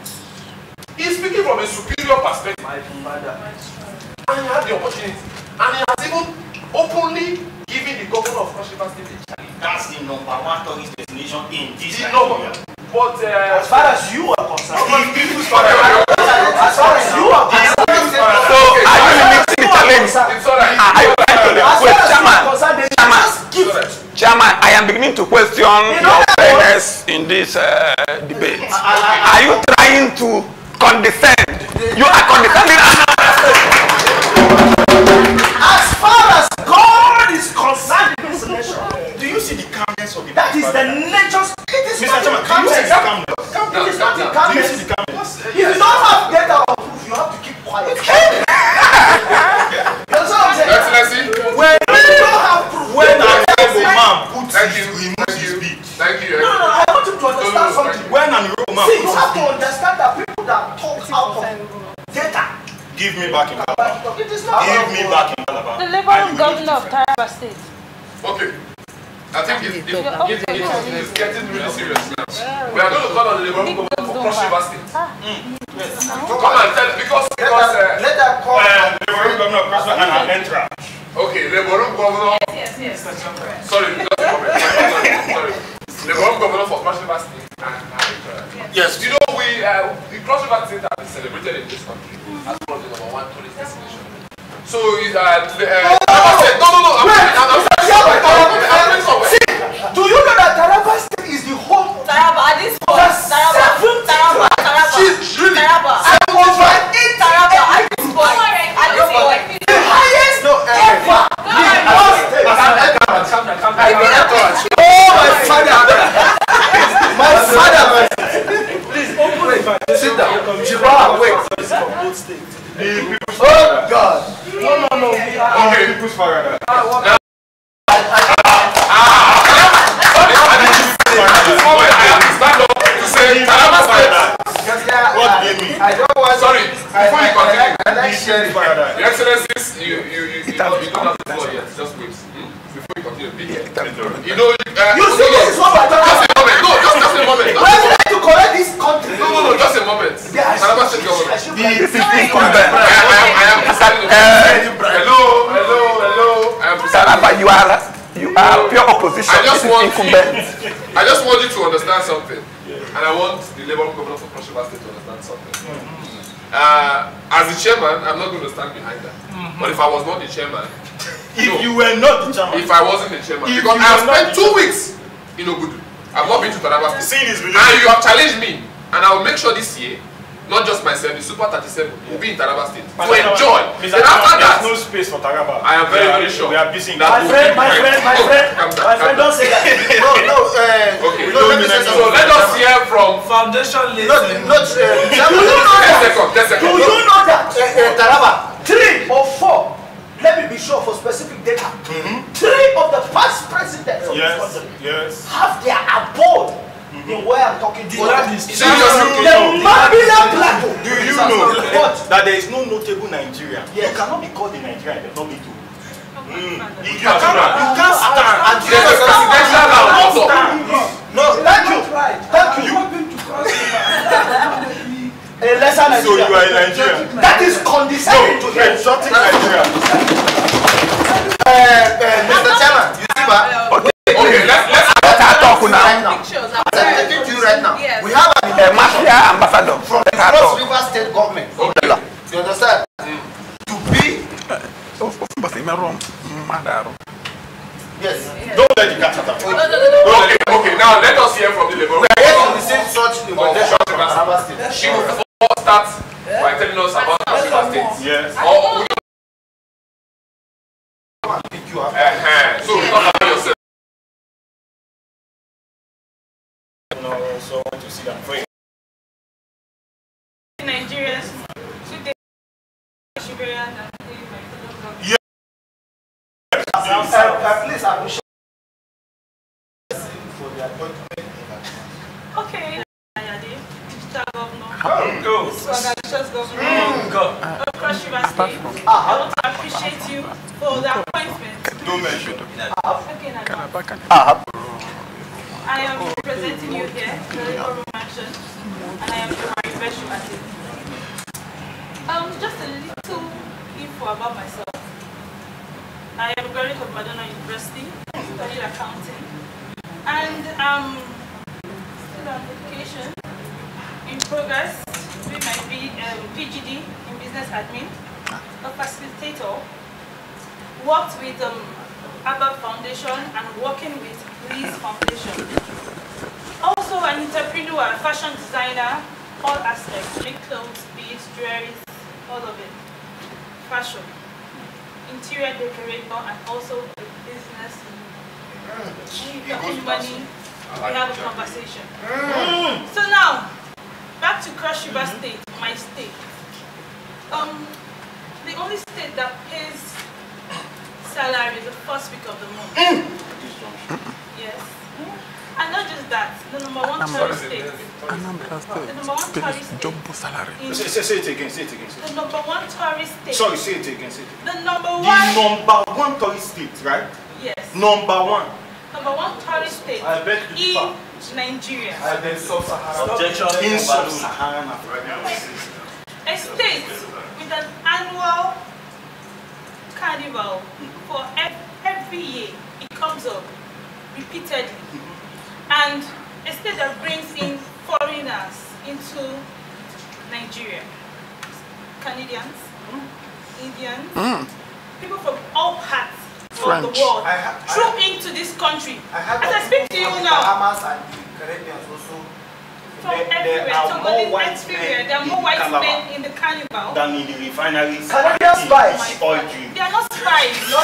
He's speaking from a superior perspective. My father. And he had the opportunity, and he has even openly giving the governor of Cross River State a challenge. That's the #1 tourist destination in this area. But as far as you are concerned, as far as you are concerned, so are you limiting the challenge? Are you trying to Chairman, I am beginning to question your fairness in this debate. Are you trying to condescend? You are condescending. As far as God is concerned in this nation, do you see the calmness of the That is the nature's. It is not the calmness. It is not the calmness. If you don't have data or proof, you have to keep quiet. You know what I'm saying? Excellency, when you don't have proof, when a man puts his beat. Thank you. No, I want you to understand something. When an European man puts you have to understand that people that talk out of data. Give me back in Calabar. It is not. Give me back in Calabar. The Labor Governor of Taraba State. Okay. I think it's getting really serious now. We are going to call on the Labor Governor for Cross River State. Come and tell because let that call Labor Governor of Cross River and an entra. Okay, Labor Governor. Yes. Sorry, just a moment. Sorry. Labor Governor for Cross River State and yes. You know the Cross River State has been celebrated in this country as one of the #1 tourist destination. So no. I'm do you know that Taraba State is the home? Taraba, at this point, Taraba. The highest ever. see, this is what we're talking about. Just a moment. No, just a moment. We're trying to correct this country. No, just a moment. Taraba State Governor. This is incumbent. I am hello. I am Taraba, you are pure opposition. I just want you incumbent. to understand something, and I want the Labour Governor for Cross River State to understand something. As the chairman, I'm not going to stand behind that. But if I was not the chairman, you were not the chairman, if I wasn't the chairman, because I have spent 2 weeks in Ogudu, I've not been to Taraba State, and you have challenged me, and I will make sure this year, not just myself, the Super 37 will be in Taraba State to enjoy. Then after that, there's no space for Taraba. I am very sure. We are busy. My friend, don't say that. No. Okay. So let us hear from foundation lady. Do you know that Taraba, 3 or 4? Let me be sure for specific data. 3 of the past presidents of this country have their abode in where I'm talking to you. The Mabila Plateau. Do you know that there is no notable Nigerian? You cannot be called a Nigerian. There's no need to. You can't stand. And there's a presidential also. No, thank you. A lesser Nigerian. So you are a Nigerian. That is condescending to him. Exotic Nigerian. Mr. Chairman, you see what? Okay, let's talk now. I'm talking to you right now. We have an mafia ambassador from the Cross River State government. You understand? To be. Yes. Don't let the cat out. Okay, now let us hear from the Labour We are yet to receive such invitation from Taraba State. She will first start by telling us about Cross River State. Yes. So talk about yourself. No, so I want to see them pray. Nigerians, today, please appreciate for the appointment. Okay, digital governor. Go. Swagalicious governor. Of Cross River State. I want to appreciate you for the appointment. Don't mention. Okay, I am representing you here, the Labour Mansion, and I am Jomari Beshu Ati. Just a little info about myself. I am a graduate of Madonna University, studied accounting, and still on education, in progress, doing my PGD in business admin, a facilitator, worked with ABBA Foundation and working with Lee's Foundation. Also an entrepreneur, fashion designer, all aspects, make clothes, beads, jewelry, all of it. Fashion, interior decorator, and also a business. Any money, we have a conversation. So now, back to Cross River State, my state. The only state that pays salary the first week of the month. Yes. And not just that, the number one tourist state. The number one tourist state. Say it again. The number one tourist state. Sorry, say it again. The number one tourist state, right? Yes. Number one tourist state in Nigeria. Objection in Sub-Saharan Africa. A state with an annual carnival for every year. It comes up repeatedly. And a state that brings in foreigners into Nigeria. Canadians, Indians, people from all parts of the world troop into this country. As I speak to you now, Bahamas and the Caribbean also. from everywhere, there are more white men in the carnival than in the refineries. Canadian spies. Oil drink. They are not spies. They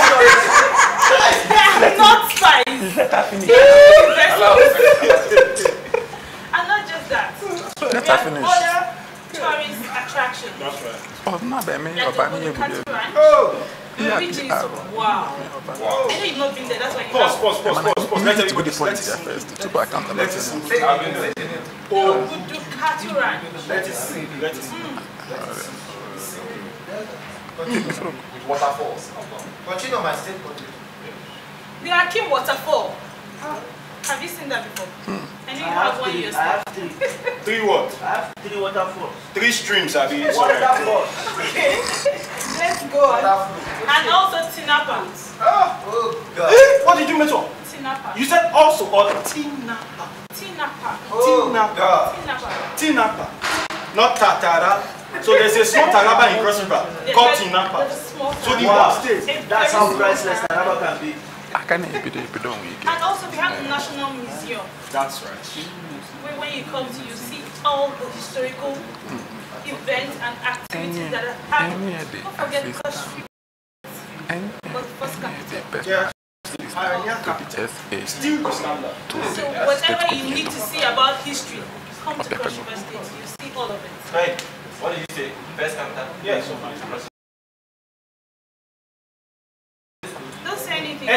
are not spies. And not just that. We have other tourist attractions. That's right. Which is wow. I know you've not been there, that's why you Pause. Let's go to the point there first. Ogudu Cattle Ranch. Let it sink. With waterfalls. Continue my state. The Akim Waterfall. Have you seen that before? And you I have have one three. yourself. I have three. Three what? I have three waterfalls. 3 streams, I mean. Waterfalls. Okay. Let's go on. And also Tinapa. Oh God. What did you mention? Tinapa. You said also or Tinapa. Tinapa. Tinapa. Tinapa. Not Tatara. So there's a small Taraba in Cross River called Tinapa. So the Wow. state. That's how priceless Taraba can be. And also we have the National Museum. That's right. When you come to, you see all the historical events and activities that are happening. Don't forget Cross River. But first capital. Yeah. Still the standard. So whatever you need to see about history, come to Cross River State. You see all of it. Hey, what did you say? First capital? Yes. Don't say anything.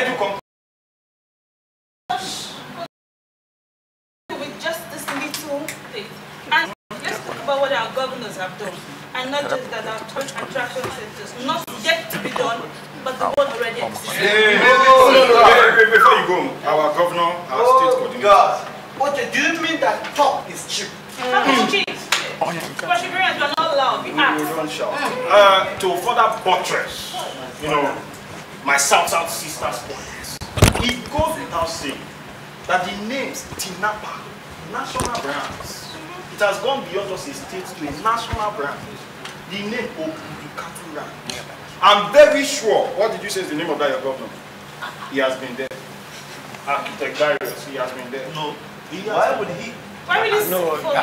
With just this little thing. And let's talk about what our governors have done. And not just that our tourist attraction centers, not yet to be done, but the one already exists. Before you go, our governor, our state coordinator. God. Okay, do you mean that talk is cheap? How much cheese? Perseverance, we are not allowed. We ask. To further buttress, my South sisters' points, it goes without saying that the names Tinapa, national brands, it has gone beyond just a state to a national brand. The name Obudu. I'm very sure. What did you say is the name of that your governor? He has been there. Architect Darius, he has been there. No. Why would he speak for him?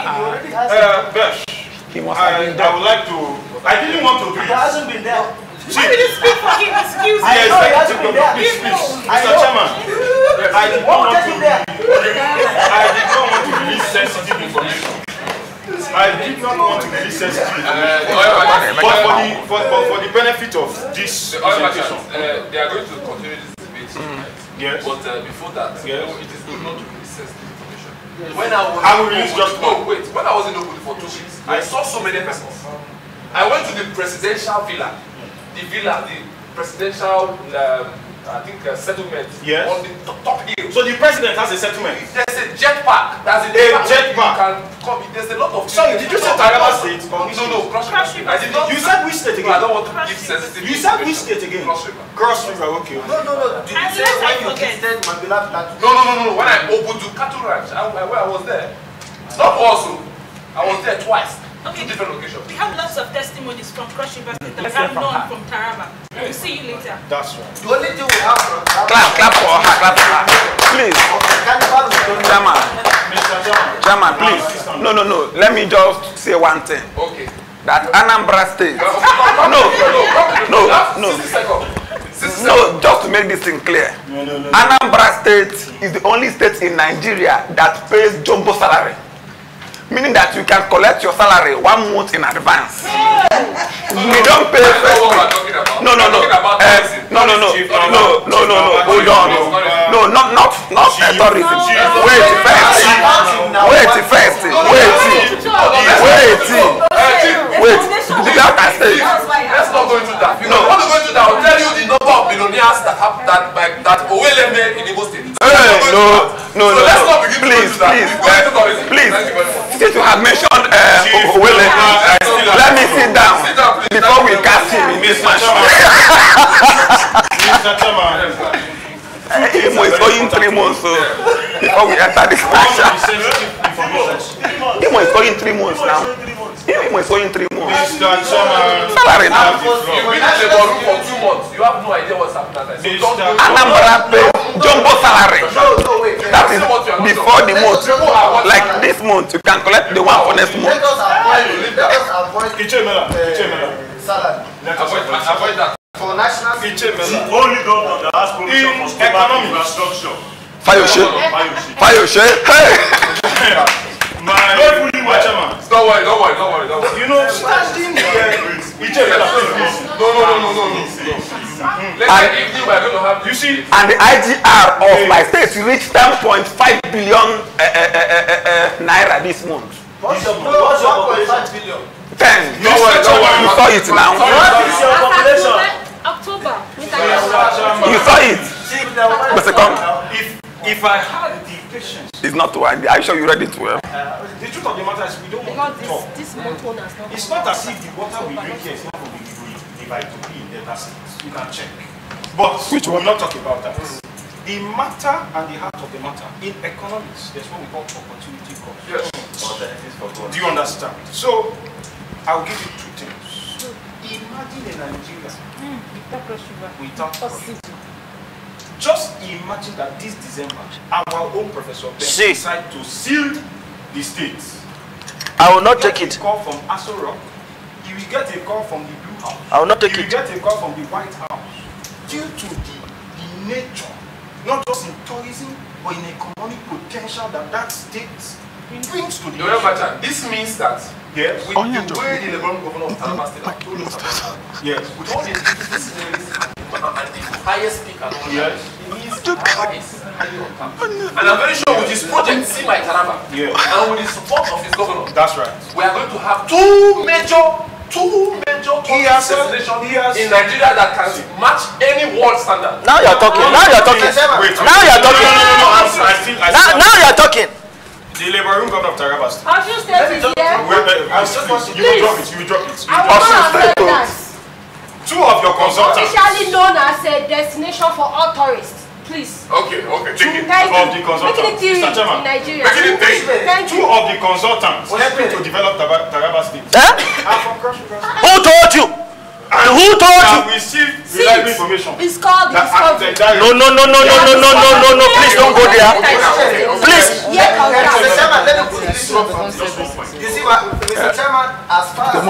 Besh, I would like to. I didn't want to do it. He hasn't been there. Why did you speak for him? Excuse me. I know he hasn't been there. Mr. Chairman, I did not want to release sensitive information. I did not want to release sensitive information. But for the benefit of this presentation. They are going to continue this debate. Yes. But before that, it is good not to release sensitive information. When I will release just one. Wait. When I was in Ogun for 2 weeks, I saw so many persons. I went to the presidential villa. The presidential, I think, settlement on the top hill. So the president has a settlement? There's a jet park. There's a jet park. There's a lot of. Sorry, did you say Taraba State? No, Cross River. I did not. You said which state again? I don't want to give sensitive. You said which state again? Cross River. Cross River, okay. No. Did you say when you visited Mabila Plateau? No. When I opened the cattle ranch, where I was there. Not also. I was there twice. Okay. 2 different locations. We have lots of testimonies from Cross River State that we have none from Taraba. We'll see you later. That's right. The only thing we have from Clap for her. Please. Chairman, please. No. Let me just say one thing. Okay. That Anambra State. No, just to make this thing clear. No. Anambra State is the only state in Nigeria that pays jumbo salary. Meaning that you can collect your salary 1 month in advance. We don't pay first week. No. Hold on. No, not authority. Wait first. The Delta State. Let's not go into that. No. When we go into that, I'll tell you the number of millionaires that have that Oweleme in Igbo State. No. Let's not begin to go into that. Please. Since you have mentioned Owele, let me sit down before we cast him in this match. Imo is going 3 months, so before we enter this match. Imo is going 3 months now. Imo is going 3 months. Salary now. You've been in the room for 2 months. You have no idea what's happening. Anambra pay jumbo salary. That is before the month. Like this month, you can collect the one for next month. Let us avoid salary. Avoid that. For national Only government that has provision for stable infrastructure. Fayoshe. Hey. My chairman. Don't worry. You know, standing here. No. You see, And the IGR of my state reached 10.5 billion naira this month. What's your population? 10. You saw it now. What is your population? October. You saw it. if If I had the patience. It's not one. Are you sure you read it well? The truth of the matter is we don't want to talk. This motor does not. It's not as if the water we drink here is not from the Day-54b in Delta State. You can check. But we will not talk about that. The matter and the heart of the matter in economics, there's what we call opportunity cost. Yes. Do you understand? So, I'll give you two things. Imagine a Nigeria without corruption. Just imagine that this December, our own Professor Ben decide to seal the states. I will not take it. You will get a call from Aso Rock. You will get a call from the Blue House. I will not take it. You will get a call from the White House. Due to the nature, not just in tourism, but in economic potential that state brings to the nation. This means that yes, with the way the Lebanon governor of Taraba State has told us about yes, with all the beautiful sceneries and the highest peak and all yes, it means Taraba is highly untapped. And I'm very sure with his project, See My Taraba, yes, and with the support of his governor, that's right, we are going to have two major destinations in Nigeria that can match any world standard. Now you're talking. Now you're talking. Now you're talking. Now you're talking. The Labour Room governor of Taraba State. Osun State is here. You will drop it. You will drop it. I want to say that. Two of your consultants. Officially known as a destination for all tourists. Please. Okay. Take it. Two of the consultants. Mr. Chairman. In Nigeria. Two of the consultants helping to develop Taraba State. Who told you? Who told you? We received reliable information. It's called discovery. No. Please don't go there. Please. Mr. Chairman, let me put it this one. You see what, Mr. Chairman, as far as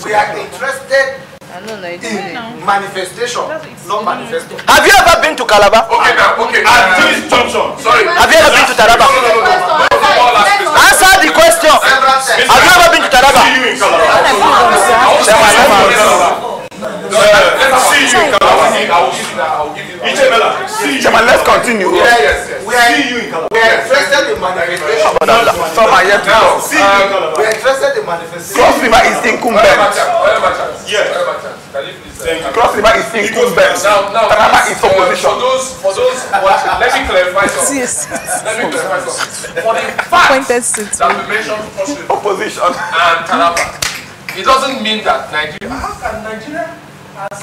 we are interested in manifestation, not manifestation. Have you ever been to Calabar? Okay. At this junction. Sorry. Have you ever been to Taraba? Answer the question. Have you ever been to Taraba? Chairman, let's continue. Yes. We are interested in manifestation. Some are yet to Now, we are interested in manifestation. Cross River is incumbent. Cross River is incumbent. Taraba is opposition. For those watching, let me clarify something. For the fact that we mentioned Cross River Opposition and Taraba, it doesn't mean that Nigeria. How can Nigeria, as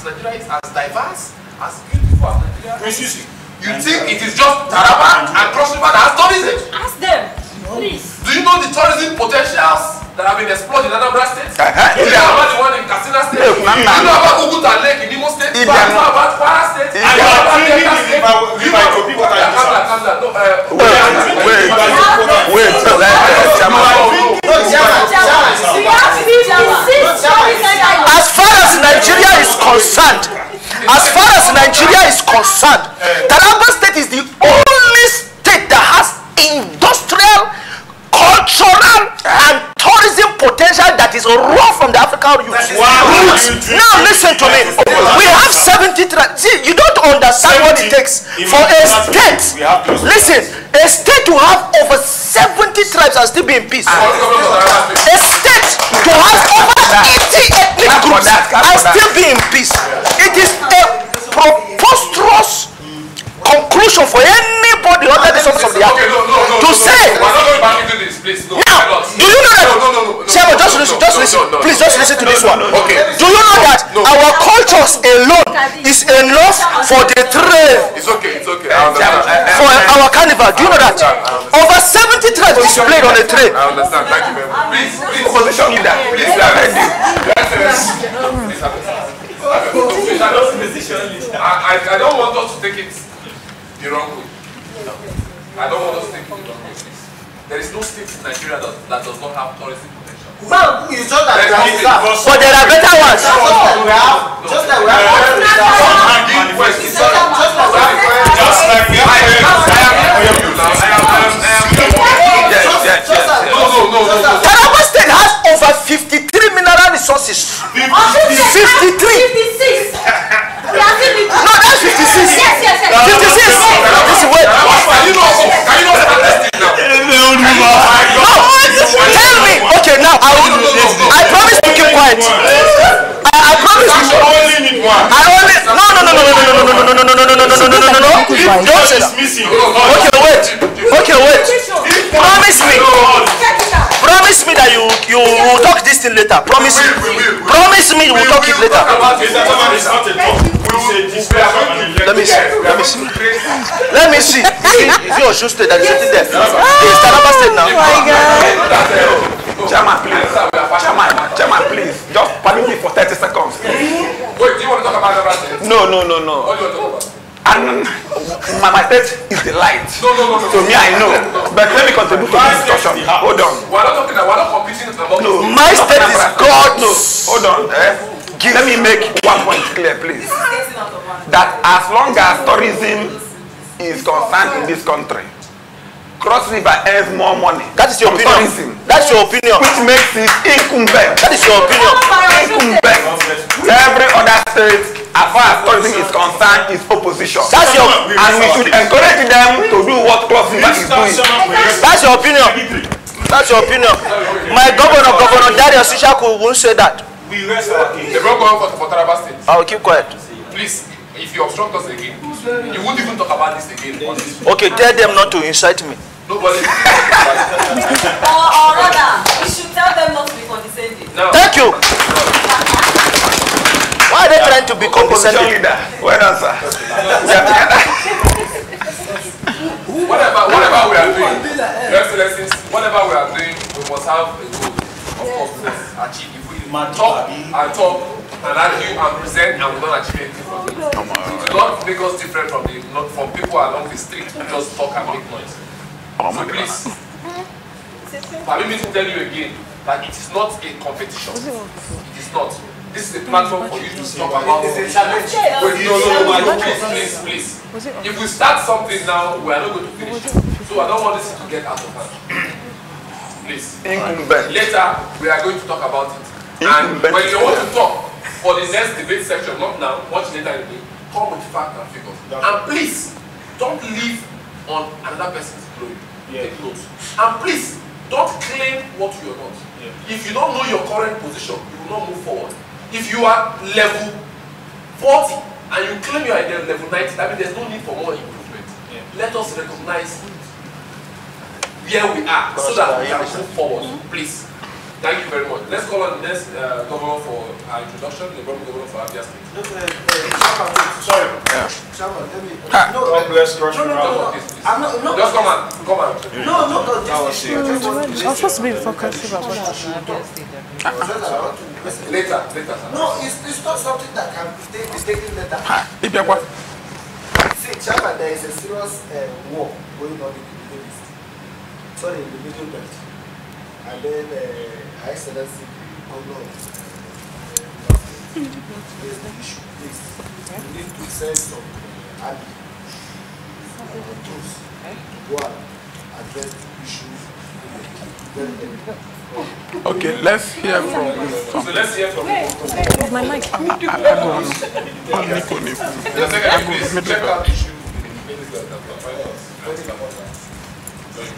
Nigeria is as diverse, as beautiful as Nigeria? You think it is just Taraba and Cross River that has tourism? Ask them, please. Do you know the tourism potentials that have been explored in Anambra State? Do you know about the one in Katsina State? Do you know about Uguta Lake in Imo State? Do you know about Kwara State? Do you know about Delta State? Do you know As far as Nigeria is concerned, Taraba State is the only state that has industrial, cultural, and tourism potential that is raw from the African roots. Now listen to me. We have 70 tribes. See, you don't understand what it takes for a state. Listen, a state to have over 70 tribes and still be in peace. A state to have over 80 ethnic groups and still be in peace. It is a preposterous conclusion for anybody under the surface of the earth to say. Now, do you know that? Chairman, just listen. Please, just listen to this one. Do you know that our cultures alone is enough for the train? It's okay. For our carnival, do you know that? Over 70 tribes displayed on a train. I understand. Thank you very much. Please, opposition leader. Please, I don't want us to take it the wrong way. I don't want us to take it the wrong way. There is no state in Nigeria that does not have tourism potential. Ma'am, it's just that but there are better ones. Just like we have Taraba State has over 53 mineral resources. 53. 56. No, that's 56. Yes. 56. Listen, wait. Can you not start listing now? No, tell me. Okay, now I promise to keep quiet. I promise. I only need one. No. Don't say that. Okay, wait. Promise me that you will talk this thing later. Promise me you will talk it later. Let me see. Is it Osun State that is sitting there? It's Taraba State now. Oh my God. Chairman, please. Just permit me for 30 seconds. Wait, do you want to talk about that? No. What do you want to talk about? And my state is the light. No. To me, I know. But let me contribute to this discussion. Hold on. We're not competing about. No, my state is God. No, hold on. Let me make one point clear, please. That as long as tourism is concerned in this country, Cross River earns more money. That is your opinion. Tourism. That's your opinion. Which makes it incumbent. That is your opinion. Incumbent. Every other state, as far as tourism is concerned, is opposition. That's your. And we should encourage them to do what Cross River is doing. That's your opinion. That's your opinion. My Governor Darius Ishaku won't say that. We rest our case. The wrong government for Taraba State. I will keep quiet. Please, if you obstruct us again, you won't even talk about this again. Okay, tell them not to incite me. Nobody. Or rather, you should tell them not to be condescending. No. Thank you. Why are they trying to be condescending? Well done, sir. Whatever we are doing, Your Excellencies, whatever we are doing, we must have a goal. Of course, we must achieve. If we talk and argue and present and we don't achieve anything from it, it will not make us different from people along the street who just talk and make noise. So please, permit me to tell you again that it is not a competition. It is not. This is a platform for you to talk about. Please. If we start something now, we are not going to finish it. So I don't want this to get out of hand. Please. Later, we are going to talk about it. And when you want to talk for the next debate section, not now, much later in the day, come with facts and figures. And please, don't live on another person's glory. Take notes. And please, don't claim what you are not. If you don't know your current position, you will not move forward. If you are level 40 and you claim you are at level 90, that means there's no need for more improvement. Let us recognize where we are so that we can move forward. Please. Thank you very much. Let's call on the next governor for our introduction, the governor for Abia State. Sorry. Chairman, let me. God bless Cross River. I'm not. Just come on. No, this issue. I was supposed to be before Cross River. Later. No, it's not something that can be taken later. See, Chairman, there is a serious war going on in the Middle East. Sorry, in the Middle Belt. And then High Excellency, Governor of there's the issue. Please, we need to send some army troops to go and address the issues. Okay, let's hear from. So let's hear from. My mic. Check out issue.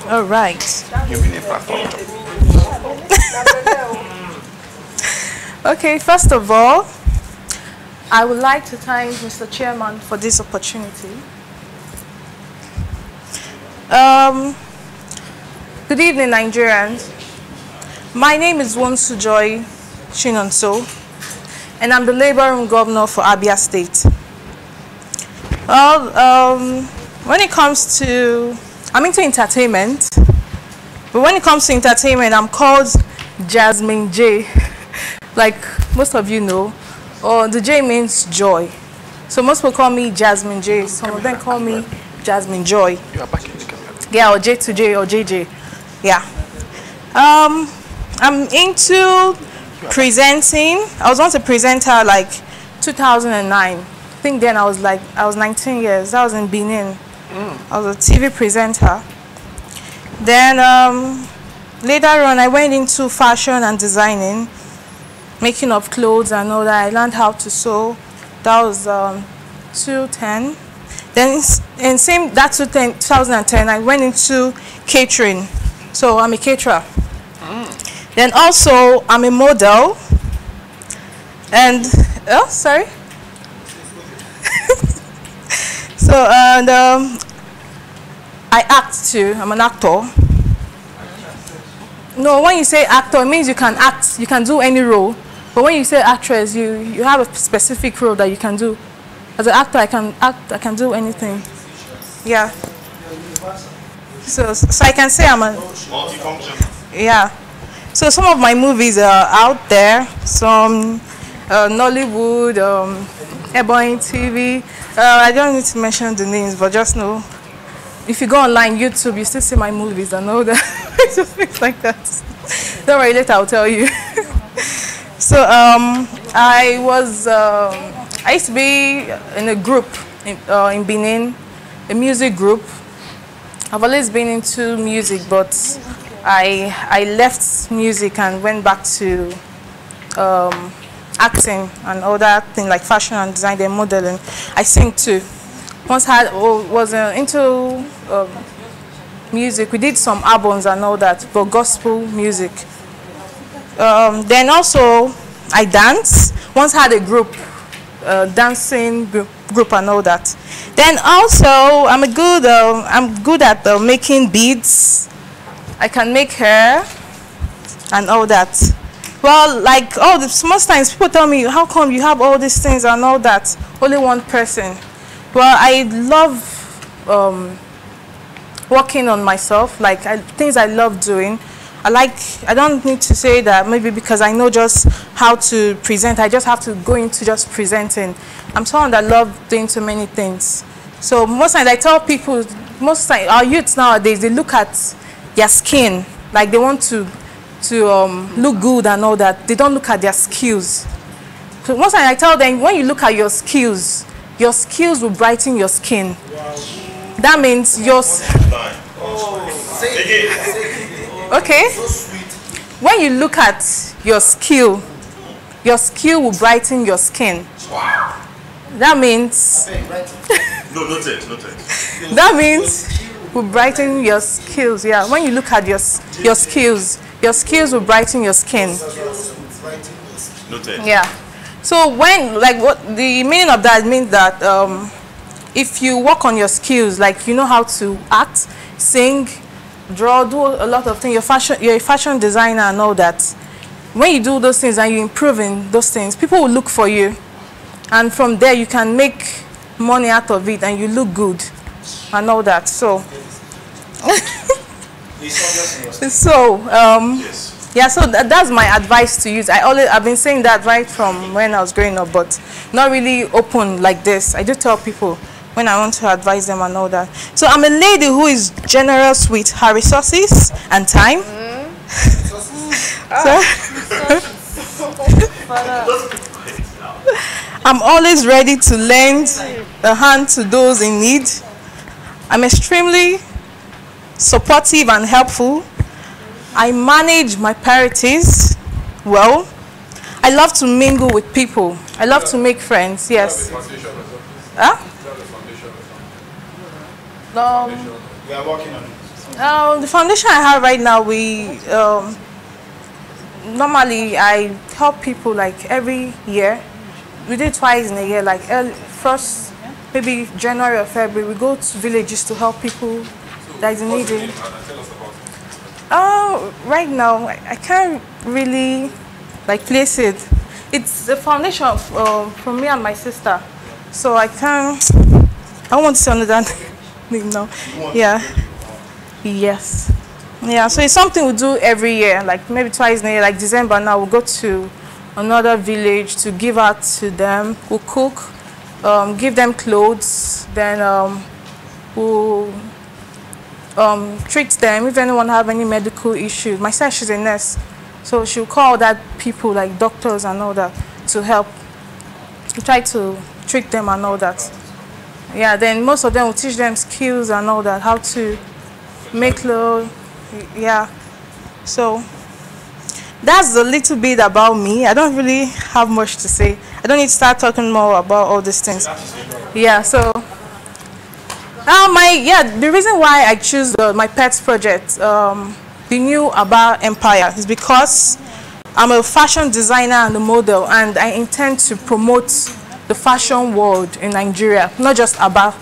All right. Okay, first of all, I would like to thank Mr. Chairman for this opportunity. Good evening, Nigerians. My name is Wonsujoy Chinonso, and I'm the Labour Room Governor for Abia State. Well, when it comes to, I'm into entertainment, but when it comes to entertainment, I'm called Jasmine J, like most of you know, or the J means joy. So most people call me Jasmine J, some of them call me Jasmine Joy. Yeah, or J2J or JJ, yeah. I'm into presenting. I was once a presenter like 2009. I think then I was 19 years. That was in Benin. I was a TV presenter. Then later on, I went into fashion and designing, making of clothes and all that. I learned how to sew. That was 2010. Then in 2010, I went into catering. So I'm a caterer. Then also, I'm a model. And, oh, sorry. So, and I act too. I'm an actor. No, when you say actor, it means you can act. You can do any role. But when you say actress, you have a specific role that you can do. As an actor, I can act. I can do anything. Yeah. So I can say I'm a multifunction. Yeah. So some of my movies are out there. Some Nollywood, Ebony TV. I don't need to mention the names, but just know if you go online, YouTube, you still see my movies and all that. Just things like that. Don't worry, later I'll tell you. So I used to be in a group in Benin, a music group. I've always been into music, but I left music and went back to acting and other things like fashion and design and modeling. I sing too. Once was into music. We did some albums and all that, but gospel music. Then also I dance. Once had a group, dancing group and all that. Then also I'm good at making beads. I can make hair and all that. Well, like most times people tell me, how come you have all these things and all that? Only one person. Well, I love working on myself, like things I love doing. I don't need to say that maybe because I know just how to present. I just have to go into just presenting. I'm someone that loves doing so many things. So most times I tell people, most times our youths nowadays, they look at their skin, like they want to look good and all that. They don't look at their skills. So most times I tell them, when you look at your skills will brighten your skin. Wow. That means okay. When you look at your skill will brighten your skin. Wow. That means no, noted. That means will brighten your skills. Yeah. When you look at your skills will brighten your skin. Noted. Yeah. So what the meaning of that means that if you work on your skills, like you know how to act, sing, draw, do a lot of things, you're a fashion designer and all that. When you do those things and you improve in those things, people will look for you. And from there you can make money out of it and you look good and all that. So yeah, so that's my advice to you. I've been saying that right from when I was growing up, but not really open like this. I do tell people when I want to advise them and all that. So I'm a lady who is generous with her resources and time. I'm always ready to lend a hand to those in need. I'm extremely supportive and helpful. I manage my priorities well. I love to mingle with people. I love to make friends, yes. Huh? We are working on it. The foundation I have right now, normally I help people like every year. We do it twice in a year, like first, maybe January or February, we go to villages to help people that is needing. Right now, I can't really place it. It's the foundation from me and my sister. So I don't want to say another name now. Yeah. Yes. Yeah, so it's something we do every year, like maybe twice in a year, like December now, we'll go to another village to give out to them. We'll cook, give them clothes, then we'll treat them if anyone have any medical issues. My sister, she's a nurse, so she'll call that people like doctors and all that to help. We try to treat them and all that. Yeah, then most of them will teach them skills and all that, how to make clothes. Yeah, so that's a little bit about me. I don't really have much to say. I don't need to start talking more about all these things. Yeah, so the reason why I choose my pets project, the new Aba Empire, is because I'm a fashion designer and a model, and I intend to promote the fashion world in Nigeria, not just Aba,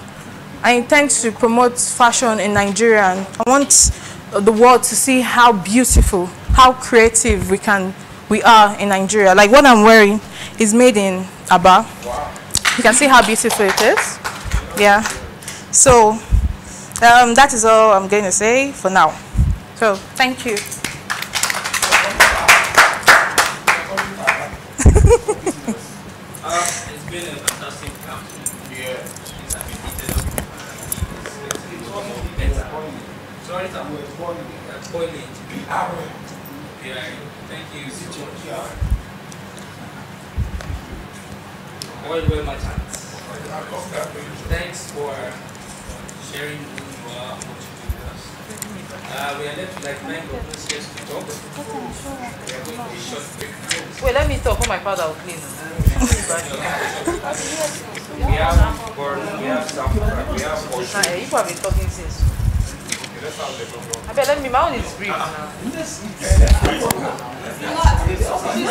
I intend to promote fashion in Nigeria. And I want the world to see how beautiful, how creative we are in Nigeria. Like what I'm wearing is made in Aba. Wow. You can see how beautiful it is. Yeah. So that is all I'm going to say for now. So thank you. It's been a fantastic afternoon. Yeah. Sorry, we're boiling. Yeah, thank you so much. Well, my chance. Thanks for sharing who you are and what you do with us. We are left with like 9 governors here to talk. We are going to a short break. Wait, let me talk. Oh, my father will clean. We have Gordon, we have Samuel, we have Oshu. You have been talking since. I bet let me, my own is brief now.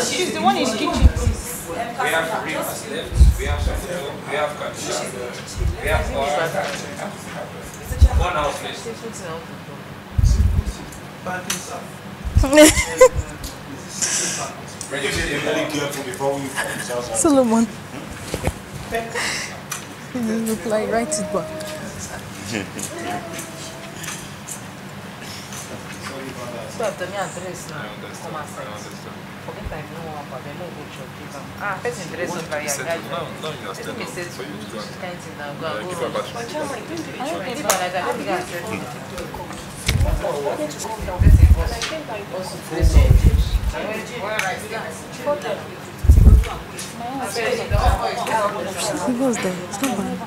She's the one in the kitchen, please. We have Remus left, we have Samuel, we have Kadisha, we have one house list. Solomon. You look like write it back. So after me address now, come and forget I know about them, no go chop give am. Ah, first address on very high. No, you are still. Let me say this kind thing now. Go and go. I don't believe like that. Let me go and tell you. It goes there. It's not bad.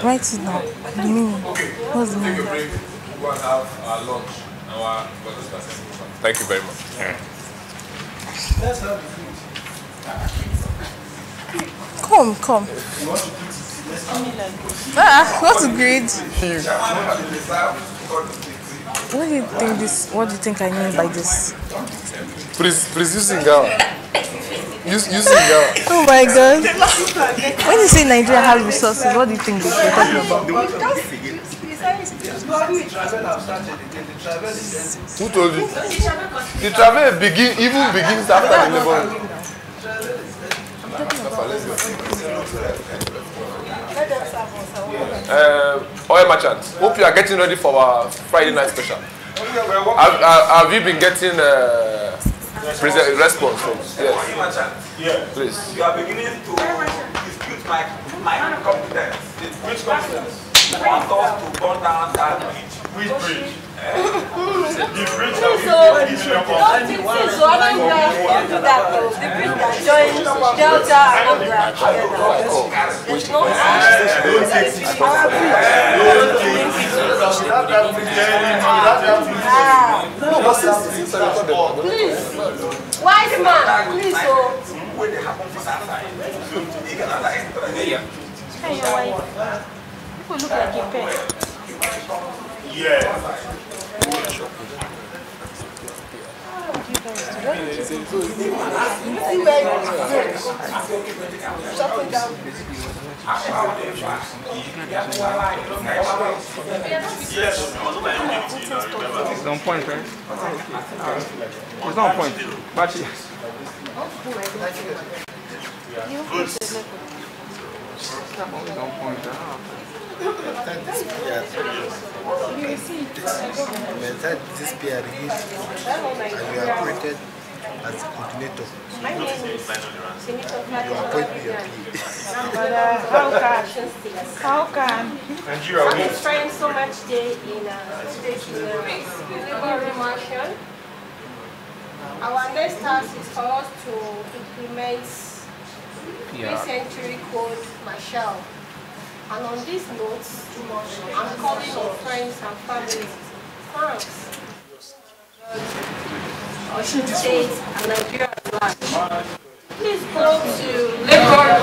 Write it down. The meaning. What's the meaning? Go and have our lunch. Thank you very much. Come. What's great? What do you think I mean by this? Please using Gawa. Using Gawa. Oh my God. When you say Nigeria has resources, what do you think they're talking about? Who told you? The travel begins after the labor. Oil merchants, hope you are getting ready for our Friday night special. Have you been getting response from? Yes. Please. You are beginning to dispute my competence. Which competence? You want us to burn down that bridge. Which bridge? The bridge that we did. Don't think so. I don't do that though. The bridge that joins Delta and Abra together. There's no please. Wise man, please. When they happen for that side, you can Hey, your wife. People look like a pet. It's on point, right? It's not on point. But it's on point. This PR and you are appointed as the coordinator. My name is You appoint me your How can? I'm spending so much day in Labor Mansion. Our next task is for us to implement 3th-century code Marshall. And on this note, I'm calling on friends and family. Thanks. Osun State and Nigeria at large. Please go to Labor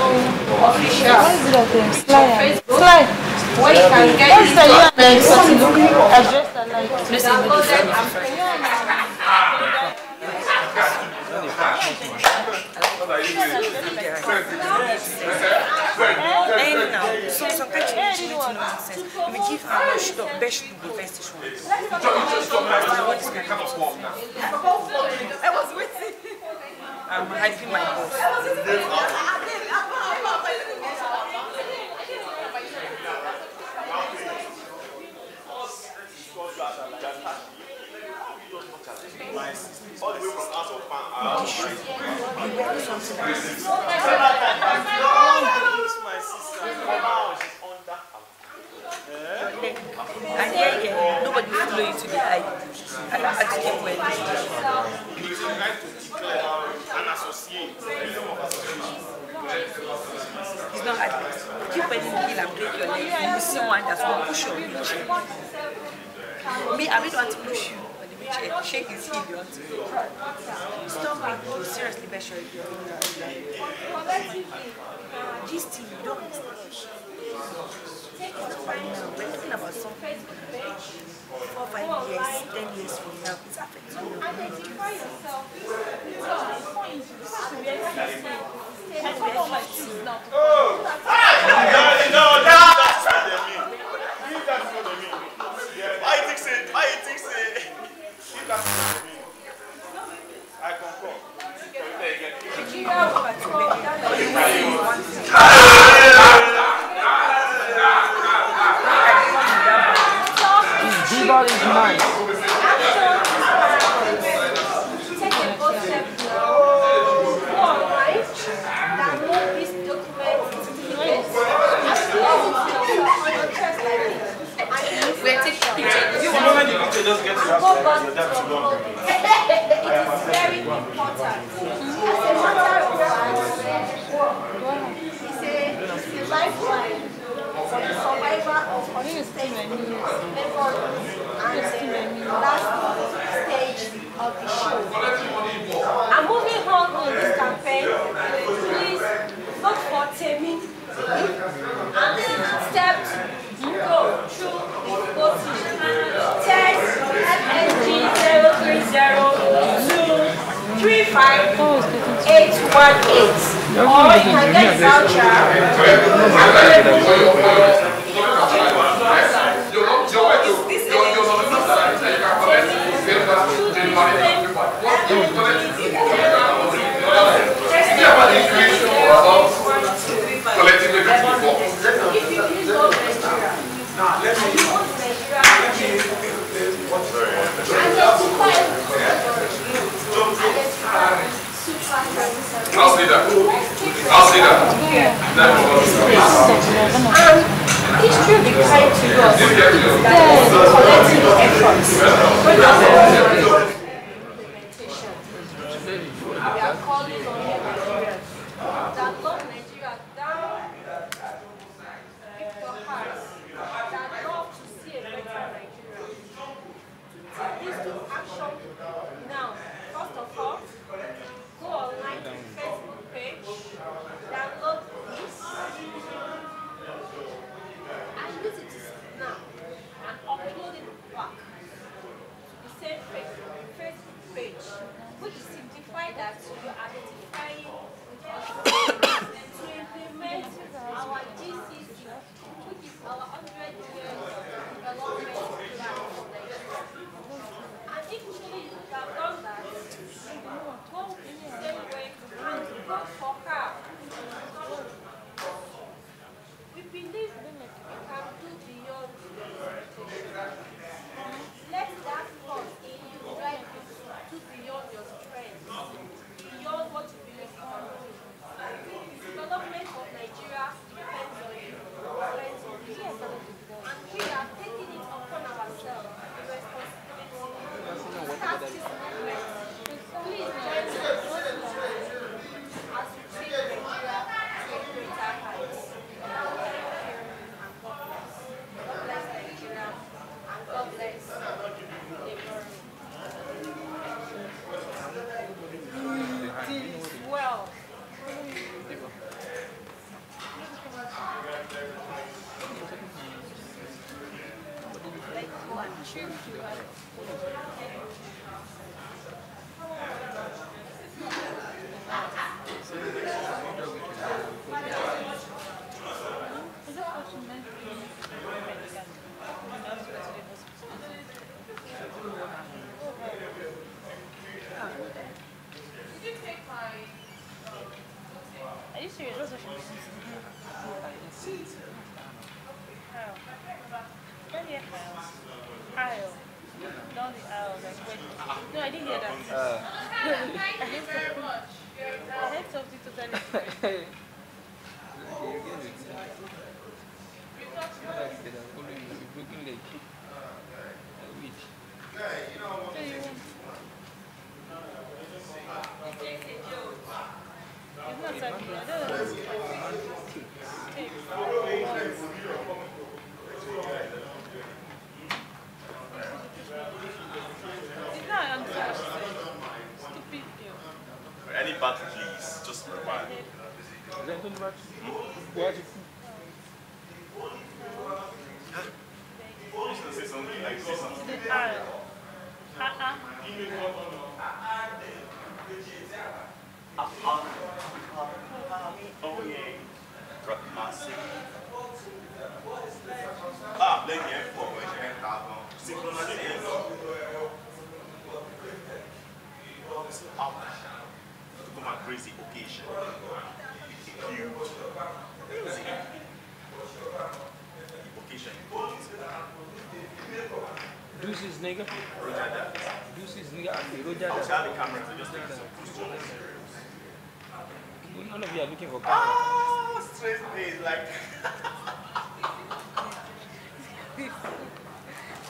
Official on Facebook, where you can get address and like. Please So We give how much the best to the first station. I was waiting. I'm hyping my boss. All the way from House of Pan. My sister. And yeah, nobody will follow you to the eye. I don't have to keep well. You will like to declare an associate. It's not hard. Keep when you kill and break your leg. You see one that's going to push your wheelchair. Me, I don't want to push you. But the wheelchair, shake his heel, you want to. Stop it. Seriously, be sure you're doing that. This thing, you don't understand. Take your time now. We're talking about something 4, 5 years, 10 years from now. It's affecting you. Identify yourself. No, that's what they mean. That's what they mean. Why you think say? That's what they mean. I concur. D-ball is nice. Take a both step now. Go online. Download this document. We're taking pictures. The moment the picture just gets to your dad to go. It is very important. As a matter of fact, it's a lifeline for the survivor of stage and the last stage of the show. And moving on this campaign, please vote for Temi and step go through the voting. Text FNG 030235818 or you can get voucher. I'll see that. History will be kind to us. That is collective efforts. We are calling on Nigerians that love Nigeria down with your hearts, that love to see a better Nigeria. Take this to action now. First of all, go online to the Facebook page, download this, and use it now and upload it back to the same Facebook page, which signifies that you are identifying with us to implement our GCC, which is our 100-year development plan for Nigeria. And if truly you have done that, go in the same way and vote for her. We believe we can do beyond this. Let that force in you drive you to beyond your strength, beyond what you believe you can do. The development of Nigeria depends on you, depends on you. And we are taking it upon ourselves, the responsibility to start this movement. Please join us as we take Nigeria to a greater heights. God bless Nigeria and God bless It is well. Let's go and cheer together. Is that what you meant? serious? What's what she means? How? Don't hear how. Aisle. Down the aisle, like wait. No, I didn't hear that. I heard something totally different. Broken leg. Which? It's not something. I don't know. It's not, I understand what she said. Stupid girl. Any battle, please. Just reply. Say something like say something. Oh yeah. Massive. Then you have four when you have synchronization. Come on, crazy occasion. Huge. Occasion. Deuces nigga. Deuces nigga. Roger I'll tell the camera to just take some photos. None of you are looking for camera. Ah, straight face like. You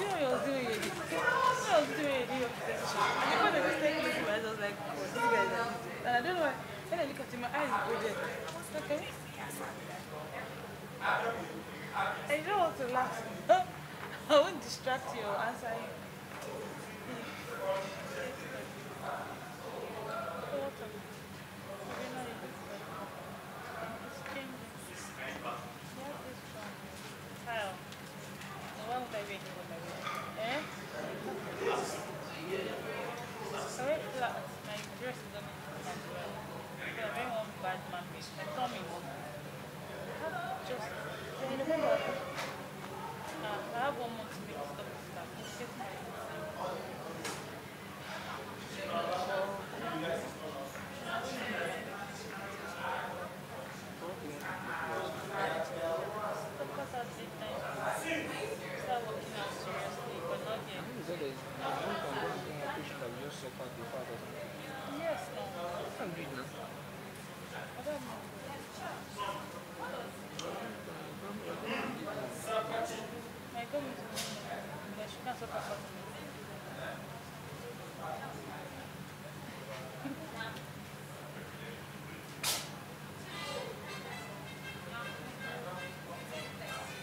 know what I was doing? What I was doing in your position. Before they just take me to my, I was like, oh, these guys are busy. And I don't know why. When I look at him, my eyes go there. Okay. I don't want to laugh. I won't distract you or answer you. Kyle, why would I wait for my way? Eh? I wear flats. My dress is on it as well. So I wear one bad man face. My tummy was just. So in November, I have 1 month to make it stop this time. It's just my Because at the time, start working out seriously, but not yet. Yes, no. I'm doing now. I don't know. My gum is but she can't suffer from me.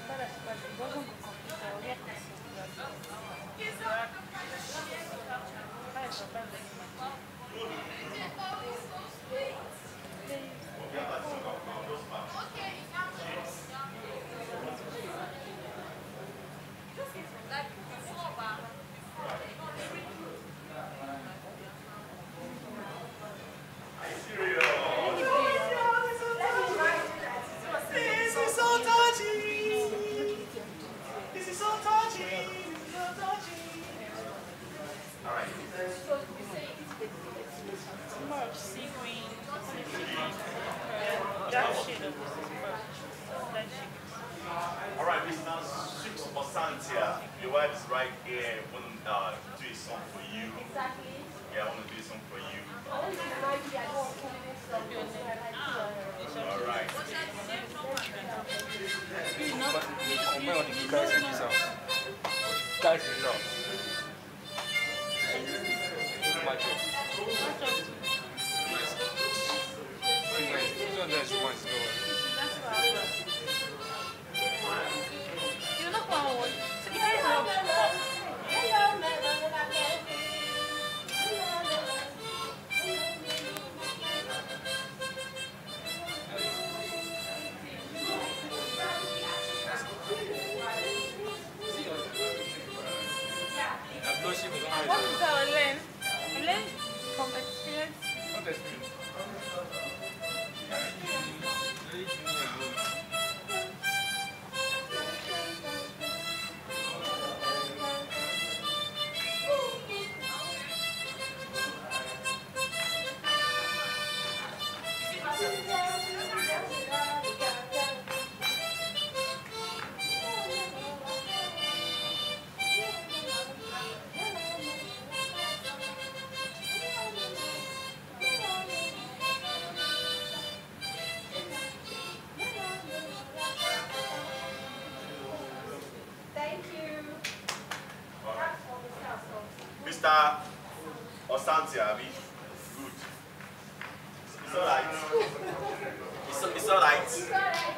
But I suppose it wasn't the computer, I work with This is so touchy. This is so touchy. All right. More of sea green, dark shade of this is that shade. All right, Mr. Six Osantia, your wife is right here. I want to do a song for you. Exactly. Yeah, I want to do a song for you. All right. Guys, no. You're not going What is our learn? I learned from experience. What experience? Mr. Osanti, Abi. Good. It's alright. It's alright.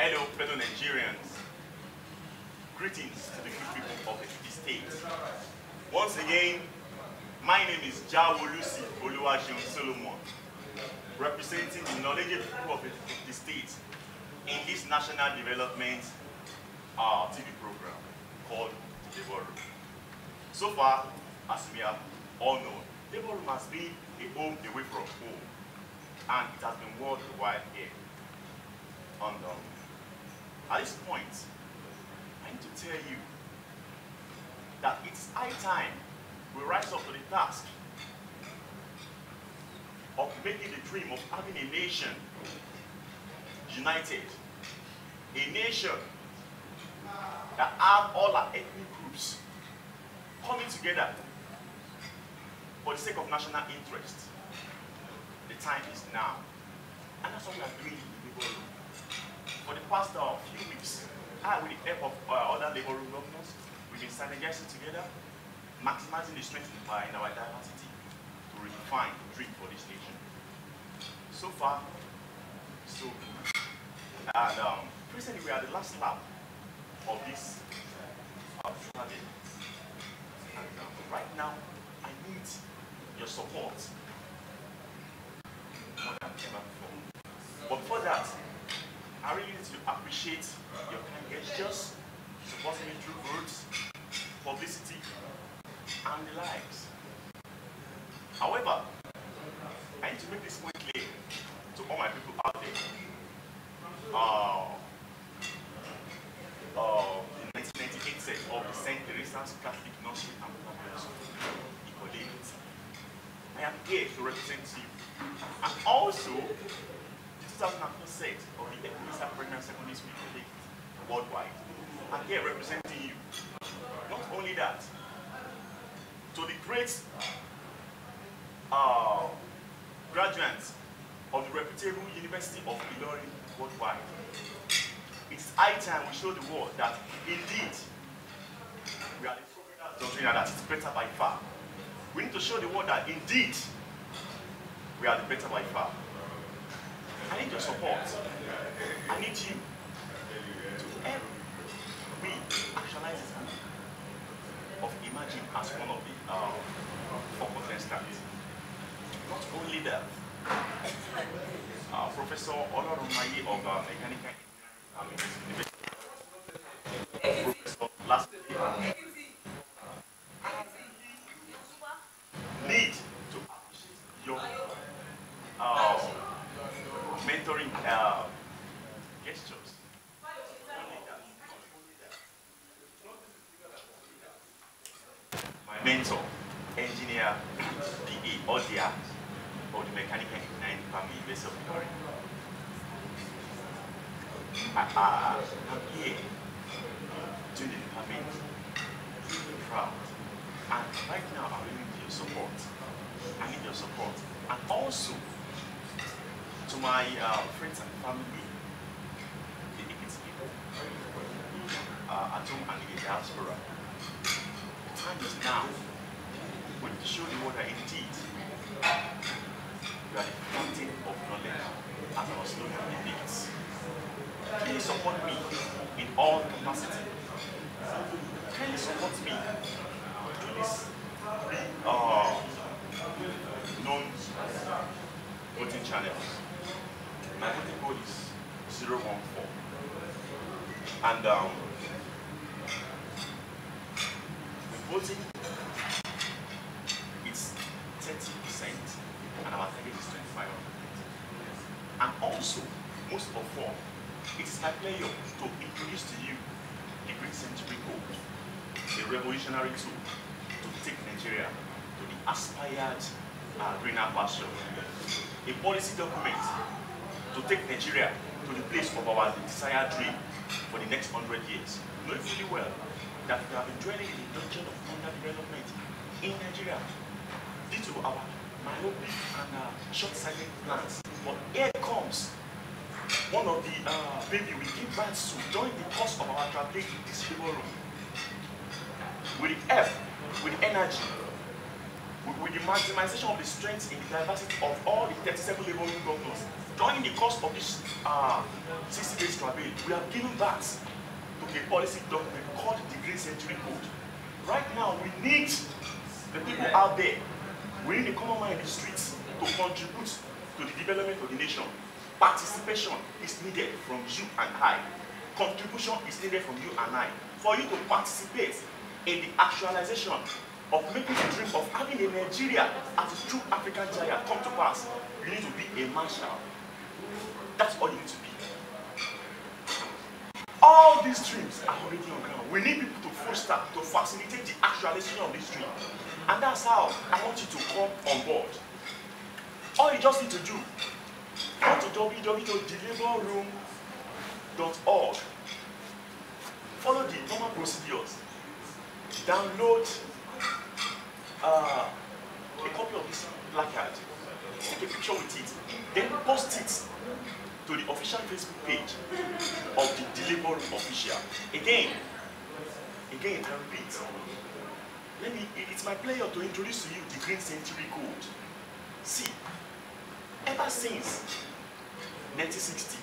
Hello, fellow Nigerians. Greetings to the good people of the state. Once again, my name is Jawolusi Oluwaseun Solomon, representing the knowledgeable people of the state in this national development TV program called Labor Room. So far, as we have all known, Labor Room has been a home away from home, and it has been worldwide here. And at this point, I need to tell you that it's high time we rise up to the task of making the dream of having a nation united, a nation that have all our ethnic groups coming together for the sake of national interest. The time is now, and that's what we are doing in the Labor Room. For the past few weeks, with the help of other Labor Room governors, we've been strategizing together, maximizing the strength in our diversity to redefine the dream for this nation. So far, so good. And recently we are the last lap of this study. And right now, I need your support more than ever before. But before that, I really need to appreciate your kind gestures, supporting me through votes, publicity, and the likes. However, I need to make this point clear to all my people out there. The 1998 set of the St. Teresa's Catholic Nursery and Primary School, Ecolate. I am here to represent you. And also, the 2004 set of the Ebenezer Pregnant Secondary School, Ecolate, worldwide. I'm here representing you. Not only that, to the great graduates of the reputable University of Ilorin worldwide. It's high time we show the world that indeed we are the progress doctrine and that it's better by far. We need to show the world that indeed we are the better by far. I need your support. I need you to help me actualize this of emerging as one of the four contestants. Not only that, Professor Olorumaye of Mechanical Engineering, Professor last need to appreciate your mentoring gestures. My mentor, engineer, PA, Odia, of the Mechanical Engineering Department, University of Ilorin. I'm here to the department, proud. And right now, I really need your support. I need your support. And also, to my friends and family, the Ikiti people, at home and in the diaspora, the time is now we need to show the world that indeed we are the fountain of knowledge as our slogan indicates. Can you support me in all capacity? Can you support me to this known voting channels? My voting code is 014. And with voting, it's 30%, and our target is 25%. And also, most of all, it is my pleasure to introduce to you the Great Century Code, a revolutionary tool to take Nigeria to the aspired greener pasture, a policy document to take Nigeria to the place of our desired dream for the next 100 years. Knowing fully well that we have been dwelling in the dungeon of underdevelopment in Nigeria due to our myopic and short-sighted plans. But here comes one of the baby we give birth to during the course of our traveling in this Labor Room. With the help, with the energy, with the maximization of the strengths in the diversity of all the 37 laboring governors. During the course of this 60 days travail, we have given birth to a policy document called the Green Century Code. Right now, we need the people out there, we need the common man in the streets to contribute to the development of the nation. Participation is needed from you and I. Contribution is needed from you and I. For you to participate in the actualization of making the dream of having a Nigeria as a true African giant come to pass, you need to be a marshal. That's all you need to be. All these dreams are already on ground. We need people to foster, to facilitate the actualization of this dream. And that's how I want you to come on board. All you just need to do, go to www.deliverroom.org. Follow the normal procedures. Download a copy of this placard. Take a picture with it. Then post it to the official Facebook page of the Deliver Room Official. Again, I repeat. It's my pleasure to introduce to you the Green Century Code. See, ever since 1960,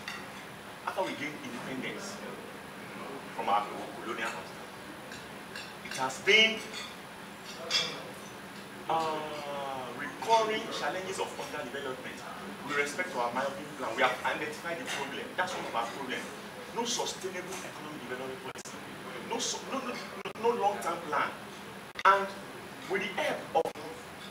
after we gained independence from our colonial master, it has been recurring challenges of underdevelopment with respect to our myopic plan. We have identified the problem. That's one of our problems. No sustainable economic development policy. No long-term plan. And with the help of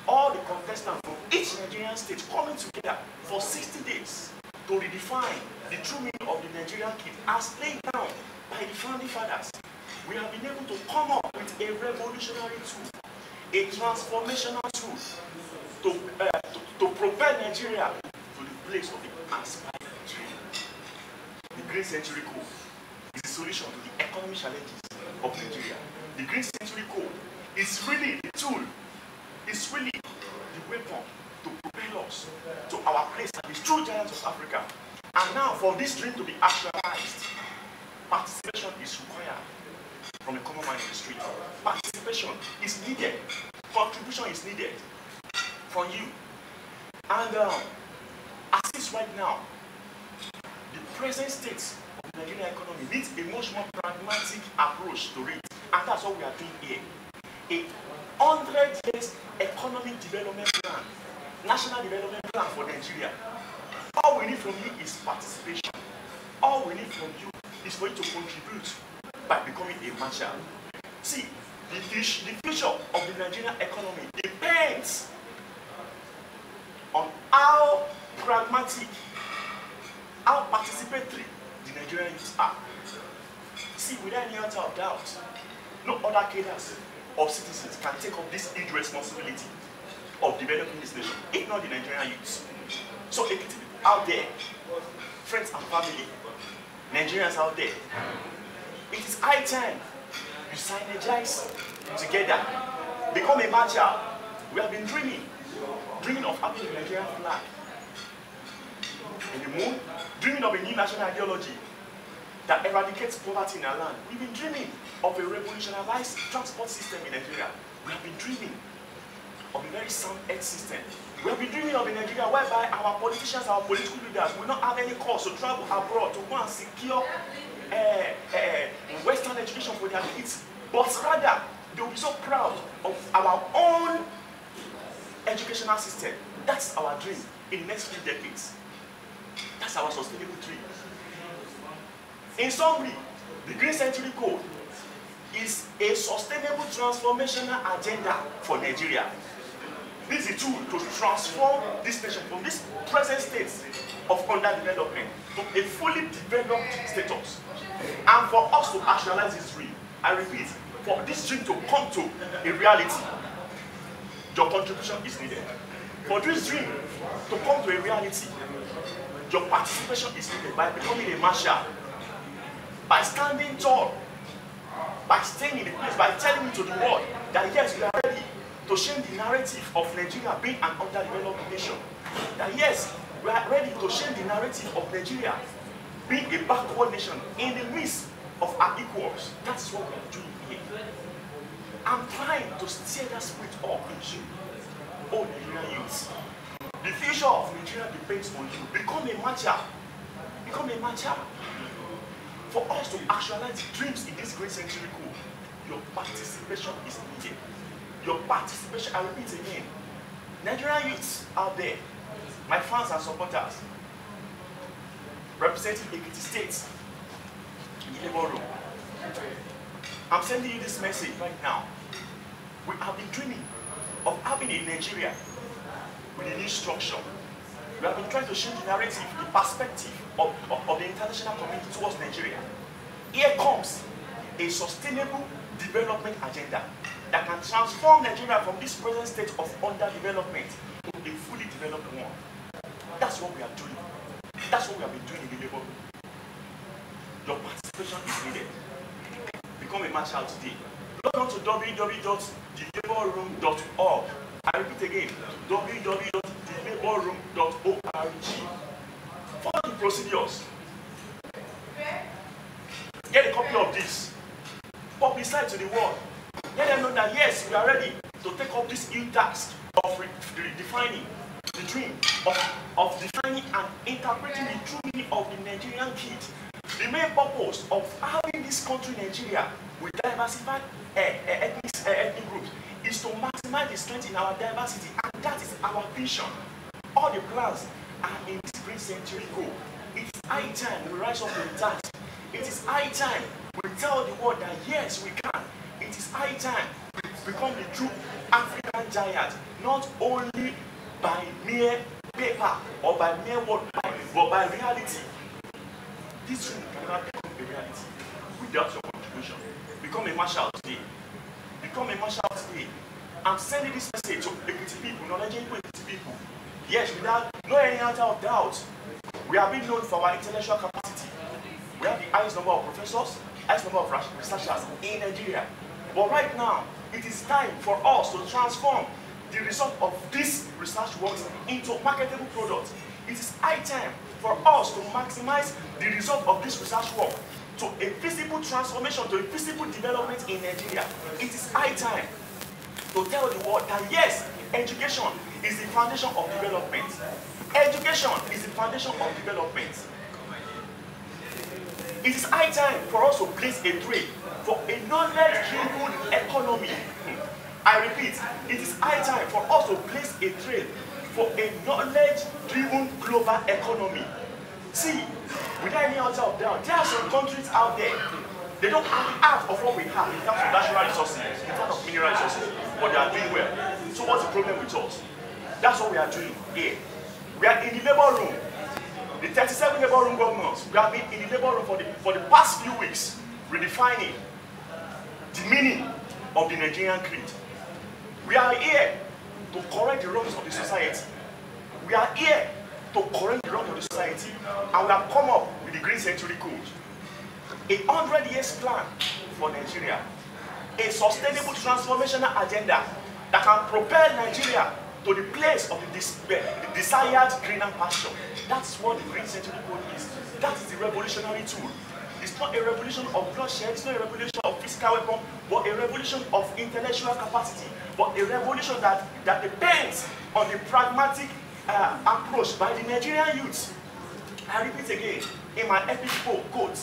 all the contestants from each Nigerian state coming together for 60 days to redefine the true meaning of the Nigerian kid as laid down by the founding fathers, we have been able to come up with a revolutionary tool, a transformational tool to propel Nigeria to the place of the aspiring dream. The Green Century Code is the solution to the economic challenges of Nigeria. The Green Century Code is really the tool, it's really the weapon to propel us to our place as the true giants of Africa. And now, for this dream to be actualized, participation is required from the common man in the street. Participation is needed. Contribution is needed from you. And as it is right now, the present state of the Nigerian economy needs a much more pragmatic approach to it. And that's what we are doing here. A 100 years economic development plan, national development plan for Nigeria. All we need from you is participation. All we need from you is for you to contribute by becoming a marshal. See, the future of the Nigerian economy depends on how pragmatic, how participatory the Nigerian youth are. See, without any iota of doubt, no other cadres of citizens can take up this huge responsibility of developing this nation, if not the Nigerian youth. So, out there, friends and family, Nigerians out there, it is high time you synergize together, become a marshal. We have been dreaming of having a Nigerian flag in the moon, dreaming of a new national ideology that eradicates poverty in our land. We've been dreaming of a revolutionized transport system in Nigeria. We have been dreaming of a very sound health system. We have been dreaming of a Nigeria whereby our politicians, our political leaders will not have any cause to travel abroad to go and secure Western education for their kids, but rather they will be so proud of our own educational system. That's our dream in the next few decades. That's our sustainable dream. In summary, the Green Century Code is a sustainable transformational agenda for Nigeria. This is a tool to transform this nation from this present state of underdevelopment to a fully developed status. And for us to actualize this dream, I repeat, for this dream to come to a reality, your contribution is needed. For this dream to come to a reality, your participation is needed by becoming a marshal, by standing tall, by staying in the place, by telling me to the world that yes, we are ready to change the narrative of Nigeria being an underdeveloped nation. That yes, we are ready to change the narrative of Nigeria being a backward nation in the midst of our equals. That's what we are doing here. I'm trying to stir that spirit up in you. all Nigerian youths. The future of Nigeria depends on you. Become a matcher. Become a matcher. For us to actualize dreams in this great century code, your participation is needed. Your participation, I repeat again, Nigerian youths out there, my fans and supporters, representing Ekiti State in the labor room, I'm sending you this message right now. We have been dreaming of having a Nigeria with a new structure. We have been trying to change the narrative, the perspective of the international community towards Nigeria. Here comes a sustainable development agenda that can transform Nigeria from this present state of underdevelopment to a fully developed one. That's what we are doing. That's what we have been doing in the labor room. Your participation is needed. Become a match out today. Log on to www.thelaborroom.org. I repeat again, www.thelaborroom.org. Follow the procedures. Get a copy of this. Publicize to the world. Let them know that yes, we are ready to take up this new task of redefining the dream, of defining and interpreting the true meaning of the Nigerian kid. The main purpose of having this country, Nigeria, with diversified ethnic groups, is to maximize the strength in our diversity, and that is our vision. All the plans are in this great century goal. It's high time we rise up to the task. It is high time we tell the world that yes, we can. It is high time we become the true African giant, not only by mere paper or by mere word, but by reality. This dream cannot become a reality without your contribution. Become a marshal today. Become a marshal today. I'm sending this message to Ekiti people, knowledgeable Ekiti people. Yes, without no any answer of doubt, we have been known for our intellectual capacity. We have the highest number of professors, highest number of researchers in Nigeria. But right now, it is time for us to transform the result of this research works into marketable products. It is high time for us to maximize the result of this research work to a visible transformation, to a visible development in Nigeria. It is high time to tell the world that yes, education is the foundation of development. Education is the foundation of development. It is high time for us to place a trade for a knowledge-driven economy. I repeat, it is high time for us to place a trade for a knowledge-driven global economy. See, without any answer of doubt, there are some countries out there, they don't have half of what we have in terms of natural resources, in terms of mineral resources, but they are doing well. So what's the problem with us? That's what we are doing here. We are in the labor room. The 37 labor room governors, we have been in the labor room for the past few weeks, redefining the meaning of the Nigerian creed. We are here to correct the wrongs of the society. We are here to correct the wrongs of the society, and we have come up with the Green Century Code. A 100 years plan for Nigeria. A sustainable transformational agenda that can propel Nigeria to the place of the desired greener pasture. That's what the Green Century Code is. That is the revolutionary tool. It's not a revolution of bloodshed, it's not a revolution of physical weapon, but a revolution of intellectual capacity, but a revolution that depends on the pragmatic approach by the Nigerian youth. I repeat again, in my epic quote,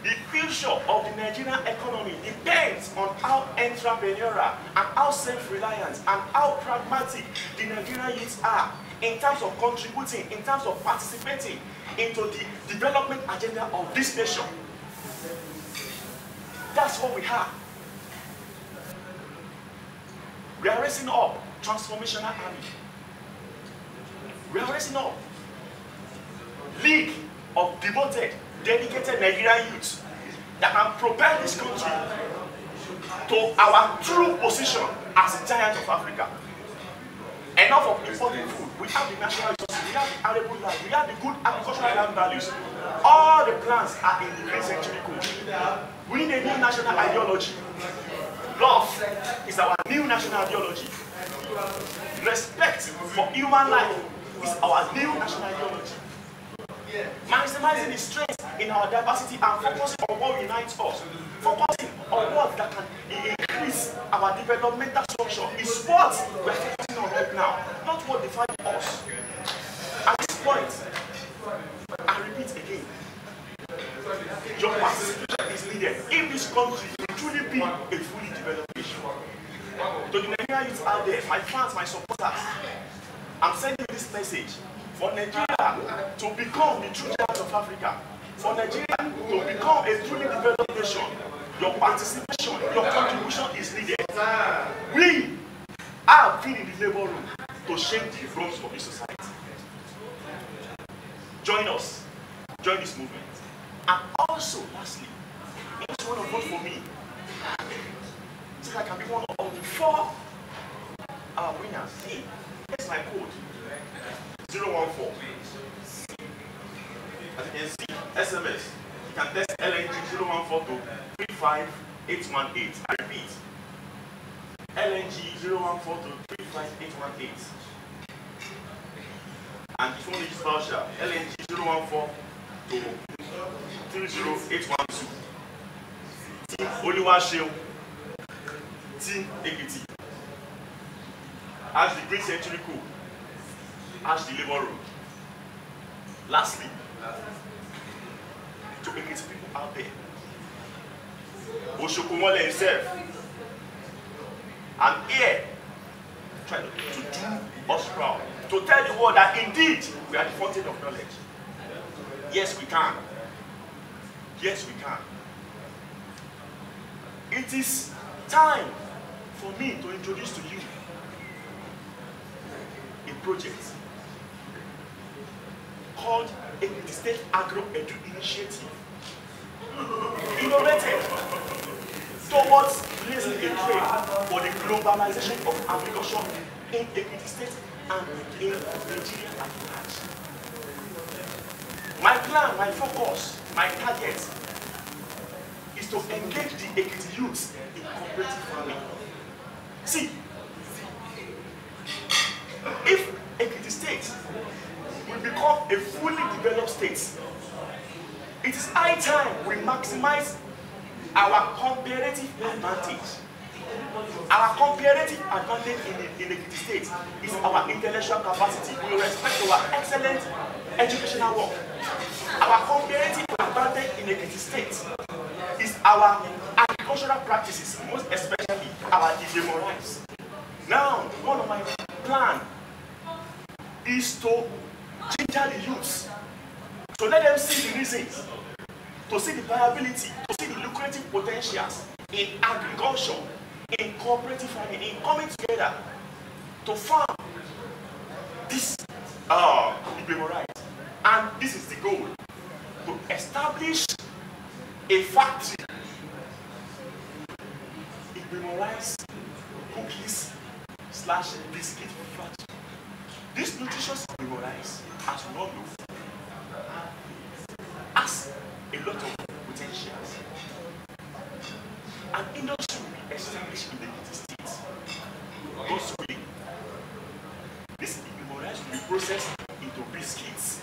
the future of the Nigerian economy depends on how entrepreneurial and how self-reliant and how pragmatic the Nigerian youths are in terms of contributing, in terms of participating into the development agenda of this nation. That's what we have. We are raising up transformational army. We are raising up league of devoted, dedicated Nigerian youths that can propel this country to our true position as a giant of Africa. Enough of importing food. We have the national resources, we have the arable land, we have the good agricultural land values. All the plans are in the Green Century Code. We need a new national ideology. Love is our new national ideology. Respect for human life is our new national ideology. Maximizing the strength in our diversity and focusing on what unites us. Focusing on what that can increase our developmental structure is what we're focusing on right now, not what defines us. At this point, I repeat again, your participation is needed if this country will truly be a fully developed nation. To the Nigerian youth out there, my fans, my supporters, I'm sending this message for Nigeria to become the true giant of Africa. For Nigeria to become a truly developed nation, your participation, your contribution is needed. We have been in the labor room to shape the roles of this society. Join us. Join this movement. And also, lastly, if you want to vote for me, so I can be one of the 4 winners. See, here's my code. 014. As you can see, SMS. You can text LNG 014 to 35818. I repeat. LNG 014 to 35818. And if you want to use voucher, LNG 014 to 30812. Team Oluwaseun. Team Ekiti. As the Green Century Coup. As the labor room. Lastly, to Ekiti people out there, Oshokumole himself, I'm here trying to do us proud, to tell the world that indeed we are the fountain of knowledge. Yes, we can. Yes, we can. It is time for me to introduce to you a project called Ekiti State Agro-Edu Initiative, innovated towards placing a trade for the globalization of agriculture in Ekiti State and in Nigeria at large. My plan, my focus, my target is to engage the Ekiti youths in cooperative farming. See, if Ekiti State will become a fully developed state, it is high time we maximize our comparative advantage. Our comparative advantage in the state is our intellectual capacity. We respect our excellent educational work. Our comparative advantage in the state is our agricultural practices, most especially our GMO rice. Now, one of my plans is to ginger the youths, to let them see the reasons, to see the viability, to see the lucrative potentials in agriculture, in cooperative farming, in coming together to farm this Igbo rice. And this is the goal, to establish a factory, Igbo rice, cookies / biscuit factory. This nutritious Igbo rice, as we all know, has a lot of potentials. An industry will be established in the United States. God's willing. This Igbo rice will be processed into biscuits,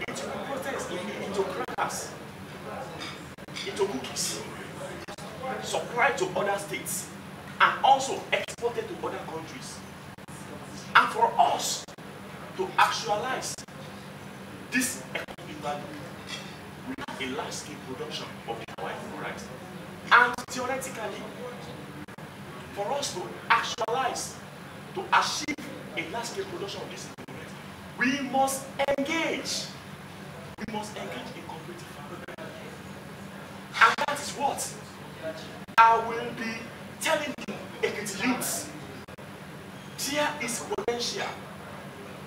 it will be processed into crackers, into cookies, supplied to other states, and also exported to other countries. And for us to actualize this economic value, we need a large-scale production of the Igbo rice. And theoretically, for us to actualize, to achieve a large-scale production of this Igbo rice, we must engage. We must engage in cooperative farming. And that is what I will be telling the Ekiti youths. There is potential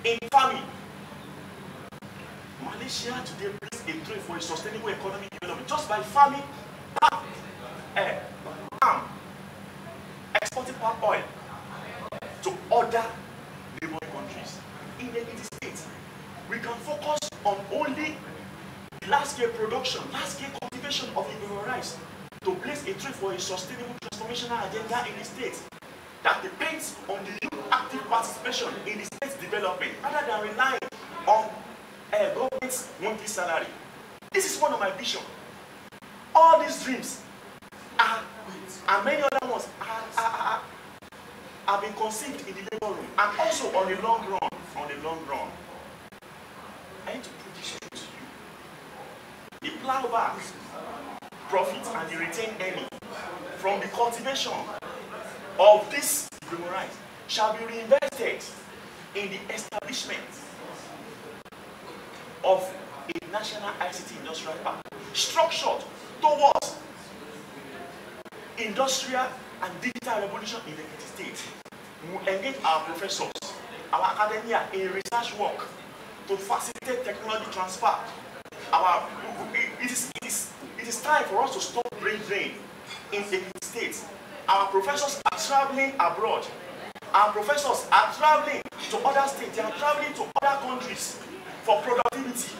in farming. Malaysia today brings a trade for a sustainable economic development just by farming palm, exporting palm oil to other neighboring countries. In the United States, we can focus on only large-scale production, large-scale cultivation of Igbo rice to place a trade for a sustainable transformational agenda in the state that depends on the youth active participation in the state's development rather than relying on government's monthly salary. This is one of my visions. All these dreams and many other ones have been conceived in the labor room, and also on the long run, I need to put this straight to you. The plowback profit and the retained earning from the cultivation of this rice shall be reinvested in the establishment of a national ICT industrial park structured towards industrial and digital revolution in the State. We will engage our professors, our academia in research work to facilitate technology transfer. It is time for us to stop brain drain in the States. Our professors are traveling abroad. Our professors are traveling to other states. They are traveling to other countries for productivity.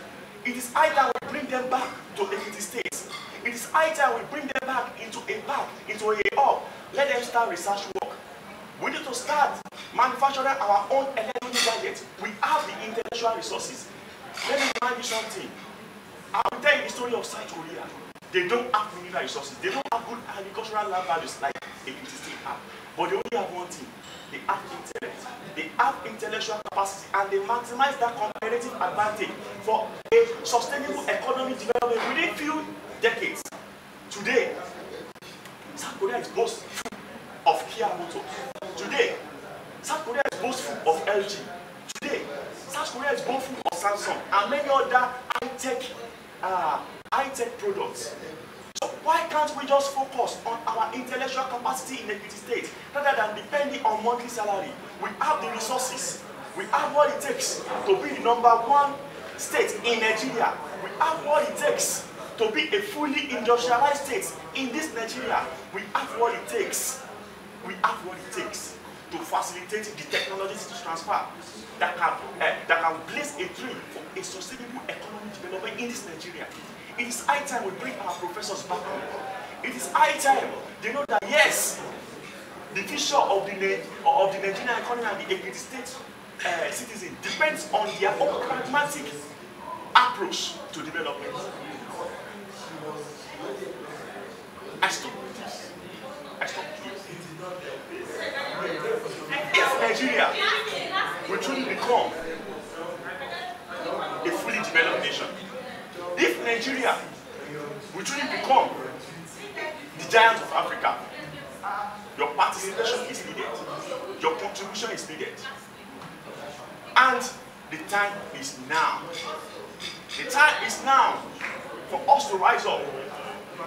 It is high time we bring them back to the States. It is high time we bring them back into a hub. Let them start research work. We need to start manufacturing our own electronic gadgets. We have the intellectual resources. Let me remind you something. I will tell you the story of South Korea. They don't have mineral resources. They don't have good agricultural land values like a state have. But they only have one thing. They have intellect. They have intellectual capacity, and they maximize that competitive advantage for a sustainable economic development within few decades. Today, South Korea is boastful of Kia Motors. Today, South Korea is boastful of LG. Today, South Korea is boastful of Samsung and many other high-tech products. So why can't we just focus on our intellectual capacity in the state rather than depending on monthly salary? We have the resources. We have what it takes to be the #1 state in Nigeria. We have what it takes to be a fully industrialized state in this Nigeria. We have what it takes. We have what it takes to facilitate the technologies transfer that can place a dream for a sustainable economic development in this Nigeria. It is high time we bring our professors back home. It is high time they know that yes, the future of the Nigerian economy and the Ekiti state citizen depends on their own pragmatic approach to development. I stop with this. If Nigeria will truly become a fully developed nation, if Nigeria will truly become the giant of Africa, your participation is needed. Your contribution is needed. And the time is now. The time is now for us to rise up,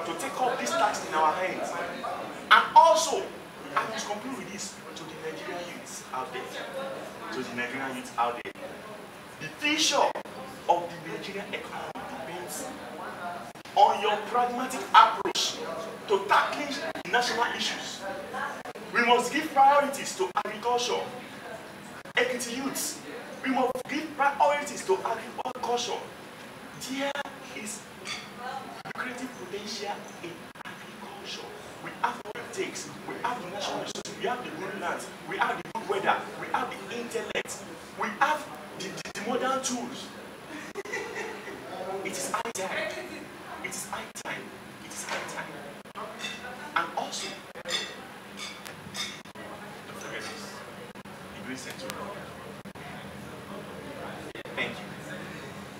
to take up this task in our hands. And also, I must conclude with this to the Nigerian youths out there. The future of the Nigerian economy depends on your pragmatic approach to tackling national issues. We must give priorities to agriculture. Ekiti youths, we must give priorities to agriculture. There is lucrative potential in agriculture. We have what it takes. We have the national resources. We have the good lands. We have the good weather. We have the intellect. We have the modern tools. It is high time. It is high time. It is high time. And also, don't forget this. The Great Central. Thank you.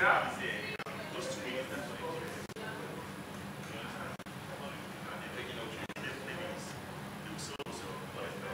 gap is there. Those 2 minutes, that's what it is. And they're taking out 20 minutes. So, you 20 minutes.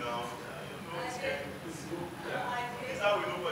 now. It's how we know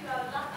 are